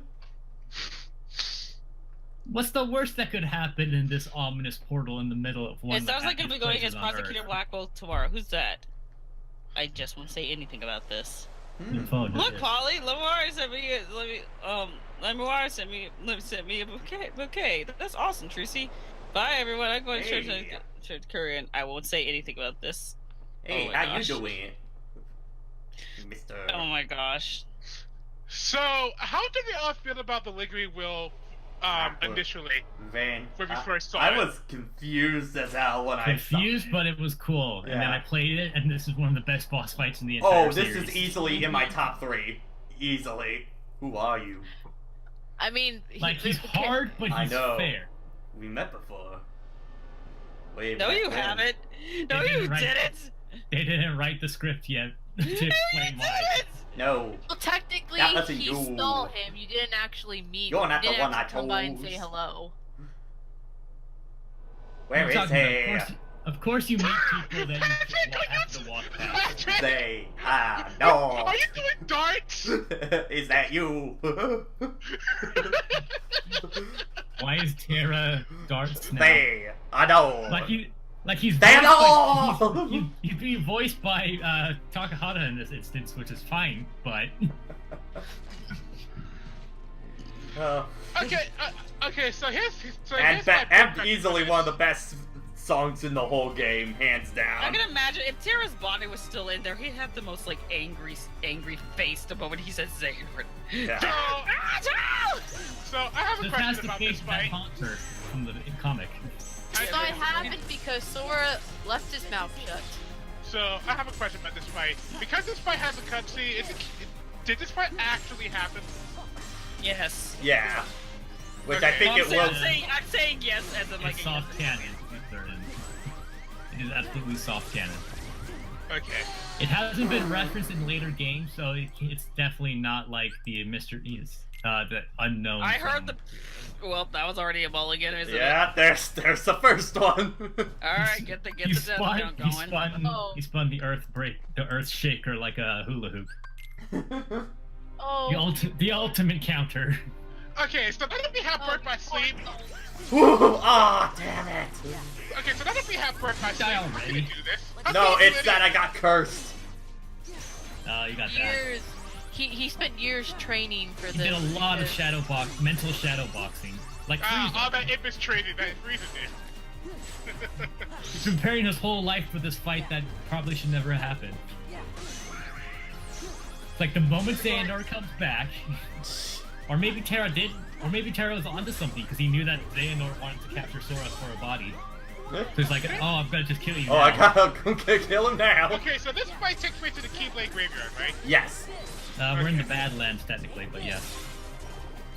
What's the worst that could happen in this ominous portal in the middle of one It of the sounds like it'll be happiest going places against on Prosecutor Earth? Blackwell tomorrow. Who's that? I just won't say anything about this. The phone Look, is- Polly, Lamar sent me a bouquet. That's awesome, Tracy. Bye, everyone. I'm going to Hey. church Korean. I won't say anything about this. Hey, Oh my how gosh. you doing, Mister? Oh my gosh. So, how did they all feel about the Lingering Will initially? Van. When we first saw I it. was confused as hell when Confused, but it was cool. And then Yeah. I played it, and this is one of the best boss fights in the entire Oh, this series. is easily in my top 3. Easily. Who are you? I mean, Like, he's hard, but I he's know. fair. We met before. Way No, back you when. haven't. No, They you didn't write- didn't. They didn't write the script yet to No, you explain why. didn't. No. Well, technically, That wasn't he you. stole him. You didn't actually meet. You're not you the didn't one I actually come by and say chose. hello. Where I'm is talking he? about- Of course you meet people that you have to walk past. They are Are no. you doing darts? Is that you? Why is Terra darts now? They are no. Like he's They voiced know! by, he's being voiced by Takahata in this instance, which is fine, but Okay, so here's and my and easily one of the best songs in the whole game, hands I down. can imagine if Tara's body was still in there, he'd have the most like angry face the moment he said Xavier. Yeah. So I have a this has question the about case this of that fight. Haunter from the comic. So I haven't because Sora left his mouth shut. So I have a question about this fight. Because this fight has a cutscene, did this fight actually happen? Yes. Yeah. Which I Okay. think it will. I'm saying yes as in like It's a soft canon. to be certain. It is absolutely soft canon. Okay. It hasn't been referenced in later games, so it's definitely not like the mysteries, the unknown. I heard from- the. Well, that was already a mulligan, isn't it? Yeah, there's the first one. All right, get the He death spun, count he going. spun, Oh. he spun the earth shaker like a hula hoop. Oh. The ultimate counter. Okay, so now that we have Birth by Sleep. Woo! Ah, damn it! Okay, so now that we have Birth by Sleep, Die I'm gonna already. do this. No, Okay, it's that I got cursed. You got that. Years. He spent years training for He this. did a lot of because- mental shadow boxing. Like all Frieza. that image training that Frieza did. He's been preparing his whole life for this fight that probably should never happen. It's like the moment Xehanort comes back, or maybe Terra did, or maybe Terra was onto something because he knew that Xehanort wanted to capture Sora for a body. So he's like, oh, I'm gonna just kill you Oh, now. I gotta kill him now. Okay, so this fight takes place in the Keyblade Graveyard, right? Yes. We're in the Badlands technically, but yes.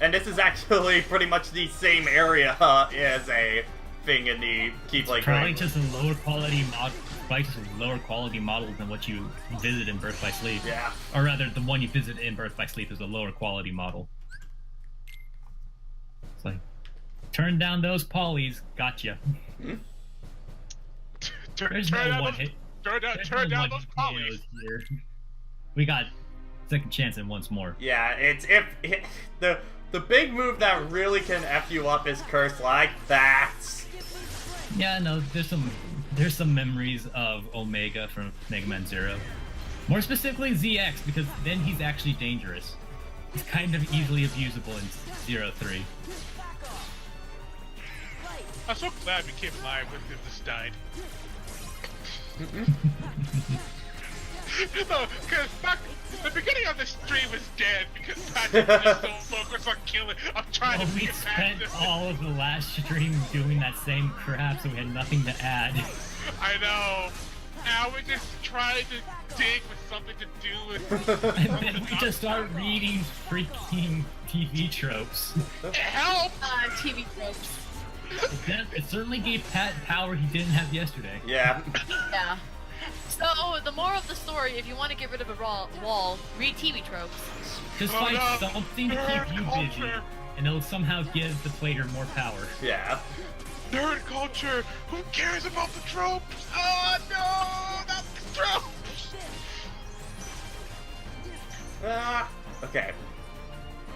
And this is actually pretty much the same area as a thing in the Keyblade Probably Graveyard. just a lower quality mod. Probably just a lower quality model than what you visit in Birth by Sleep. Yeah. Or rather, the one you visit in Birth by Sleep is a lower quality model. It's like, turn down those polys, gotcha. There's Turn no down one those, hit. turn There's down no those one polys. KOs here. We got second chance and once more. Yeah, the big move that really can F you up is curse like that. Yeah, no, there's some memories of Omega from Mega Man Zero. More specifically ZX, because then he's actually dangerous. He's kind of easily abusable in Zero 3. I'm so glad we came live when this died. No, because the beginning of the stream was dead because Patrick was just so focused on killing. I'm trying Well, to we get past spent this. all of the last stream doing that same crap, so we had nothing to add. I know. Now we're just trying to dig with something to do with. And then we just start reading freaking TV tropes. It helped. TV tropes. It certainly gave Pat power he didn't have yesterday. Yeah. Yeah. So the moral of the story: if you want to get rid of a wall, read TV tropes. Just Oh, find no. something to keep you busy, Culture. and it'll somehow give the player more power. Yeah. Nerd culture. Who cares about the tropes? Oh no, not the tropes. Okay.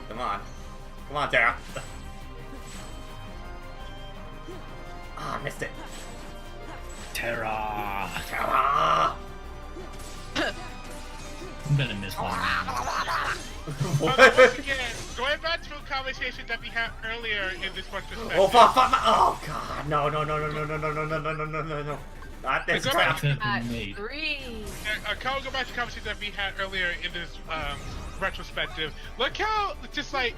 Come on. Come on, Tara. Ah, I missed it. Terra! Tara! I'm gonna miss one. But once again, going back to a conversation that we had earlier in this retrospective. Oh, fuck. Oh, God. No. No. Not this Go crap. back. At Made. 3. I'll go back to the conversation that we had earlier in this retrospective. Look how, just like,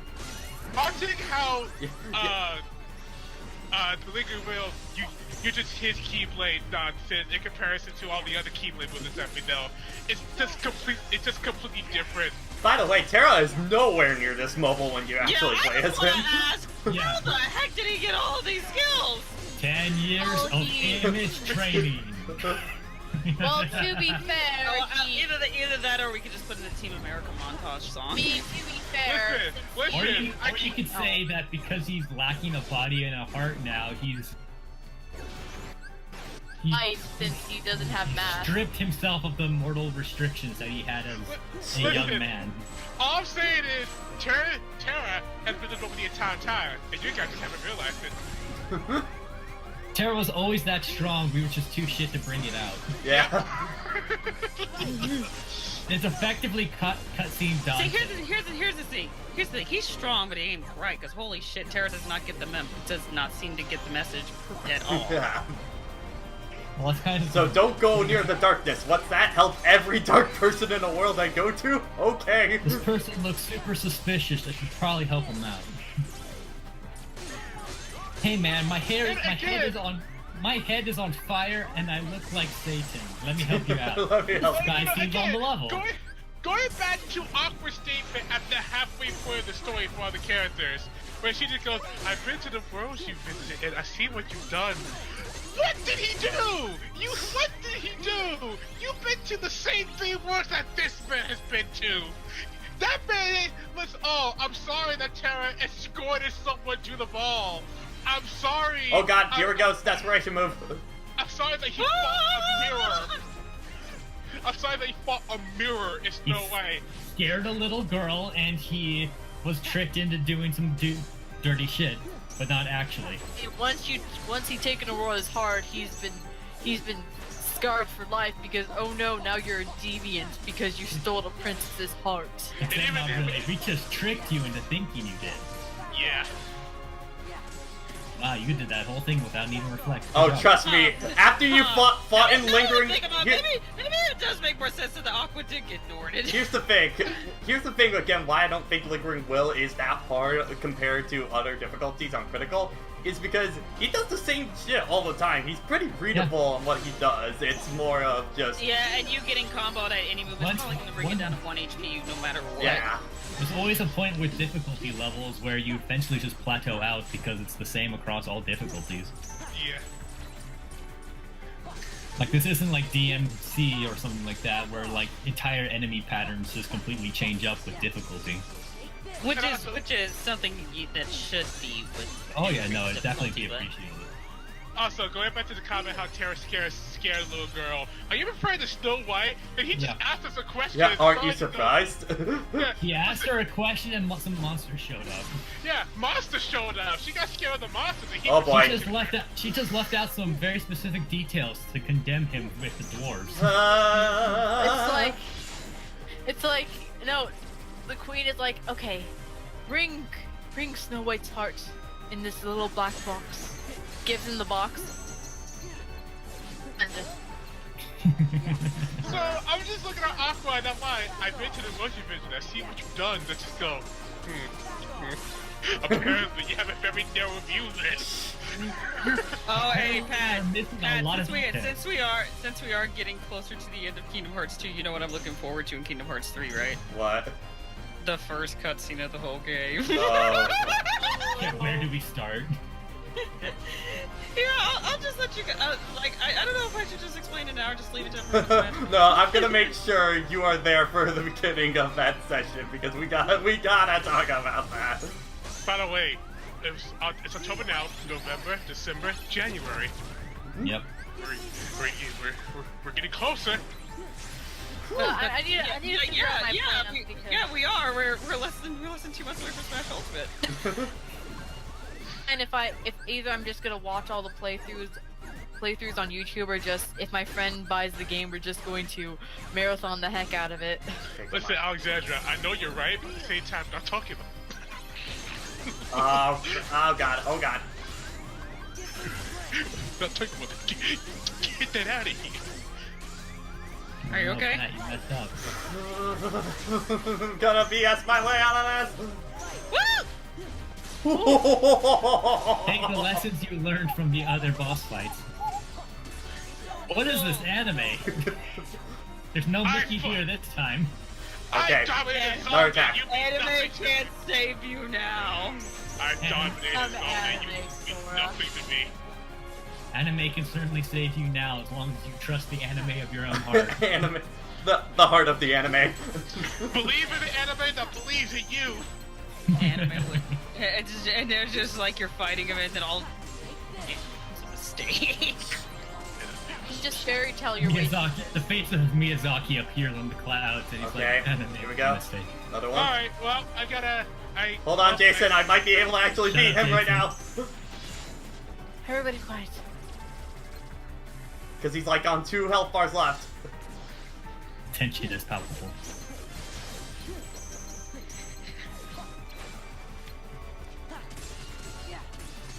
watching how the Linger Will uses his Keyblade nonsense in comparison to all the other Keyblade wizards that we know. It's just completely different. By the way, Terra is nowhere near this mobile when you actually I play as just wanna him. ask, Yeah. how the heck did he get all of these skills? 10 years Oh, of he- image training. Well, to be fair, Either that or we could just put in a Team America montage song. to be fair, Or Listen, you could say that because he's lacking a body and a heart now, he's since he doesn't have math. stripped himself of the mortal restrictions that he had as a young man. all I'm saying is, Terra has been over the entire time, and you guys just haven't realized it. Terra was always that strong, we were just too shit to bring it out. Yeah. It's effectively cutscene done. See, here's the thing. Here's the thing. He's strong, but he ain't right. Cause holy shit, Terra does not get the does not seem to get the message at all. Yeah. Well, that's kind of So don't go near the darkness. What's that? Help every dark person in the world I go to? Okay. This person looks super suspicious. I should probably help him out. Hey man, my head is on my head is on fire and I look like Satan. Let me help you out. Let me help This guy seems on the level. Going back to awkward statement at the halfway point of the story for all the characters, where she just goes, "I've been to the worlds you visited, and I see what you've done." What did he do? What did he do? You've been to the same 3 worlds that this man has been to. That man was. Oh, I'm sorry that Terra escorted someone to the ball. I'm sorry. Oh god, here we go, desperation move. I'm sorry that he fought a mirror. I'm sorry that he fought a mirror. It's no way. Scared a little girl and he was tricked into doing some dirty shit, but not actually. Once he taken a roll his heart, he's been scarred for life because oh no, now you're a deviant because you stole a princess's heart. Except not really. We just tricked you into thinking you did. Yeah. Wow, you did that whole thing without needing to reflect. Oh, Good job. trust me, after you fought in lingering... Maybe it does make more sense that the Aqua did get Norded. Here's the thing. Here's the thing, again, why I don't think Lingering Will is that hard compared to other difficulties on Critical, is because he does the same shit all the time. He's pretty readable on what he does. It's more of just... Yeah, and you getting comboed at any move is probably going to bring it down to 1 HP no matter what. Yeah. There's always a point with difficulty levels where you eventually just plateau out because it's the same across all difficulties. Yeah. Like, this isn't like DMC or something like that, where like entire enemy patterns just completely change up with difficulty. Which is something that should be with. Oh yeah, no, it'd definitely be difficulty, appreciated. Also, going back to the comment how Terra scared a little girl. Are you referring to Snow White? And he just asked us a question. Yeah, aren't you and surprised? Yeah. He asked her a question and some monsters showed up. Yeah, monster showed up. She got scared of the monsters. And he Oh, boy. She just left out some very specific details to condemn him with the dwarves. It's like no, the queen is like, okay, bring Snow White's heart in this little black box. Gives him the box. And So, I'm just looking at Aqua and I'm like, I've been to the motion vision, I see what you've done, let's just go, Apparently you have a very narrow view then. Oh, hey, Pat, Pat, since we are getting closer to the end of Kingdom Hearts 2, you know what I'm looking forward to in Kingdom Hearts 3, right? What? The first cutscene of the whole game. Oh. Yeah, where do we start? Yeah, I'll just let you go. I don't know if I should just explain it now or just leave it to everyone. No, I'm gonna make sure you are there for the beginning of that session because we gotta talk about that. By the way, it's October now, November, December, January. Yep. We're getting closer. well, I need to figure out my plan because Yeah, we are. We're less than 2 months away from Smash Ultimate. and if either I'm just gonna watch all the playthroughs on YouTube or just if my friend buys the game, we're just going to marathon the heck out of it. Listen, Alexandra, I know you're right, but at the same time, not talking about. Oh god. Not talking about it. Get that out of here. Are you okay? Pat, you messed up. Gonna BS my way out of this. Woo! Take the lessons you learned from the other boss fights. What is this anime? There's no Mickey here this time. Okay. I dominated Another attack. You mean Anime nothing to can't me. save you now. I dominated I'm Zelda, you anime, mean Sora. nothing to me. Anime can certainly save you now as long as you trust the anime of your own heart. Anime. The heart of the anime. Believe in the anime that believes in you. Anime would, and they're just like you're fighting him, and then all. It's a mistake. You just fairy tale your way. Miyazaki, the face of Miyazaki appears on the clouds, and he's Okay, like, anime, here we go. mistake. Another one. Alright, well, Hold on, Jason. I might be able to actually Shut beat up, him right Jason. now. Everybody quiet. Because he's like on 2 health bars left. Tension is palpable.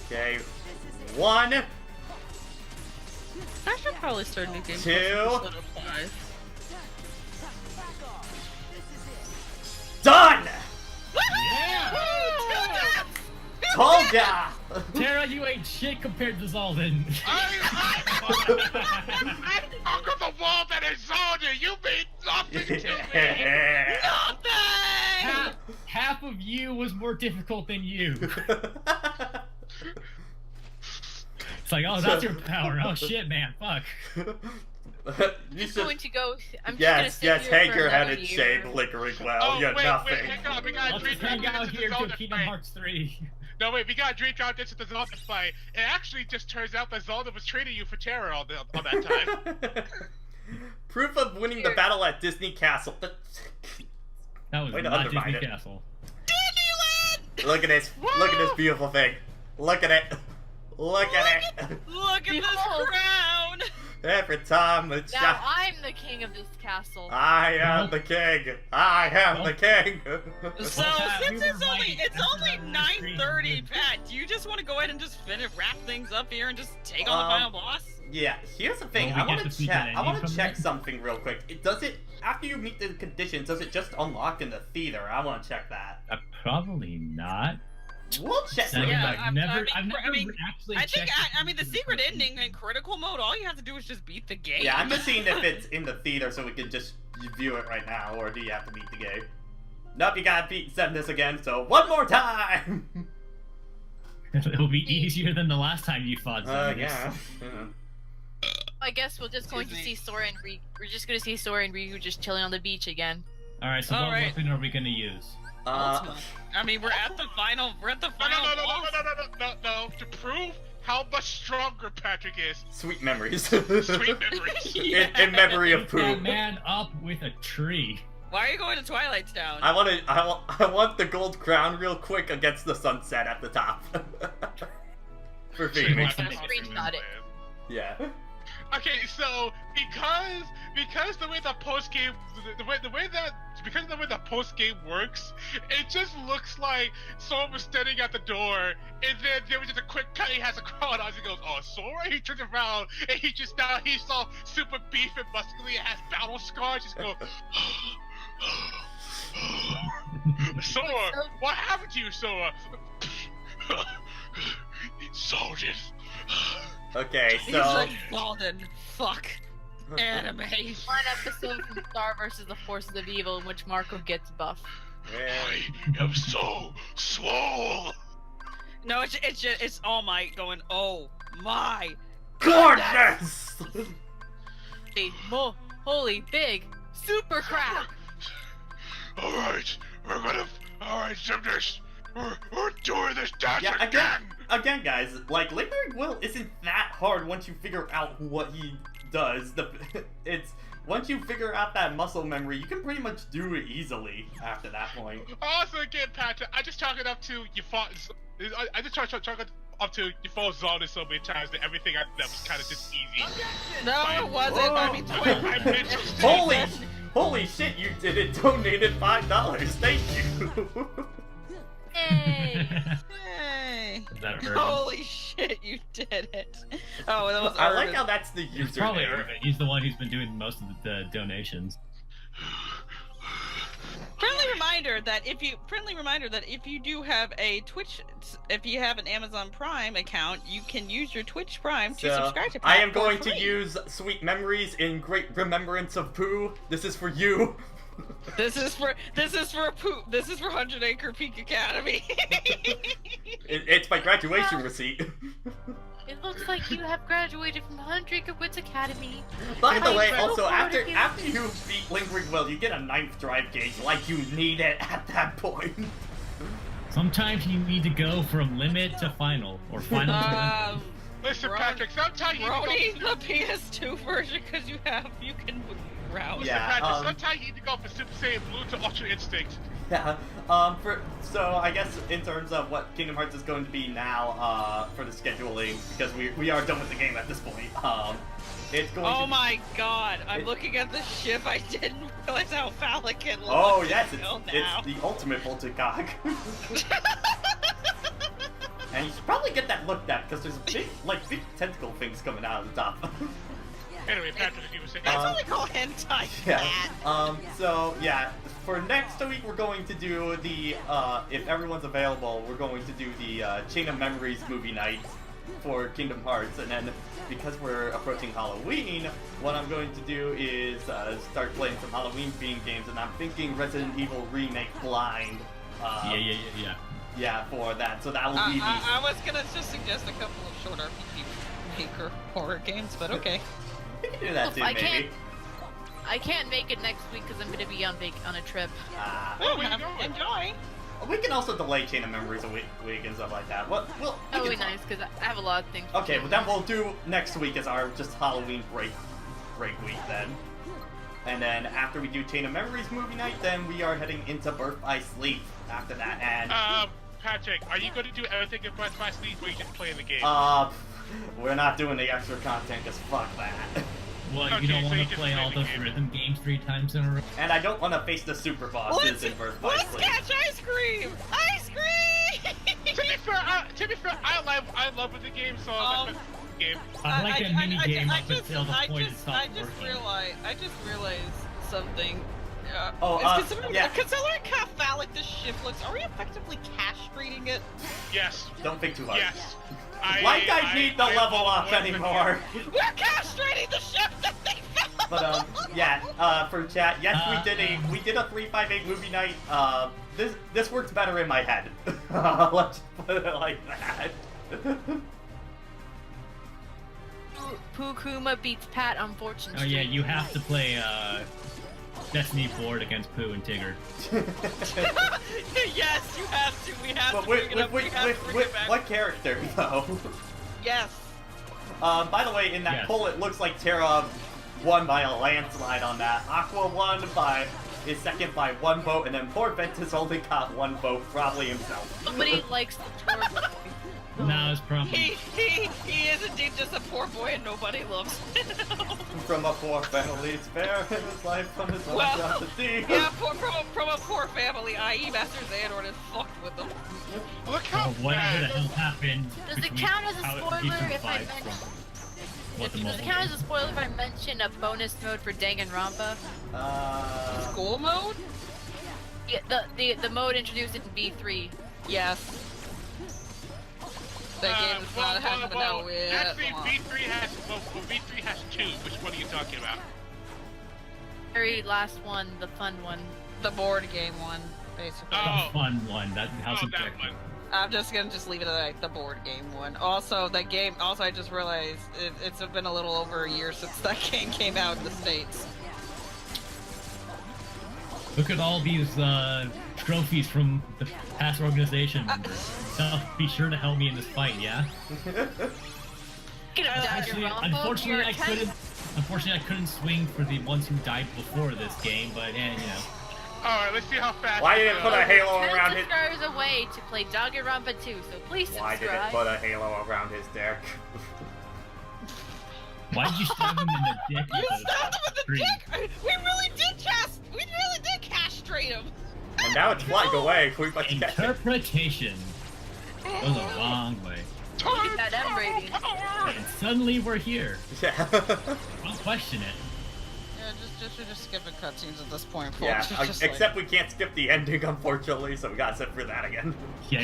Okay. 1. I should probably start a new game. 2. Done! Yeah! Told ya! Terra, you ain't shit compared to Zaldin. I conquered the wall that is Zaldin! You mean nothing to me! Nothing! Half of you was more difficult than you. It's like, oh, that's your power. Oh shit, man, fuck. Just going to go. I'm Yes, just gonna yes, sit here hang for your head another and year. shave Liquorice Well. Oh, You're wait, nothing. hang on, we gotta Let's dream just hang drop out this here into till Zaldin Kingdom fight. Hearts 3. No, wait, we gotta dream drop this into the Zaldin fight. It actually just turns out that Zaldin was trading you for Terra all that time. Proof of winning the battle at Disney Castle. That was Way to not undermine Disney it. Castle. Disneyland! Look at this. Look at this beautiful thing. Look at it. Look at it. Look at this Behold. crown! Every time the Now shot. I'm the king of this castle. I am the king. I am the king. So Pat, since we it's were only right. it's That's only not on the 9:30, Pat, do you just want to go ahead and just wrap things up here and just take on the final boss? Yeah, here's the thing. Well, we I want get to to see check. that I want ending to from check that? something real quick. Does it after you meet the conditions? Does it just unlock in the theater? I want to check that. Probably not. We'll check. Never, real Yeah, quick. I've never mean, actually I think checked. I mean the secret ending in critical mode. All you have to do is just beat the game. Yeah, I'm just seeing if it's in the theater so we can just view it right now, or do you have to beat the game? Nope, you gotta send this again. So one more time. It'll be easier than the last time you fought. Xemnas. Yeah. I guess we're just going to Excuse see me. Sora and Ryu. We're just going to see Sora and Ryu just chilling on the beach again. All right. So All what right. weapon are we gonna use? Ultimate. I mean, we're at the final. We're at the No, final. no, no, no, boss. no, no, no, no, no. To prove how much stronger Patrick is, Sweet memories. sweet memories. In memory of That Pooh. man up with a tree. Why are you going to Twilight Town? I want the gold crown real quick against the sunset at the top. For Sweet Phoenix. memories. Screenshot it. Yeah. Okay, so because the way the post game because of the way the post game works, it just looks like someone was standing at the door, and then there was just a quick cut. He has a crowd on. He goes, "Oh, Sora." He turns around, and he saw super beef and muscularly and has battle scars. Just go, Sora, what happened to you, Sora? Soldiers. Okay, He's so like Walden. Fuck. Anime. One episode from Star vs. the Forces of Evil in which Marco gets buff. I am so swole. No, it's All Might going. Oh my. gorgeous. Hey, holy big super crap. Alright, Xemnas. We're doing this dance Yeah, again. again, guys, like Lingering Will isn't that hard once you figure out what he does. It's once you figure out that muscle memory, you can pretty much do it easily after that point. Also, again, Patrick, I just chalk it up to you fought. I just chalk it up to you fought Zelda so many times that everything that was kind of just easy. No, it wasn't. Whoa. I mean, I meant to say Holy, that. holy shit! You did it. Donated $5. Thank you. Hey. Hey. Is that Irvin? Holy shit, you did it. Oh, that was I like Irvin. how that's the It's user. probably Irvin. He's the one who's been doing most of the donations. Friendly reminder that if you do have a Twitch, if you have an Amazon Prime account, you can use your Twitch Prime to So, subscribe to. I am Pat for going to free. use Sweet Memories in great remembrance of Pooh. This is for you. This is for 100 Acre Peak Academy. It's my graduation receipt. It looks like you have graduated from Hundred Wits Academy. By the I'm way, so also proud of after you. you beat Lingering Will, you get a 9th drive gauge, like you need it at that point. Sometimes you need to go from limit to final, or final to limit. Listen, Ron- Patrick, sometimes you need to go. Roni, the PS2 version, because you can route. Listen, Yeah, Patrick, sometimes you need to go from Super Saiyan Blue to Ultra Instinct. Yeah. So I guess in terms of what Kingdom Hearts is going to be now, for the scheduling, because we are done with the game at this point. It's going Oh to. my god, I'm It- looking at the ship. I didn't realize how phallic it looks. Oh yes, until now. it's the ultimate Voltic cock. And you should probably get that looked at because there's big tentacle things coming out of the top. Anyway, Patrick, you were saying. That's what we call hentai Yeah. cat. So yeah, for next week we're going to do the if everyone's available, we're going to do the Chain of Memories movie night for Kingdom Hearts, and then because we're approaching Halloween, what I'm going to do is start playing some Halloween-themed games, and I'm thinking Resident Evil Remake Blind. Yeah, for that. So that will be. I was gonna just suggest a couple of short RPG maker horror games, but okay. We can do that too, maybe. I can't make it next week because I'm gonna be on a trip. Oh, enjoy. We can also delay Chain of Memories a week and stuff like that. That would be nice because I have a lot of things. Okay, well then we'll do next week as our just Halloween break week then. And then after we do Chain of Memories movie night, then we are heading into Birth by Sleep after that. And Patrick, are you going to do everything in Birth by Sleep, or are you just playing the game? We're not doing the extra content, cause fuck that. Well, Okay, you don't so want you to just play play all the those game. rhythm games 3 times in a row. And I don't want to face the super bosses in Birth by Let's Sleep. catch ice cream! Ice cream! to be fair, I love the game, so I'm not the game. I like that mini game up until the point it stops I just working. realized something. Yeah. Considering how phallic this ship looks, are we effectively castrating it? Yes. Don't think too hard. Yes. Like I need to level up anymore. We're castrating the ship that they fell! But yeah, for chat, yes, we did a 358 movie night. This works better in my head. Let's put it like that. Pukuma beats Pat, unfortunately. Oh yeah, you have to play Destiny board against Pooh and Tigger. Yes, you have to. We have But to bring it up. We have to bring with it back. what character though? Yes. By the way, in that Yes. poll, it looks like Terra won by a landslide on that. Aqua won is second by 1 vote, and then poor Ventus only got 1 vote, probably himself. Nobody likes the tour. Now it's probably He is indeed just a poor boy and nobody loves him. From a poor family, spare his life from his Well, monstrosity. Yeah, from a poor family, i.e. Master Xehanort is fucked with them. Look how whatever the bad. hell happened. Does it between count as a how it spoiler became if I five mention? from what the Does it mobile count as game. a spoiler if I mention a bonus mode for Danganronpa? School mode? Yeah, the mode introduced in B3. Yes. That game is not happening now with. Actually, V3 has 2. Which one are you talking about? Very last one, the fun one. The board game one, basically. Oh. The fun one. That how Oh, that subjective. one. I'm just gonna leave it at like the board game one. Also, that game. Also, I just realized it's been a little over a year since that game came out in the States. Look at all these trophies from the past organization. Be sure to help me in this fight, yeah? Get up, Actually, unfortunately, I couldn't swing for the ones who died before this game, but you know. Alright, let's see how fast. Why did it put a halo around 10 his? subscribers away to play Danganronpa 2, so please Why subscribe. did it put a halo around his dick? Why did you stab him in the dick? You with a stabbed him with the tree? dick. We really did castrate him. And now it's flying away. Can we fucking catch it? Interpretation goes a long way. Get that M rating. And suddenly we're here. Yeah. I'll question it. Yeah, just skipping cutscenes at this point, folks. Yeah. It's just Except we can't skip the ending, unfortunately, so we gotta sit for that again. Yeah.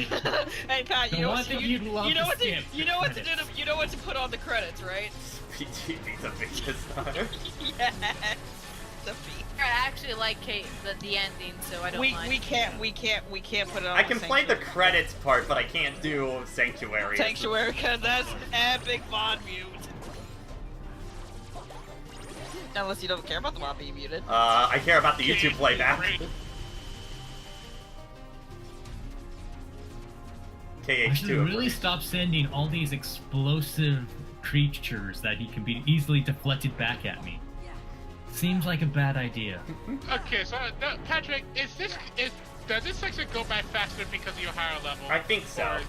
Hey Pat, The you know one what? thing You you'd love know to what to skip, you the know what to do. credits. You know what to put on the credits, right? PTV's a bitch. Yes. The beat. I actually like the ending, so I don't mind. We can't put it on. I can play the Sanctuary. credits part, but I can't do Sanctuary. Sanctuary, because that's epic mod mute. Unless you don't care about the mod being muted. I care about the YouTube playback. I should KH2. really stop sending all these explosive creatures that he can be easily deflected back at me. Seems like a bad idea. Okay, so Patrick, does this section go by faster because of your higher level? I think so. Or-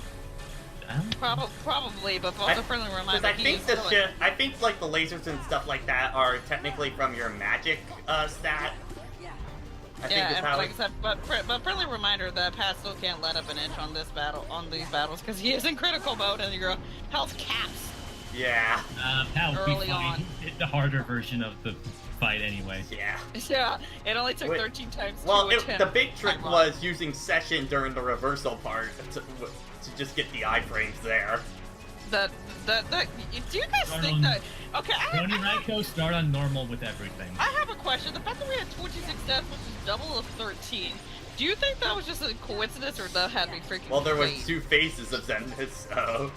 Probably, but also friendly reminder. Because I think like the lasers and stuff like that are technically from your magic stat. I think Yeah, is and how like I said, but friendly reminder that Pat still can't let up an inch on these battles because he is in critical mode and your health caps Yeah. That would be Early fine. on. It's the harder version of the fight anyway. Yeah. Yeah, it only took Wait. 13 times Well, to attempt. the big trick Come on. was using Session during the reversal part to just get the iframes there. That, do you guys Start think on- that... Okay, Tony Raiko, start on normal with everything. I have a question. The fact that we had 26 deaths, which is double of 13, do you think that was just a coincidence or that had me freaking Well, there was fate? 2 phases of Zenith, so...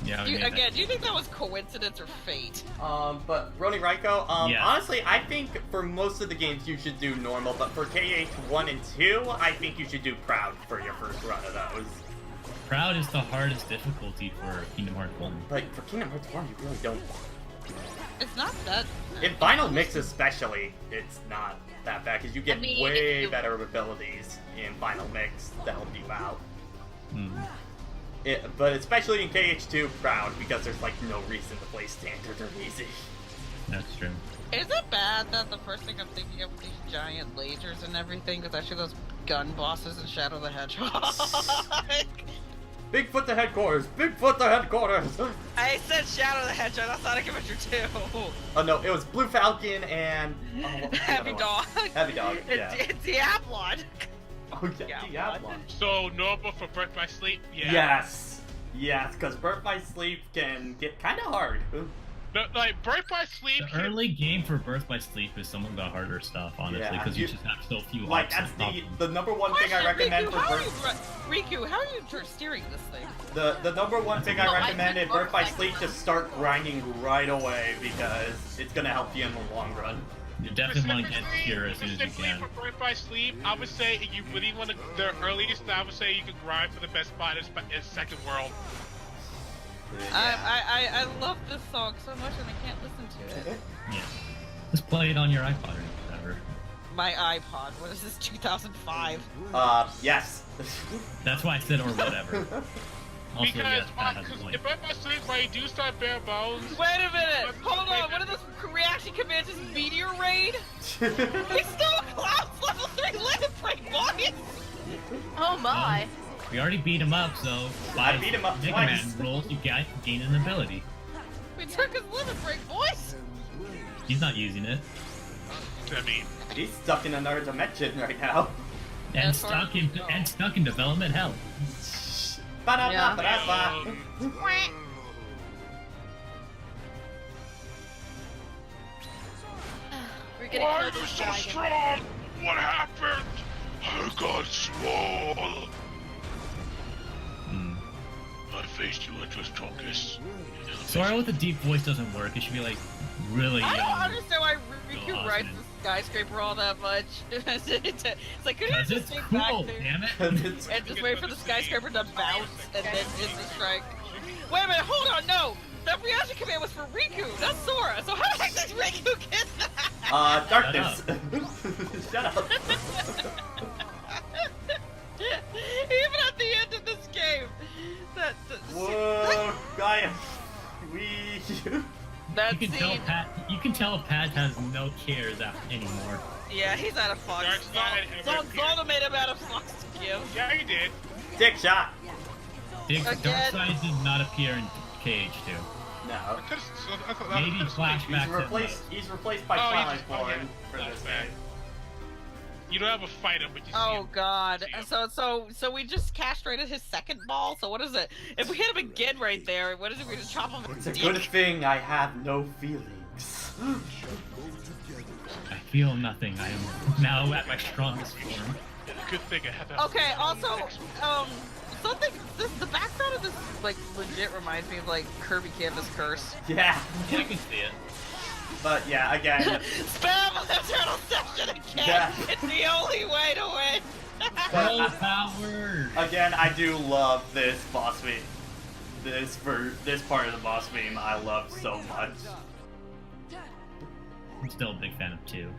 Yeah, Do you think that was coincidence or fate? But Roni Raiko, Yeah. honestly, I think for most of the games you should do normal, but for KH 1 and 2, I think you should do Proud for your first run of those. Proud is the hardest difficulty for Kingdom Hearts 1. Like, for Kingdom Hearts 1, you really don't... It's not that... In Final Mix especially, it's not that bad, because you get I mean, way you- better abilities in Final Mix to help you out. Hmm. But especially in KH2, Proud, because there's like no reason to play Standard or Easy. That's true. Is it bad that the first thing I'm thinking of are these giant lasers and everything? Because actually those gun bosses in Shadow the Hedgehog. Bigfoot to headquarters! Bigfoot to headquarters! I said Shadow the Hedgehog, that's Sonic Adventure 2. Oh no, it was Blue Falcon and... Oh, what was the Heavy other Dog. one? Heavy Dog, yeah. It's Diablon. Oh yeah, Diablo. So normal for Birth by Sleep? Yeah. Yes! Yes, because Birth by Sleep can get kind of hard. No, like Birth by Sleep. The early game for Birth by Sleep is some of the harder stuff, honestly, Yeah, because you you- just have so few Like, options. that's the number one thing I recommend for Riku, how are you steering this thing? The number one thing I No, I recommend in think Birth by Birth by Sleep, just start grinding right away because it's gonna help you in the long run. You definitely want to get here as soon as you Specifically can. for Birth by Sleep, I would say if you really want to, the earliest I would say you could grind for the best spot is Second World. I love this song so much and I can't listen to it. Yeah. Just play it on your iPod or whatever. My iPod, what is this, 2005? Yes. That's why I said or whatever. Also, Because yes, that has a in point. Birth by Sleep, where you do start bare bones. Wait a minute! Hold on, what are those reaction commands? Is Meteor Raid? We still have Cloud's level 3 limit break, boys! Oh my. We already beat him up, so I beat him up Mega twice. Man rules, you gain an ability. We took his limit break, boys! He's not using it. I mean, He's stuck in another dimension right now. And As far as we know. stuck in development hell. Ba-da-ba-ba-da-ba. We're getting why are close you to so dying. strong? What happened? I got small. Hmm. I faced you at your strongest. Sorry, with the deep voice doesn't work. It should be like really young. I don't understand why Riku Go, rides Austin. the skyscraper all that much. It's like, couldn't you Because just it's stay cool, back there damn it. It's- and just wait for the skyscraper to bounce and then hit the strike? Wait a minute, hold on, no! That reaction command was for Riku, not Sora. So how the heck did Riku get that? Darkness. Shut up. Even at the end of this game, that Whoa, Gaia. We. that You can tell scene. Pat has no cares anymore. Yeah, he's out of fucks. Dark side ever Zelda made him out of fucks to give. Yeah, you did. Dick shot. Again. Darkseid did not appear in KH2. No. Maybe He's flashback to replaced. He's replaced by Oh, Twilight he's- Born okay. for this Flashback. game. You don't have a fighter, but you see Oh him. god. Yeah. So we just castrated his second ball. So what is it? If we hit him again right there, what is it? We just chop him It's with a a good dick. thing I have no feelings. I feel nothing. I am now at my strongest form. Good thing I have that. Okay. Also, something. The background of this like legit reminds me of like Kirby Canvas Curse. Yeah. Yeah, I can see it. But yeah, again. Spam the turtle section again. Yeah. It's the only way to win. Full power! Again, I do love this boss meme. This part of the boss meme I love so much. I'm still a big fan of 2.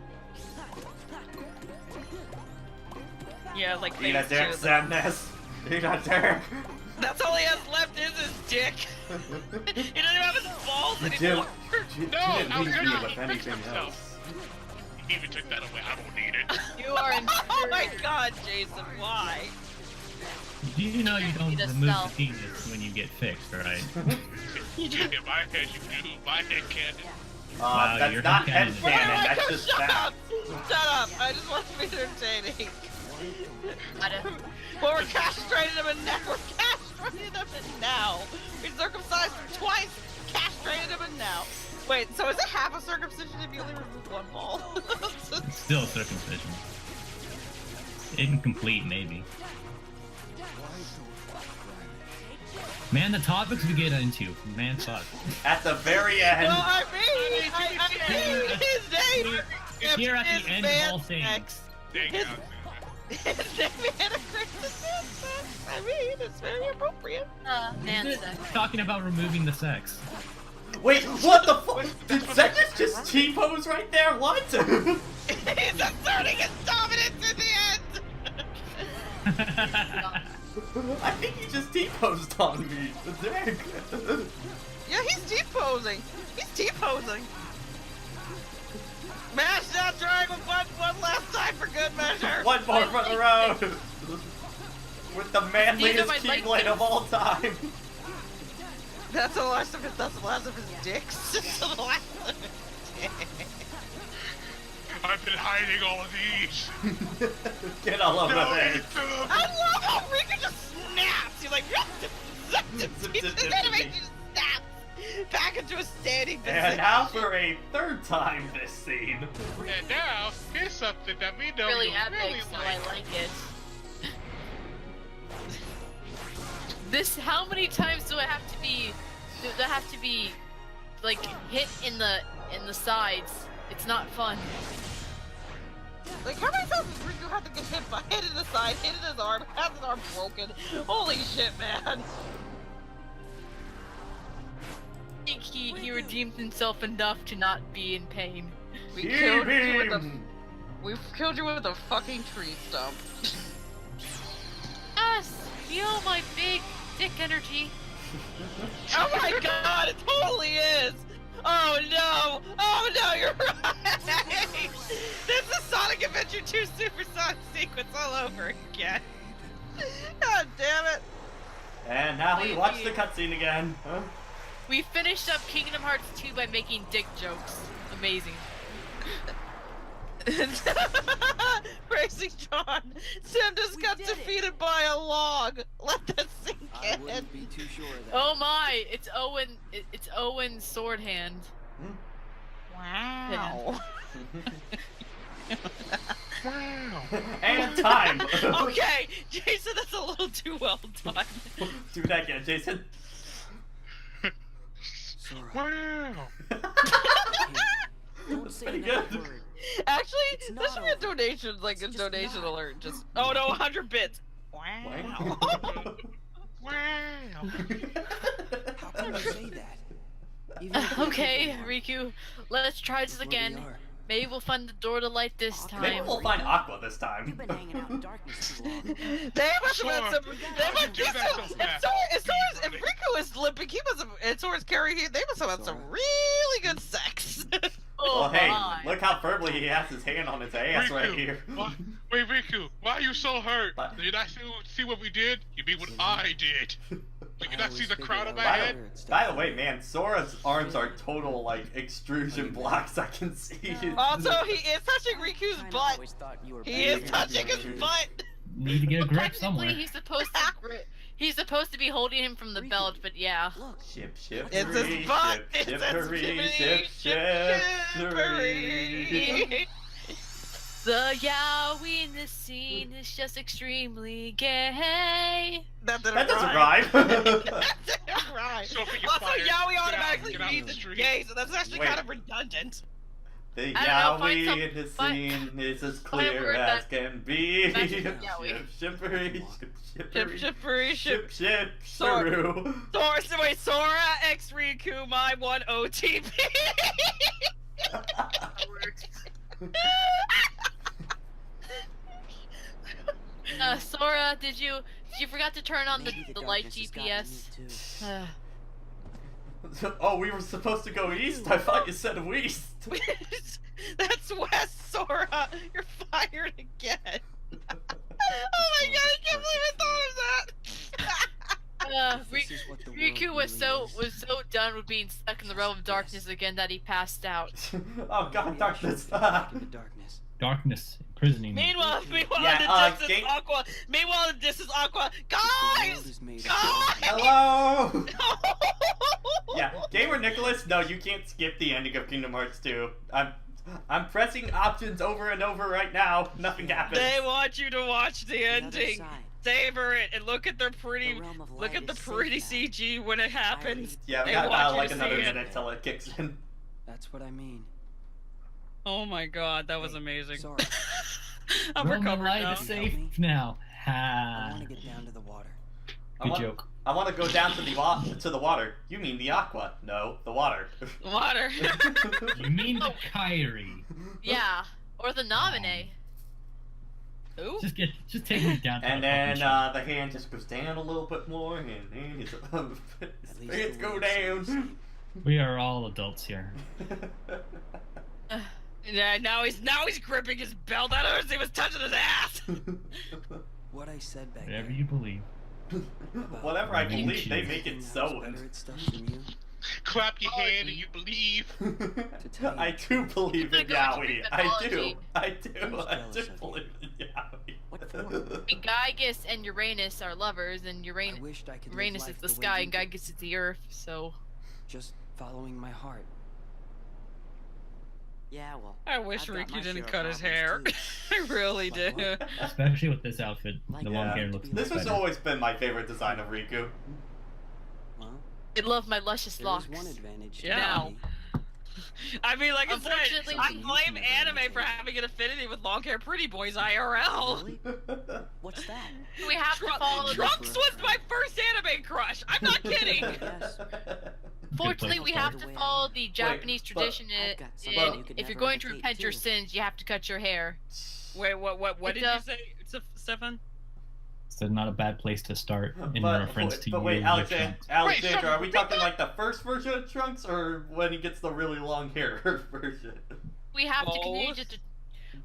Yeah, like Eat a phase dick, two. sadness. Eat a dick. That's all he has left is his dick. He doesn't even have his balls You anymore. didn't No, leave me no, with he anything fixed himself. else. He even took that away. I don't need it. You are in. Oh my god, Jason, why? Do you know you don't Need a remove spell. the penis when you get fixed, right? You do. In my head, you do. My head canon. Wow, That's your not headcanon is- headcanon, that's Riku, just shut fact. up! Shut up! I just want to be entertaining. Gotta- Well, we're castrating him and now we're castrating him and now. We circumcised him twice, castrated him and now. Wait, so is it half a circumcision if you only remove one ball? Still circumcision. Incomplete, maybe. Man, the topics we get into, man, suck. At the very end. Well, I mean his name Here at is the end of all things. X. Dang His- it. His name anagrams is man sex. I mean, it's very appropriate. man sex. Talking about removing the sex. Wait, what the fuck? Did Zenus just T-pose right there? What? He's asserting his dominance in the end. I think he just T-posed on me. Dang. Yeah, he's T-posing. He's T-posing. Mash that triangle button one last time for good measure. One more for the road. With the manliest my keyblade legs. of all time. That's the last of his. That's the last of his dicks. That's the last of his dicks. I've been hiding all of these. Get all over No, there. eat them. I love how Rika just snaps. He's like, his animation just snaps back into a standing position. And now for a third time this scene. And now, here's something that we know Really you epic, really so like. I like it. This, how many times do I have to be, like, hit in the sides? It's not fun. Like, how many times does Riku have to get hit in the side, hit in his arm, has his arm broken? Holy shit, man. I think he redeemed himself enough to not be in pain. We killed you with a, T-beam. we've killed you with a fucking tree stump. Yes! Feel my big dick energy. Oh my god, it totally is! Oh no! Oh no, you're right! This is Sonic Adventure 2 Super Sonic sequence all over again. God damn it! And now we watch the cutscene again. Huh? We finished up Kingdom Hearts 2 by making dick jokes. Amazing. Racing John, Sim just got did it. defeated by a log. Let that sink I in. wouldn't be too sure of that. Oh my! It's Owen. It's Owen's sword hand. Wow. Wow. And time. Okay, Jason, that's a little too well done. Do that again, Jason. Sora, Wow. don't That's say pretty another good. word. Actually, It's this not should be a over. donation, like a It's just donation not. alert. Just oh no, 100 bits. Wow. Wow. How can you say that? Even if we Okay, think we are, Riku. Let's try this look where we again. are. Maybe we'll find the door to light this Maybe time. we'll find Aqua this You've time. been hanging out in darkness too long. They must have had Sure. some. Why'd They you must do that so fast? if Riku is limping, he must have. And Sora's carrying him. They must have had some really good sex. Oh Well, hey, my! look how firmly he has his hand on his ass right Riku, here. why- Wait, Riku, why are you so hurt? What? Did you not see what we did? You mean what I did? Did you I not see always the figured crown I of my was head? better at stuff By the like way, that. man, Sora's arms are total, like, extrusion blocks. I can see it. Also, he is touching Riku's Kinda butt. always thought you were He better is than touching his everybody. butt. Need to get a grip Technically, somewhere. he's supposed to. He's supposed to be holding him from the Riku, belt, but yeah. Look, Ship, It's his butt. It's his shippery. The yaoi in this scene is just extremely gay. That didn't That doesn't rhyme. rhyme. That didn't rhyme. Sophie, you're Also, fired. Yaoi Get out- automatically get out means the street. gay, so that's actually Wait. kind of redundant. The I don't know, find yaoi some- in the find- scene is as find a clear word as that can be. matches Ship, yaoi. shippery, Ship, shippery, shippery, ship. ship, Sor- shrew. Sora, so wait, Sora X Riku, my one OTP. That works. Sora, did you forgot to turn on maybe the light darkness has gotten GPS? you too. Oh, we were supposed to go east? I thought you said west. That's West, Sora. You're fired again. Oh my god, I can't believe I thought of that. This is what the world Riku was really is. so done with being stuck in the realm of darkness again that he passed out. Oh god, Maybe I should darkness. go back into darkness. Darkness imprisoning me. Meanwhile, Yeah, the distance game- Aqua. Meanwhile, the distance Aqua. The world Guys! is made of Guys! Hello! Yeah, Gamer Nicholas, no, you can't skip the ending of Kingdom Hearts 2. I'm pressing options over and over right now. Nothing happens. They want you to watch the Another ending. side. Savor it and look at the pretty, The realm of look light at the is pretty safe CG when it happens. Yeah, we They got want about you like to another see it. minute till it kicks in. That's what I mean. Oh my god, that was Hey, amazing. Sorry, I'm Roman recovered light now. is safe now. I Ha. want to get down to the water. Good joke. I want to go down to the water. You mean the aqua? No, the water. Water. You mean the Kyrie? Yeah, or the Nominee. Ooh. Just take me down to And the then fucking the hand just goes down a little bit more, and then his At least spirits the go waves stay the down. same. We are all adults here. Yeah, now he's gripping his belt. I don't see he was touching his ass. What I said back Whatever there. you believe. Whatever I Thank believe, you. they make it so. Better at stuff than you. Clap your hand and you believe. I do believe in I'm gonna go Yowie. into I do. mythology. I do. Who's I jealous do of you? believe in Yowie. What for? Gygus and Uranus are lovers, and I wished I could live Uranus is life the way sky, you and do. Gygus is the earth. So Just following my heart. Yeah, well. I wish I've got my Riku share didn't of cut his hair. problems, I really Like do. what? Especially with this outfit. Like The long Yeah. hair looks much This has better. always been my favorite design of Riku. Well, I love my luscious there locks. is one advantage. to Yeah. me. I mean, like I said, Unfortunately, I we- blame anime for having an affinity with long hair pretty boys IRL. Really? What's that? We have to follow. Trunks was my first anime crush. I'm not kidding. Yes. Fortunately, place we to have start. to follow the Japanese but tradition. I've got something Well, you could If you're never going to replicate, repent your too. sins, you have to cut your hair. Wait, what It's did you say? It's a Stefan? So not a bad place to start in But- reference to but you. wait, with Alexander, Trunks. Alexandra, are we we talking thought- like the first version of Trunks, or when he gets the really long hair version? We have to Both? continue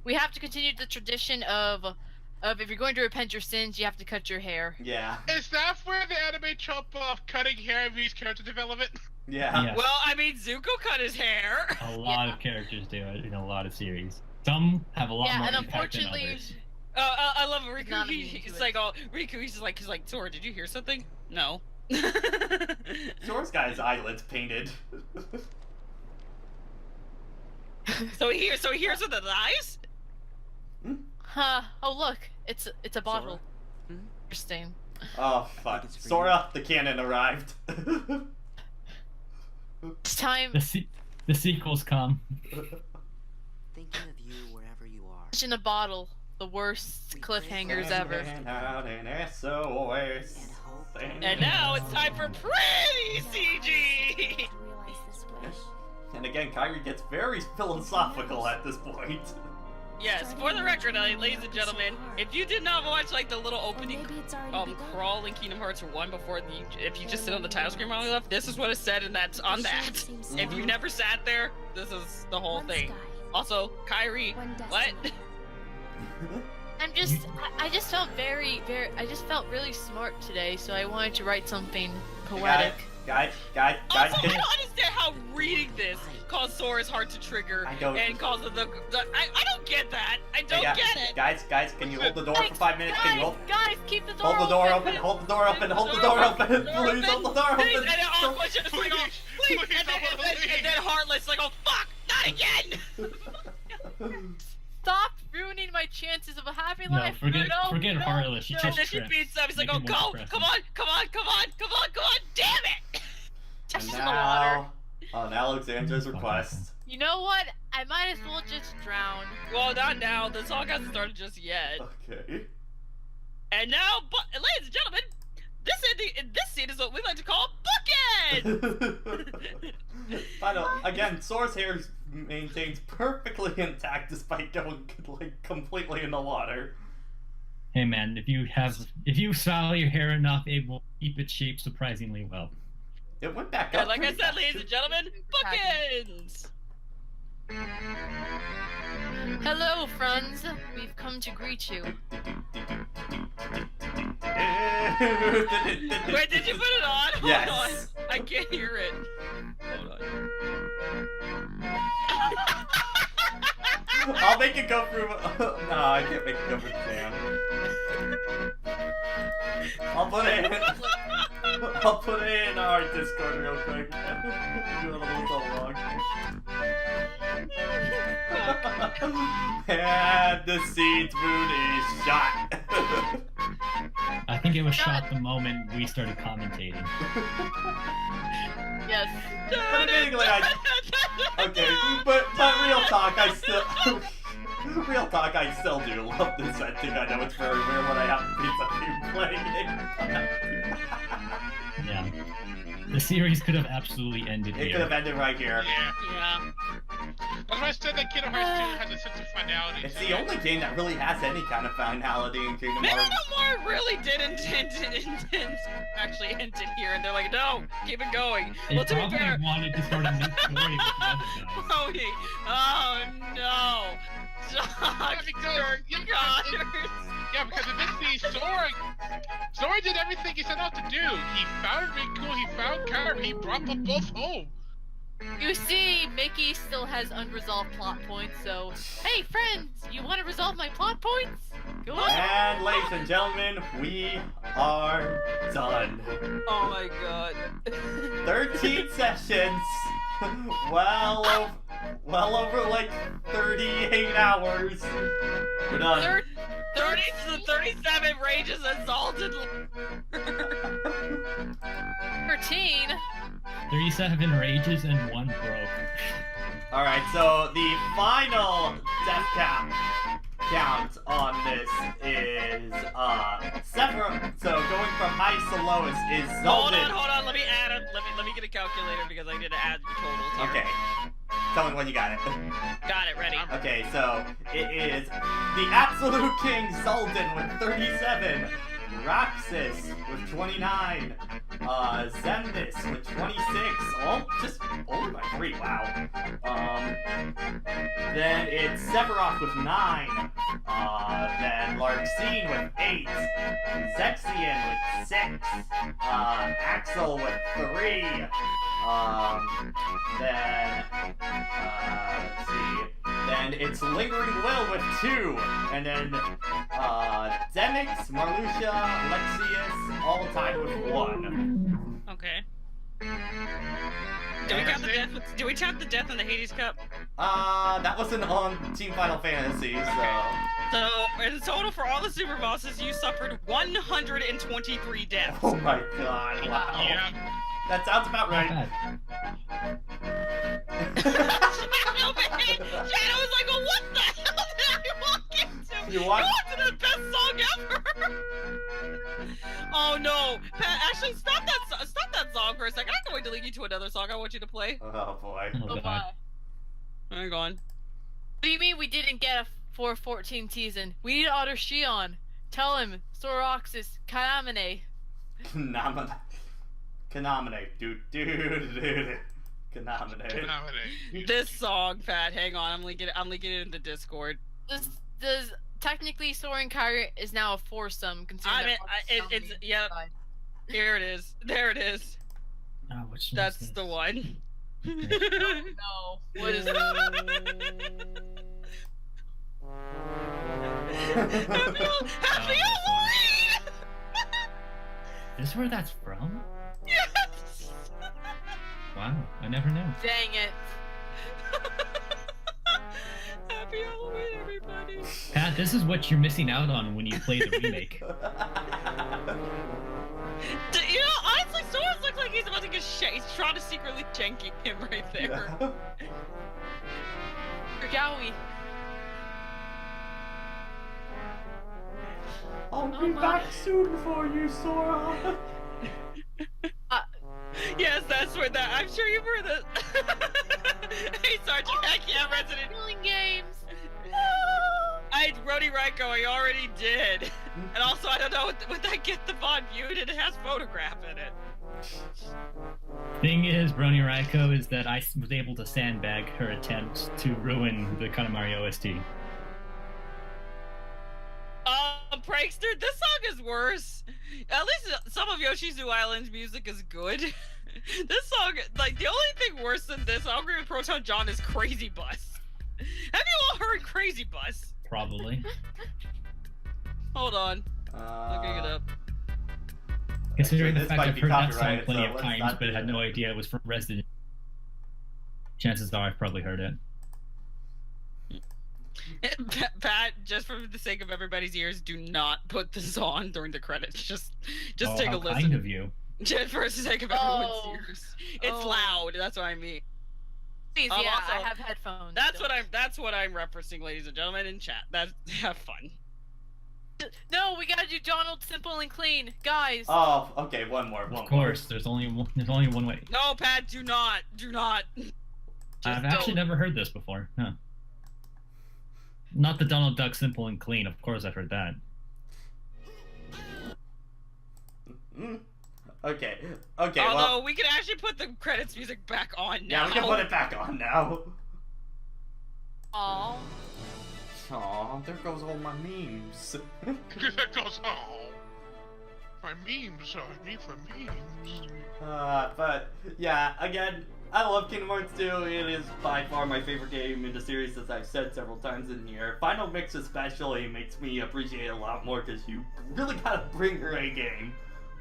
we have to continue the tradition of if you're going to repent your sins, you have to cut your hair. Yeah, Is that where the anime chop off cutting hair means character development? yeah. Yes. Well, I mean, Zuko cut his hair. A lot of characters do it in a lot of series. Some have a lot Yeah, more and impact than unfortunately, others. I love Riku. Not immune to He's it. like, oh, Riku. He's like, Sora, did you hear something? No. Sora's got his eyelids painted. So he hears with his eyes. huh? Oh look, it's a bottle. Hmm? Interesting. Oh fuck! it's for Sora, the cannon arrived. It's time. The sequels come. Thinking of you wherever you are. In a bottle. The worst cliffhangers ever. Sending out an SOS. And hope. And now it's time for pretty CG. And again, Kyrie gets very philosophical at this point. Yes, for the record, ladies and gentlemen, if you did not watch like the little opening crawl in Kingdom Hearts 1 before if you just sit on the title screen while we left, this is what is said and that's on that. If you've never sat there, this is the whole thing. Also, Kyrie, what? I just felt I just felt really smart today, so I wanted to write something Guys, poetic. guys, Also, I can- don't understand how reading this caused Sora's heart to trigger I don't- and causes I don't get that. I don't Hey, get it. Guys, can you hold the door for 5 minutes? Can you Guys, keep the door hold the door open? Hold the door open! Hold the door open! Please hold the door Please, open! and then Aqua's just like, oh, please, Please, and then Heartless like, oh fuck, not again. Stop ruining my chances of a happy No, life. forget Heartless. She And just then she tripped. beats up. He's like, Make oh, it go, more come on, come on, come on, come on, come on, damn it. And Just in the water. now, on Alexandra's request. You know what? I might as well just drown. Well, not now. The song hasn't started just yet. Okay. And now, ladies and gentlemen, this scene is what we like to call bookend. Again, Sora's hair maintains perfectly intact despite going like completely in the water. Hey man, if you style your hair enough, it will keep its shape surprisingly well. It went back And up. like I pretty said, fast. ladies and gentlemen, bookends. Hello, friends. We've come to greet you. Wait, did you put it on? Yes. Hold on. I can't hear it. Hold on. I'll make it go through. No, I can't make it go through Sam. I'll put it in. I'll put it in our Discord real quick. Do it a little so long. And the seeds moon is shot. I think it was shot the moment we started commentating. Yes. But admittingly, okay, but real talk, real talk, I still do love this ending. I know it's very weird when I have to be something playing it. Yeah. The series could have absolutely ended It here. could have ended right here. Yeah. That's why I said that Kingdom Hearts 2 has a sense of finality. It's the only game that really has any kind of finality in Kingdom Maybe Hearts. no more really did intend actually end it here, and they're like, no, keep it going. They Well, to be probably fair, wanted to start a new story with the other guys. Brody, oh no, Yeah, because in this scene, Sora did everything he set out to do. He found Riku, he found Kairi, he brought them both home. You see, Mickey still has unresolved plot points, so hey friends, you want to resolve my plot points? Go on. And ladies and gentlemen, we are done. Oh my god. 13 sessions. Well over like 38 hours. We're done. 30 to 37 rages exalted. 13. 37 rages and 1 broke. Alright, so the final death count on this is Sephiroth. So going from highest to lowest is Zolden. Hold on, let me add it. Let me get a calculator because I need to add the totals here. Okay. Tell me when you got it. Got it, ready. Okay, so it is the Absolute King Zolden with 37, Roxas with 29, Zemnis with 26, just only by 3, wow. Then it's Sephiroth with 9, then Larxene with 8, Zexion with 6, Axel with 3, then, let's see, then it's Lingering Will with 2, and then, Demix, Marluxia, Alexius, all tied with 1. Okay. Do we count the death in the Hades Cup? That wasn't on Team Final Fantasy, so... So, in total for all the super bosses, you suffered 123 deaths. Oh my god, wow. Yeah. That sounds about right. Shadow was like, well, what the hell did I walk into? You walked into the best song ever! Oh no! Pat, actually, stop that song for a second. I'm going to lead you to another song I want you to play. Oh boy. Oh, Oh God. my. Hang on. What do you mean we didn't get a 414 season? We need Otter Shion. Tell him, Soroxis, Kanamine. Kanamine. Dude. Kanamine. This song, Pat. Hang on, I'm linking it in the Discord. Does technically Soren Kyrie is now a foursome considering I mean, that it's yep. Here it is. There it is. Oh, which one That's is the this? one. No. What is that? Happy Halloween! Is this where that's from? Yes! Wow, I never knew. Dang it. Happy Halloween, everybody! Pat, this is what you're missing out on when you play the remake. You know, honestly, Soren looks like he's about to get shit. He's trying to secretly janky him right there. Gawi. I'll be Oh my. back soon for you, Sora. Yes, that's where that. I'm sure you've heard that. Hey, Sergeant Hecky, I'm Resident. Killing games. Rody Ryko, I already did. And also, I don't know, would that get the VOD viewed? It has photograph in it. Thing is, Brony Raiko, is that I was able to sandbag her attempt to ruin the Katamari OST. Prankster, this song is worse. At least some of Yoshi's New Island's music is good. This song, like, the only thing worse than this, I'll agree with Proton John, is Crazy Bus. Have you all heard Crazy Bus? Probably. Hold on. Looking it up. Considering Actually, the this fact might I've be heard that song copyrighted, plenty so of let's times, not but do had that. no idea it was from Resident. Chances are I've probably heard it. Pat, just for the sake of everybody's ears, do not put this on during the credits. Just Oh, take a how listen. kind of you. Just for the sake of everyone's Oh. ears. It's Oh. loud. That's what I mean. Please, Also, yeah, I have headphones. That's so- what I'm referencing, ladies and gentlemen, in chat. Have fun. No, we gotta do Donald Simple and Clean, guys. Oh, okay, one more. Of course, there's only one way. No, Pat, do not. I've actually never heard this before. Huh. Not the Donald Duck Simple and Clean. Of course, I've heard that. Okay. Although Well, we can actually put the credits music back on yeah, now. we can put it back on now. Aw. Aw, there goes all my memes. That goes, oh. My memes are me for memes. But yeah, again, I love Kingdom Hearts 2. It is by far my favorite game in the series, as I've said several times in here. Final Mix especially makes me appreciate it a lot more because you really gotta bring your A game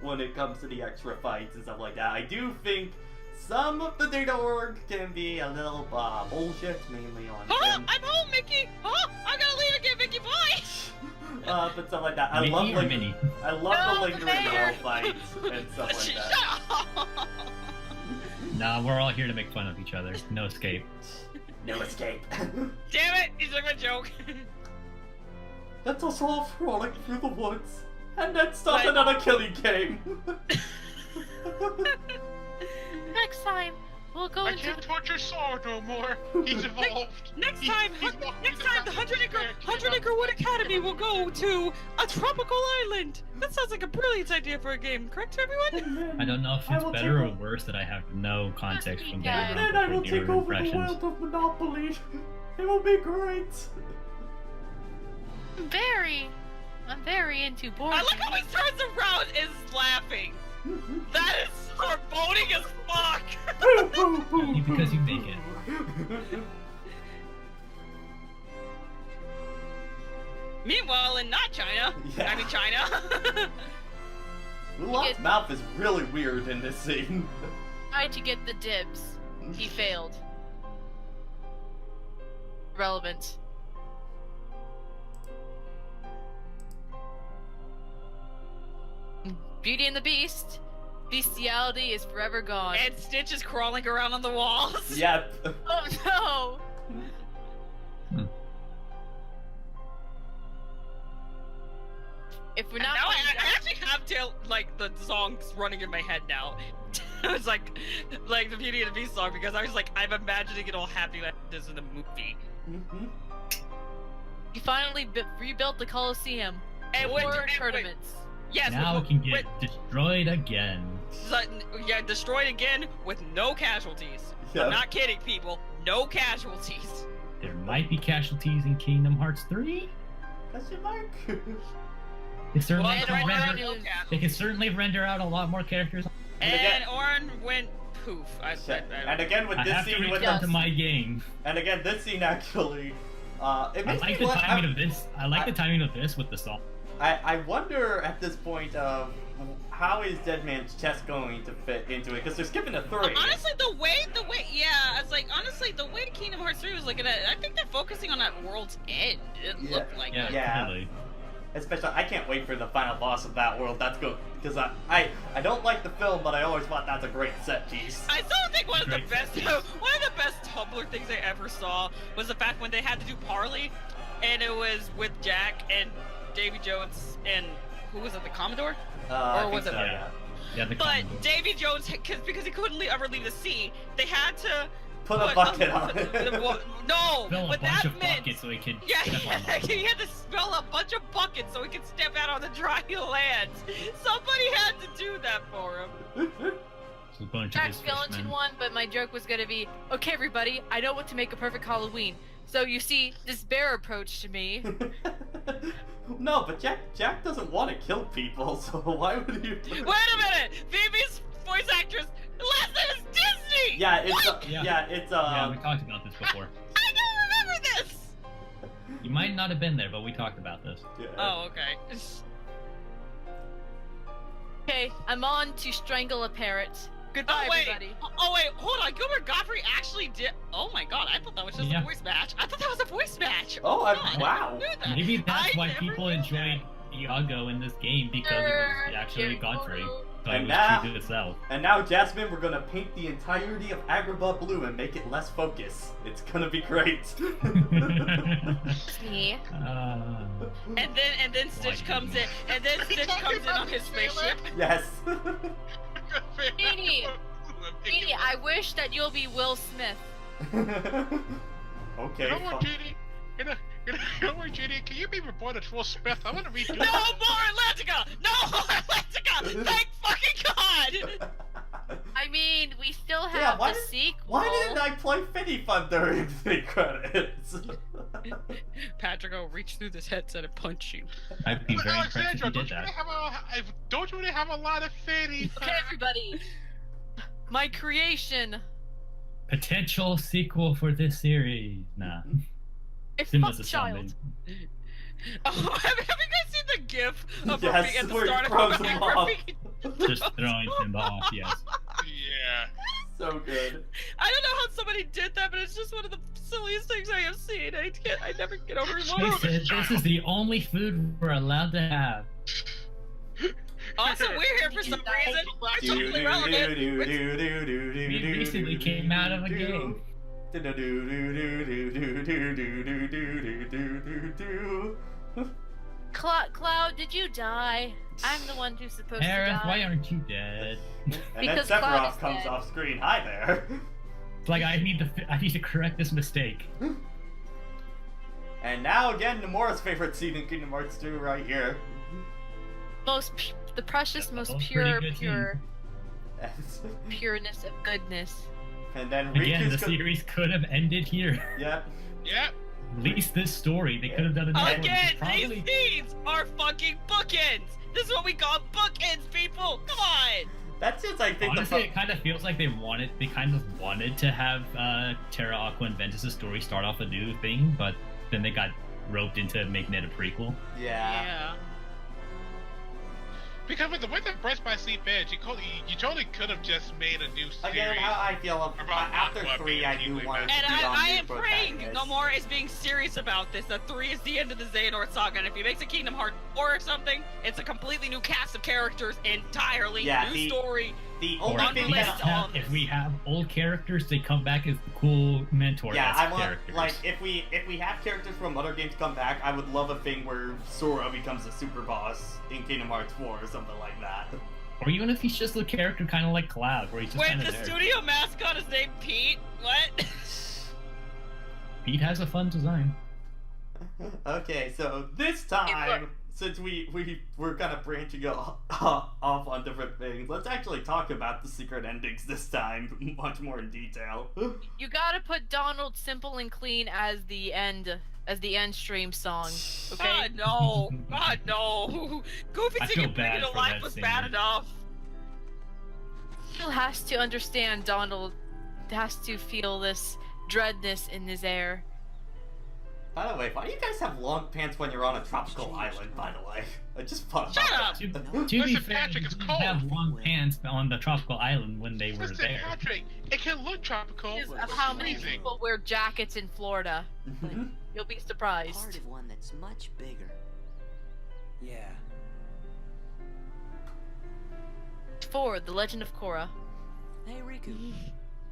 when it comes to the extra fights and stuff like that. I do think some of the data org can be a little bullshit, mainly on Huh? Jim. I'm home, Mickey! Huh? I gotta leave again, Mickey, bye! But stuff like that. I Mickey love or Minnie? I love No, the the lingering mayor. wall fights and stuff like Shut that. up! Nah, we're all here to make fun of each other. No escape. No escape. Damn it! He's a good joke. Let us all frolic through the woods, and then start Like- another killing game. Next time, we'll go I into can't the... torture Saw no more. He's evolved. Next He's- time, he's walking next the time, the path of 100 Acre Wood Academy will go to a tropical island. That sounds like a brilliant idea for a game, correct, everyone? I don't know if I it's will better or take worse that I have no context from the Yeah. And then I will for newer take over the impressions. world of Monopoly. It will be great. I'm very into board I like how he games. turns around and is laughing. That is foreboding as fuck. Only because you make it. Meanwhile, in not China, Yeah. I mean China. Mulat's mouth is really weird in this scene. Tried to get the dibs. He failed. Relevant. Beauty and the Beast. Bestiality is forever gone. And Stitch is crawling around on the walls. Yep. Oh no! If we're And not now playing I actually have the songs running in my head now. It's like the Beauty and the Beast song because I was like, I'm imagining it all happening like this in the movie. you finally rebuilt the Colosseum. And Four tournaments. Yes. Now it can get destroyed again. Destroyed again with no casualties. Yeah. I'm not kidding, people. No casualties. There might be casualties in Kingdom Hearts 3. Question mark? They certainly Well, can right now, render, no they casualties. can certainly render out a lot more characters. And And again- Orin went poof. And again with I this have to scene with return Yes. to my game. and again this scene actually, it I makes like me the wa- timing of this. I like the timing of this with the song. I wonder at this point of how is Dead Man's chest going to fit into it because they're skipping a 3. Honestly, the way, yeah, it's like, honestly, the way Kingdom Hearts 3 was looking at it, I think they're focusing on that world's end. It Yeah. looked like Yeah, it. Yeah. totally. Especially, I can't wait for the final boss of that world. That's good because I don't like the film, but I always thought that's a great set piece. I still think one of the Great best, set one of the best Tumblr things I ever saw was the fact when they had to do Parley, and it was with Jack and Davy Jones and who was it, the Commodore? I or think was it- so, yeah. Yeah, the But combo. Davy Jones, because he couldn't ever leave the sea, they had to Put a bucket on it. No, Fill a what bunch that of meant. buckets so he could Yeah, step on them. he had to spill a bunch of buckets so he could step out on the dry land. Somebody had to do that for him. So a bunch of Jack his Skellington fishmen. one, but my joke was gonna be, okay, everybody, I know what to make a perfect Halloween. So you see, this bear approached me. No, but Jack doesn't want to kill people, so why would he? Wait a minute! Vivi's voice actress, last name is Disney! Yeah, it's What? Yeah, we talked about this before. I don't remember this! You might not have been there, but we talked about this. Yeah. Oh, okay. Okay, I'm on to strangle a parrot. Goodbye, Oh wait, everybody. oh wait, hold on. Gilbert Godfrey actually did. Oh my god, I thought that was just Yeah. a voice match. I thought that was a voice match. Oh, my God, wow. I knew that. Maybe that's I why never people knew enjoyed Iago in this game, because it was actually Godfrey. So it And was now- true to itself. And now, Jasmine, we're gonna paint the entirety of Agrabah blue and make it less focus. It's gonna be great. Me. And then Stitch comes in, and then Stitch comes in on his spaceship. Yes. Beanie, Beanie, I wish that you'll be Will Smith. Okay. You know what, fine. JD? You know what, JD? Can you be reported to Will Smith? I want to read. No more Atlantica! No more Atlantica! Thank fucking God! I mean, we still Yeah, have the sequel. why didn't I play Finny Fun during the credits? Patrick will reach through this headset and punch you. I'd be But very impressed if Alexandra, you don't did you, that. don't you really have a lot of Fanny? Okay, everybody. My creation. Potential sequel for this series. Nah. A Simba's fuck a child. summon. Oh, have you guys seen the GIF of her Yes, being at the where he start of throws her him where off. Just throwing Simba off, yes. Yeah. So good. I don't know how somebody did that, but it's just one of the silliest things I have seen. I never get over it. They said this is the only food we're allowed to have. Also, we're here for some reason. We're totally relevant. We recently came out of a game. Cloud, did you die? I'm the one who's supposed to Aerith, die. why aren't you dead? And then Because Cloud is Sephiroth comes dead. off screen. Hi there. It's like I need to correct this mistake. And now again, Nomura's favorite scene in Kingdom Hearts 2 right here. The precious, most Pretty pure, good pureness of goodness. And then Again, the Riku's series could have ended here. Yep. Yep. At least this story, they could have done another Again, one. Probably. these scenes are fucking bookends. This is what we call bookends, people. Come on. That's just, I think, Honestly, it kind of feels like they kind of wanted to have Terra, Aqua, and Ventus' story start off a new thing, but then they got roped into making it a prequel. Yeah. Because with the way that Breast by Sleep Edge, you totally could have just made a new series. Again, how I feel About after Aqua 3, I being do Kiwi want Man. to And be on I new am praying protagonists. Nomura is being serious about this. That 3 is the end of the Xehanort saga, and if he makes a Kingdom Hearts 4 or something, it's a completely new cast of characters entirely. Yeah, new story. The Or only thing unreleased that... if we have old characters, they come back as cool mentor Yeah, I want, characters. like, if we have characters from other games come back, I would love a thing where Sora becomes a super boss in Kingdom Hearts 4 or something like that. Or even if he's just a character kind of like Cloud, where he's just Wait, kind the of there. studio mascot is named Pete? What? Pete has a fun design. Okay, so this time, since we're kind of branching off on different things, let's actually talk about the secret endings this time, much more in detail. You gotta put Donald Simple and Clean as the end stream song. Okay? God, no. God, no. Goofy I singing feel Bring bad It for Alive that was singer. bad enough. Still has to understand Donald has to feel this dreadness in his air. By the way, why do you guys have long pants when you're on a tropical island, by the way? I just thought Shut about up! that. To be Listen, fair, Patrick, they it's didn't cold. have long pants on the tropical island when they were Listen, there. Patrick, it can look tropical. Is but of it's how many freezing. people wear jackets in Florida. Mhm. You'll be Part surprised. of one that's much bigger. Yeah. 4, The Legend of Korra. Hey, Riku.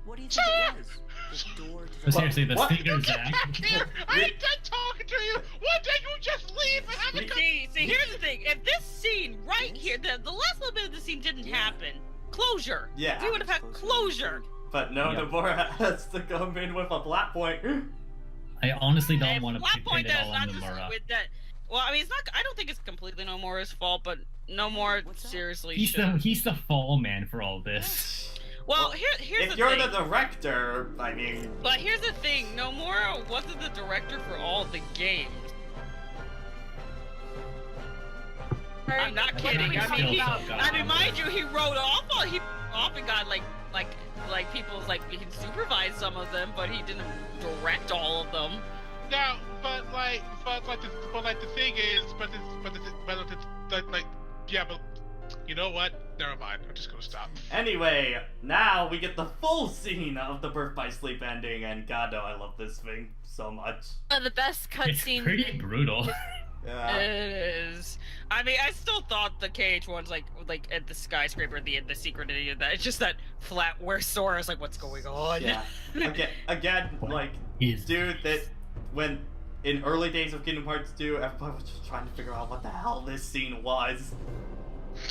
What do you think it was? The door to But the... seriously, the What? stinger Zach. Here, I ain't done talking to you. One day you just leave and have a See, here's the thing. If this scene right here, the last little bit of the scene didn't happen, closure. Yeah. We would have had closure. But no, Yeah. Nomura has to come in with a flat point. I honestly don't And want to one pin point it that all is on not just Nomura. with that. Well, I mean, it's not. I don't think it's completely Nomura's fault, but Nomura What's up? seriously He's should. the fall man for all this. Well, here's If the you're thing. the director, I mean, But here's the thing, Nomura wasn't the director for all the games. I'm not That's kidding. pretty I mean, he, still some guy. I mean, mind you, he rode off. He often got like people's like he supervised some of them, but he didn't direct all of them. No, but the thing is, yeah, but you know what? Never mind. I'm just gonna stop. Anyway, now we get the full scene of the Birth by Sleep ending, and god, no, I love this thing so much. One of the best It's cutscenes. pretty brutal. Yeah. It is. I mean, I still thought the KH one's like at the skyscraper at the end, the secret of that. It's just that flat where Sora's like, what's going on? Yeah. Again, like, Is dude, that when in early days of Kingdom Hearts 2, everybody was just trying to figure out what the hell this scene was.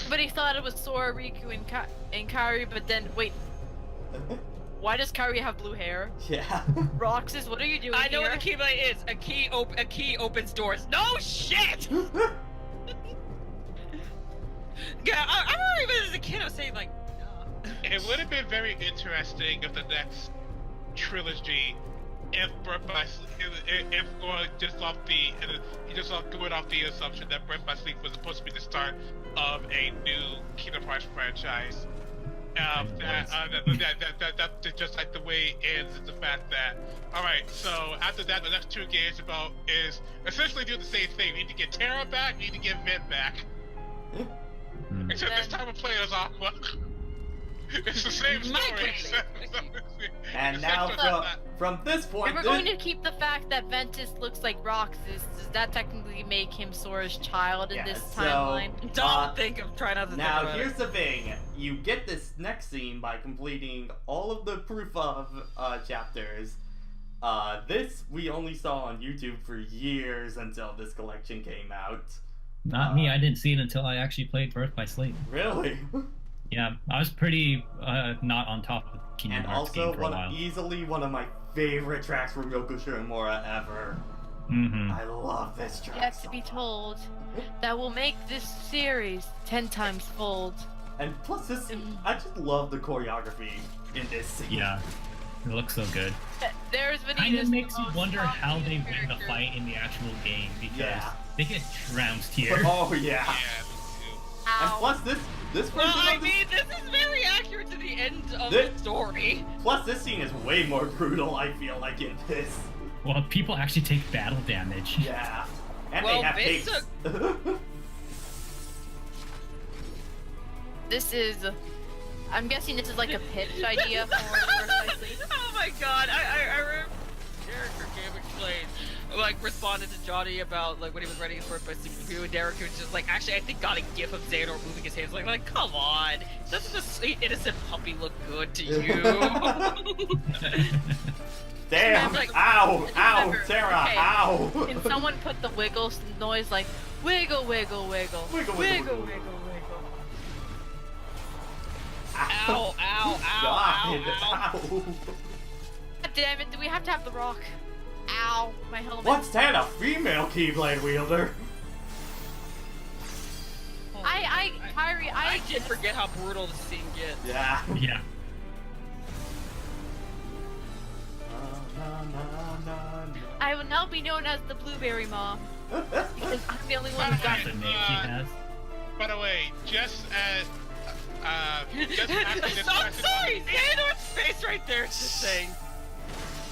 But he thought it was Sora, Riku, and Kairi, but then, wait, why does Kairi have blue hair? Yeah. Roxas, what are you doing I know here? what the Keyblade is. A key opens doors. No shit! Yeah, I remember even as a kid, I was saying like, It would have been very interesting if the next trilogy, if Birth by if going just off going off the assumption that Birth by Sleep was supposed to be the start of a new Kingdom Hearts franchise. That's just like the way it ends is the fact that, alright, so after that, the next two games is essentially do the same thing. We need to get Terra back, we need to get Vent back. Except this time we're playing as Aqua. It's the same story. And now, from this If point, we're going to keep the fact that Ventus looks like Roxas, does that technically make him Sora's child in Yeah, this so, timeline? don't think of trying not to now think about here's it. the thing. You get this next scene by completing all of the proof of chapters. This we only saw on YouTube for years until this collection came out. Not me. I didn't see it until I actually played Birth by Sleep. Really? Yeah, I was pretty not on top of the Kingdom And Hearts game also for a while. easily one of my favorite tracks from Yoko Shimomura ever. Mm-hmm. I love this track. Yet to be so told, that will make this series 10 times fold. And plus this, I just love the choreography in this scene. Yeah, it looks so good. There's Kind Vanitas. of makes you wonder how they win the fight in the actual game because Yeah. they get trounced here. Oh yeah. Yeah, me too. And Ow. plus this Well, version I of this, mean, this is very accurate to the end of This- the story. plus this scene is way more brutal, I feel like, in this. Well, people actually take battle damage. Yeah. And Well, they have this capes. This is. I'm guessing this is like a pitch idea for Birth by Sleep. Oh my god, I remember Derek or Game Explained like responded to Johnny about like when he was writing his Birth by Sleep review, and Derek was just like, actually I think got a gif of Xehanort moving his hands like come on, doesn't a sweet innocent puppy look good to you? Damn! I'm like, Ow! Ow! remember, Sarah! okay. Ow! Can someone put the wiggle noise like wiggle, wiggle, wiggle, Wiggle, wiggle, wiggle, wiggle. wiggle, wiggle. Ow, ow, ow, God! ow, ow. Ow! God damn it! Do we have to have the rock? Ow! My helmet. What's that? A female Keyblade wielder? Kyrie, I did forget how brutal the scene gets. Yeah. Yeah. I will now be known as the Blueberry Mom because I'm the only one who got That's it. the name she has. By the way, just after I'm this sorry, Xehanort's face right there is just saying.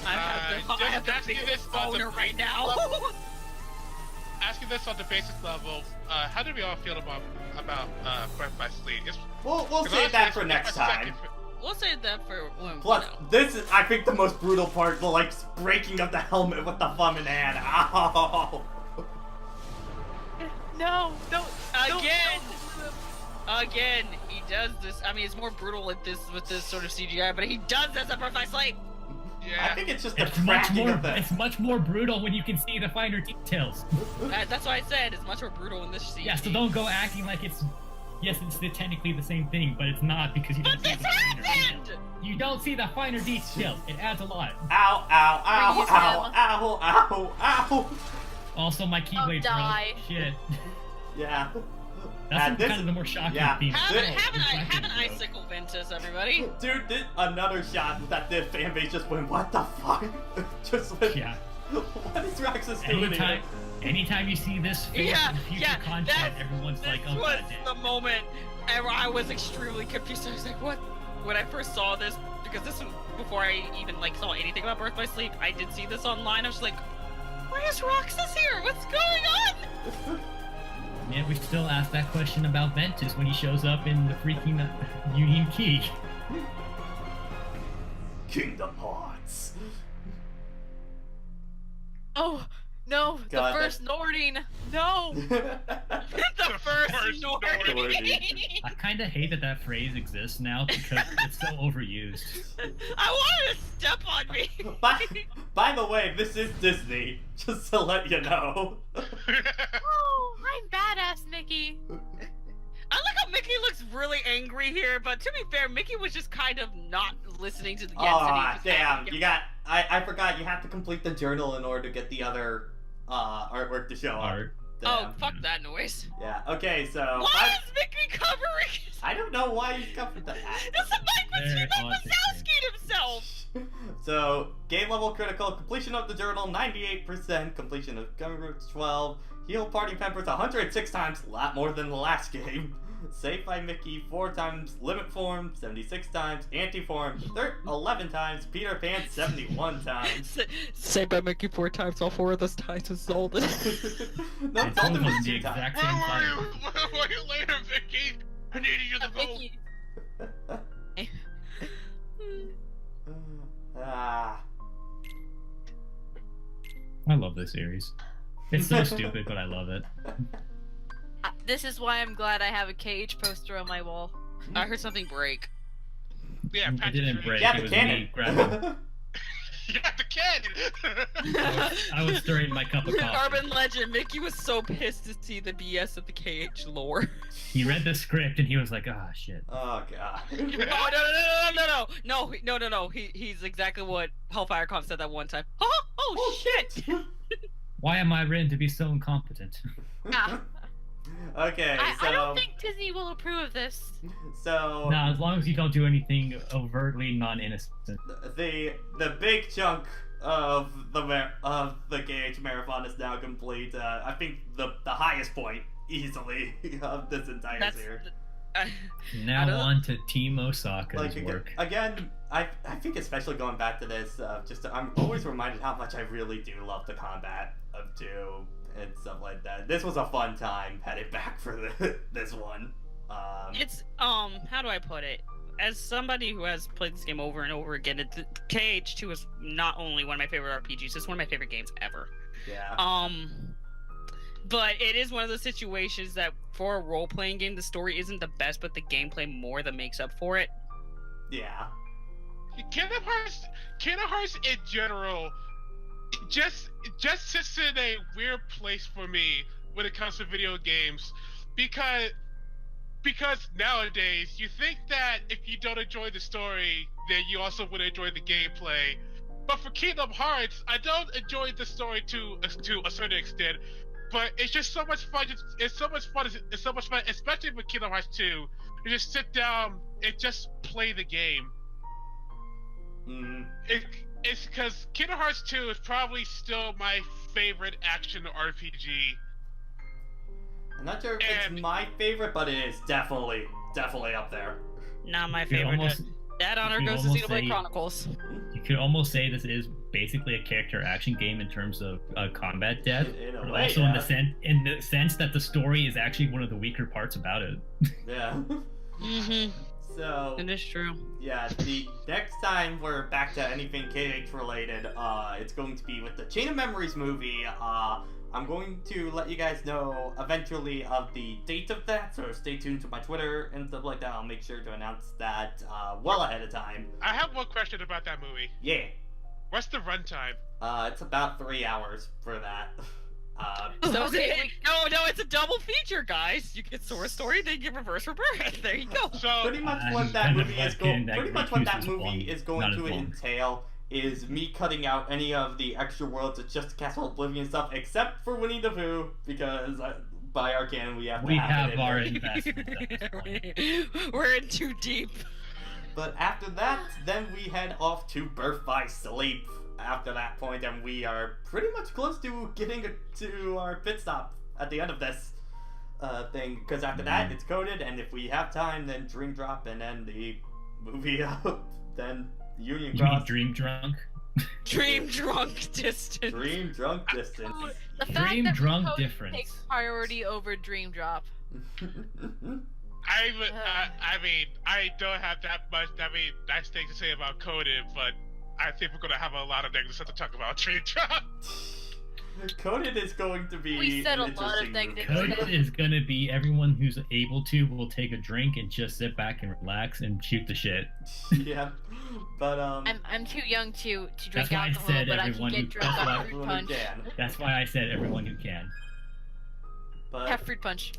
I have the just asking biggest this on the boner right basic now. level. Asking this on the basic level, how do we all feel about Birth by Sleep? We'll save that for next time. We'll save that for when. Plus, this is, I think, the most brutal part, the, like, breaking of the helmet with the thumb in hand. Ow! No, don't. Again! Again, he does this. I mean, it's more brutal with this sort of CGI, but he does this at Birth by Sleep. Yeah. I think it's just the It's much cracking more. of the... It's much more brutal when you can see the finer details. That's why I said it's much more brutal in this scene. Yeah, so don't go acting like it's. Yes, it's technically the same thing, but it's not because you don't But see this the finer happened! details. You don't see the finer details. It adds a lot. Ow, ow, ow, Freeze ow, him. ow, ow, ow! Also, my keyblade die. broke. Shit. Yeah. That's And this- kind of the more shocking yeah. theme. Have This- an icicle, Ventus, everybody. Dude, another shot that the fan base just went, what the fuck? Just went, Yeah. What is Roxas doing Anytime, here? anytime you see this face Yeah, in future yeah, content, everyone's this like, "Oh, was goddamn." the moment and I was extremely confused. I was like, what? When I first saw this, because this was before I even like saw anything about Birth by Sleep, I did see this online. I was like, why is Roxas here? What's going on? Yeah, we still ask that question about Ventus when he shows up in the freaking Union Key. Kingdom Hearts. Oh no, God, the first Nording. No. The first Nording. I kind of hate that that phrase exists now because it's so overused. I wanted to step on me. By the way, this is Disney, just to let you know. Oh, I'm badass, Mickey. I like how Mickey looks really angry here, but to be fair, Mickey was just kind of not listening to the Aw, damn, you got... I forgot, you have to complete the journal in order to get the other artwork to show up. Art. Oh, Damn. fuck that noise. Yeah, okay, so... Why is Mickey covering his... I don't know why he's covered that. It's like Very Mike Wazowski himself! So, game level critical, completion of the journal 98%, completion of Gun Roots 12, heal party members 106 times, a lot more than the last game. Saved by Mickey 4 times, limit form 76 times, anti-form 11 times, Peter Pan 71 times. Saved by Mickey 4 times, all 4 of those times was Zolden. No, It's Zolden almost was the 2 times. exact Where same were fight. you? Where were you later, Vicky? I needed you the vote. Mickey. Ah. I love this series. It's so stupid, but I love it. This is why I'm glad I have a KH poster on my wall. I heard something break. Yeah, It Patrick didn't Swayze. break. Yeah, It the was cannon. me grabbing. Yeah, the cannon. I was stirring my cup of coffee. Urban legend, Mickey was so pissed to see the BS of the KH lore. He read the script and he was like, "Ah, shit." Oh god. No. He's exactly what Hellfire Con said that one time. Oh shit! Why am I written to be so incompetent? Yeah. Okay, so... I don't think Disney will approve of this. So... Nah, as long as you don't do anything overtly non-innocent. The big chunk of the KH marathon is now complete. I think the highest point easily of this entire series. Now on to Team Osaka's Like work. again, I think especially going back to this, I'm always reminded how much I really do love the combat of 2 and stuff like that. This was a fun time headed back for this one. It's how do I put it? As somebody who has played this game over and over again, KH2 is not only one of my favorite RPGs, it's one of my favorite games ever. Yeah. But it is one of those situations that for a role-playing game, the story isn't the best, but the gameplay more than makes up for it. Yeah. Kingdom Hearts in general, just sits in a weird place for me when it comes to video games, because nowadays you think that if you don't enjoy the story, then you also would enjoy the gameplay. But for Kingdom Hearts, I don't enjoy the story to a certain extent, but it's just so much fun. It's so much fun, especially with Kingdom Hearts 2. You just sit down and just play the game. Mm. It's because Kingdom Hearts 2 is probably still my favorite action RPG. I'm not sure if it's my favorite, but it is definitely up there. Not my You could favorite. almost- That honor you could goes to almost Xenoblade say- Chronicles. You could almost say this is basically a character action game in terms of combat depth, In a but way, also yeah. in the sense that the story is actually one of the weaker parts about it. Yeah. Mm-hmm. So, It is true. yeah, the next time we're back to anything KH related, it's going to be with the Chain of Memories movie. I'm going to let you guys know eventually of the date of that, so stay tuned to my Twitter and stuff like that. I'll make sure to announce that well ahead of time. I have one question about that movie. Yeah. What's the runtime? It's about 3 hours for that. So Okay, no, it's a double feature, guys. You get Source Story, then you get Reverse Rebirth. There you go. So Pretty much I'm what that kind of movie is liking going. that Pretty much what that Recluse's movie long- is going not to as long. entail is me cutting out any of the extra worlds. It's just Castle Oblivion stuff, except for Winnie the Pooh, because by our canon we have to We have it have in our there. investment at this point. We're in too deep. But after that, then we head off to Birth by Sleep. after that point, and we are pretty much close to getting to our pit stop at the end of this thing. Because after that, it's coded, and if we have time, then Dream Drop, and then the movie then Union You mean Cross. Dream Drunk? Dream drunk distance. Dream Drunk Distance. The fact Dream that drunk Code difference. takes priority over Dream Drop. I mean, I don't have that much. I mean, nice things to say about Coded, but I think we're gonna have a lot of negative stuff to talk about. Dream Drop. Coded is going to be We said an a lot of interesting negative movie. Coded is gonna be everyone who's able to will take a drink and just sit back and relax and shoot the shit. Yeah, but I'm too young to drink That's why I alcohol, said but I can everyone get who- drunk that's on why- fruit everyone punch. can. That's why I said everyone who can. But Have fruit punch.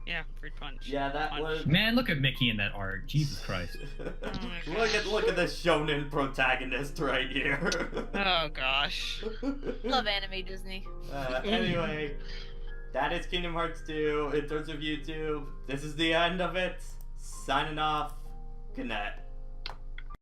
Yeah, fruit punch. yeah, that Punch. was. Man, look at Mickey in that art. Jesus Christ. look at the shonen protagonist right here. Oh gosh. Love anime Disney. Anyway, that is Kingdom Hearts 2 in terms of YouTube. This is the end of it. Signing off. Good night.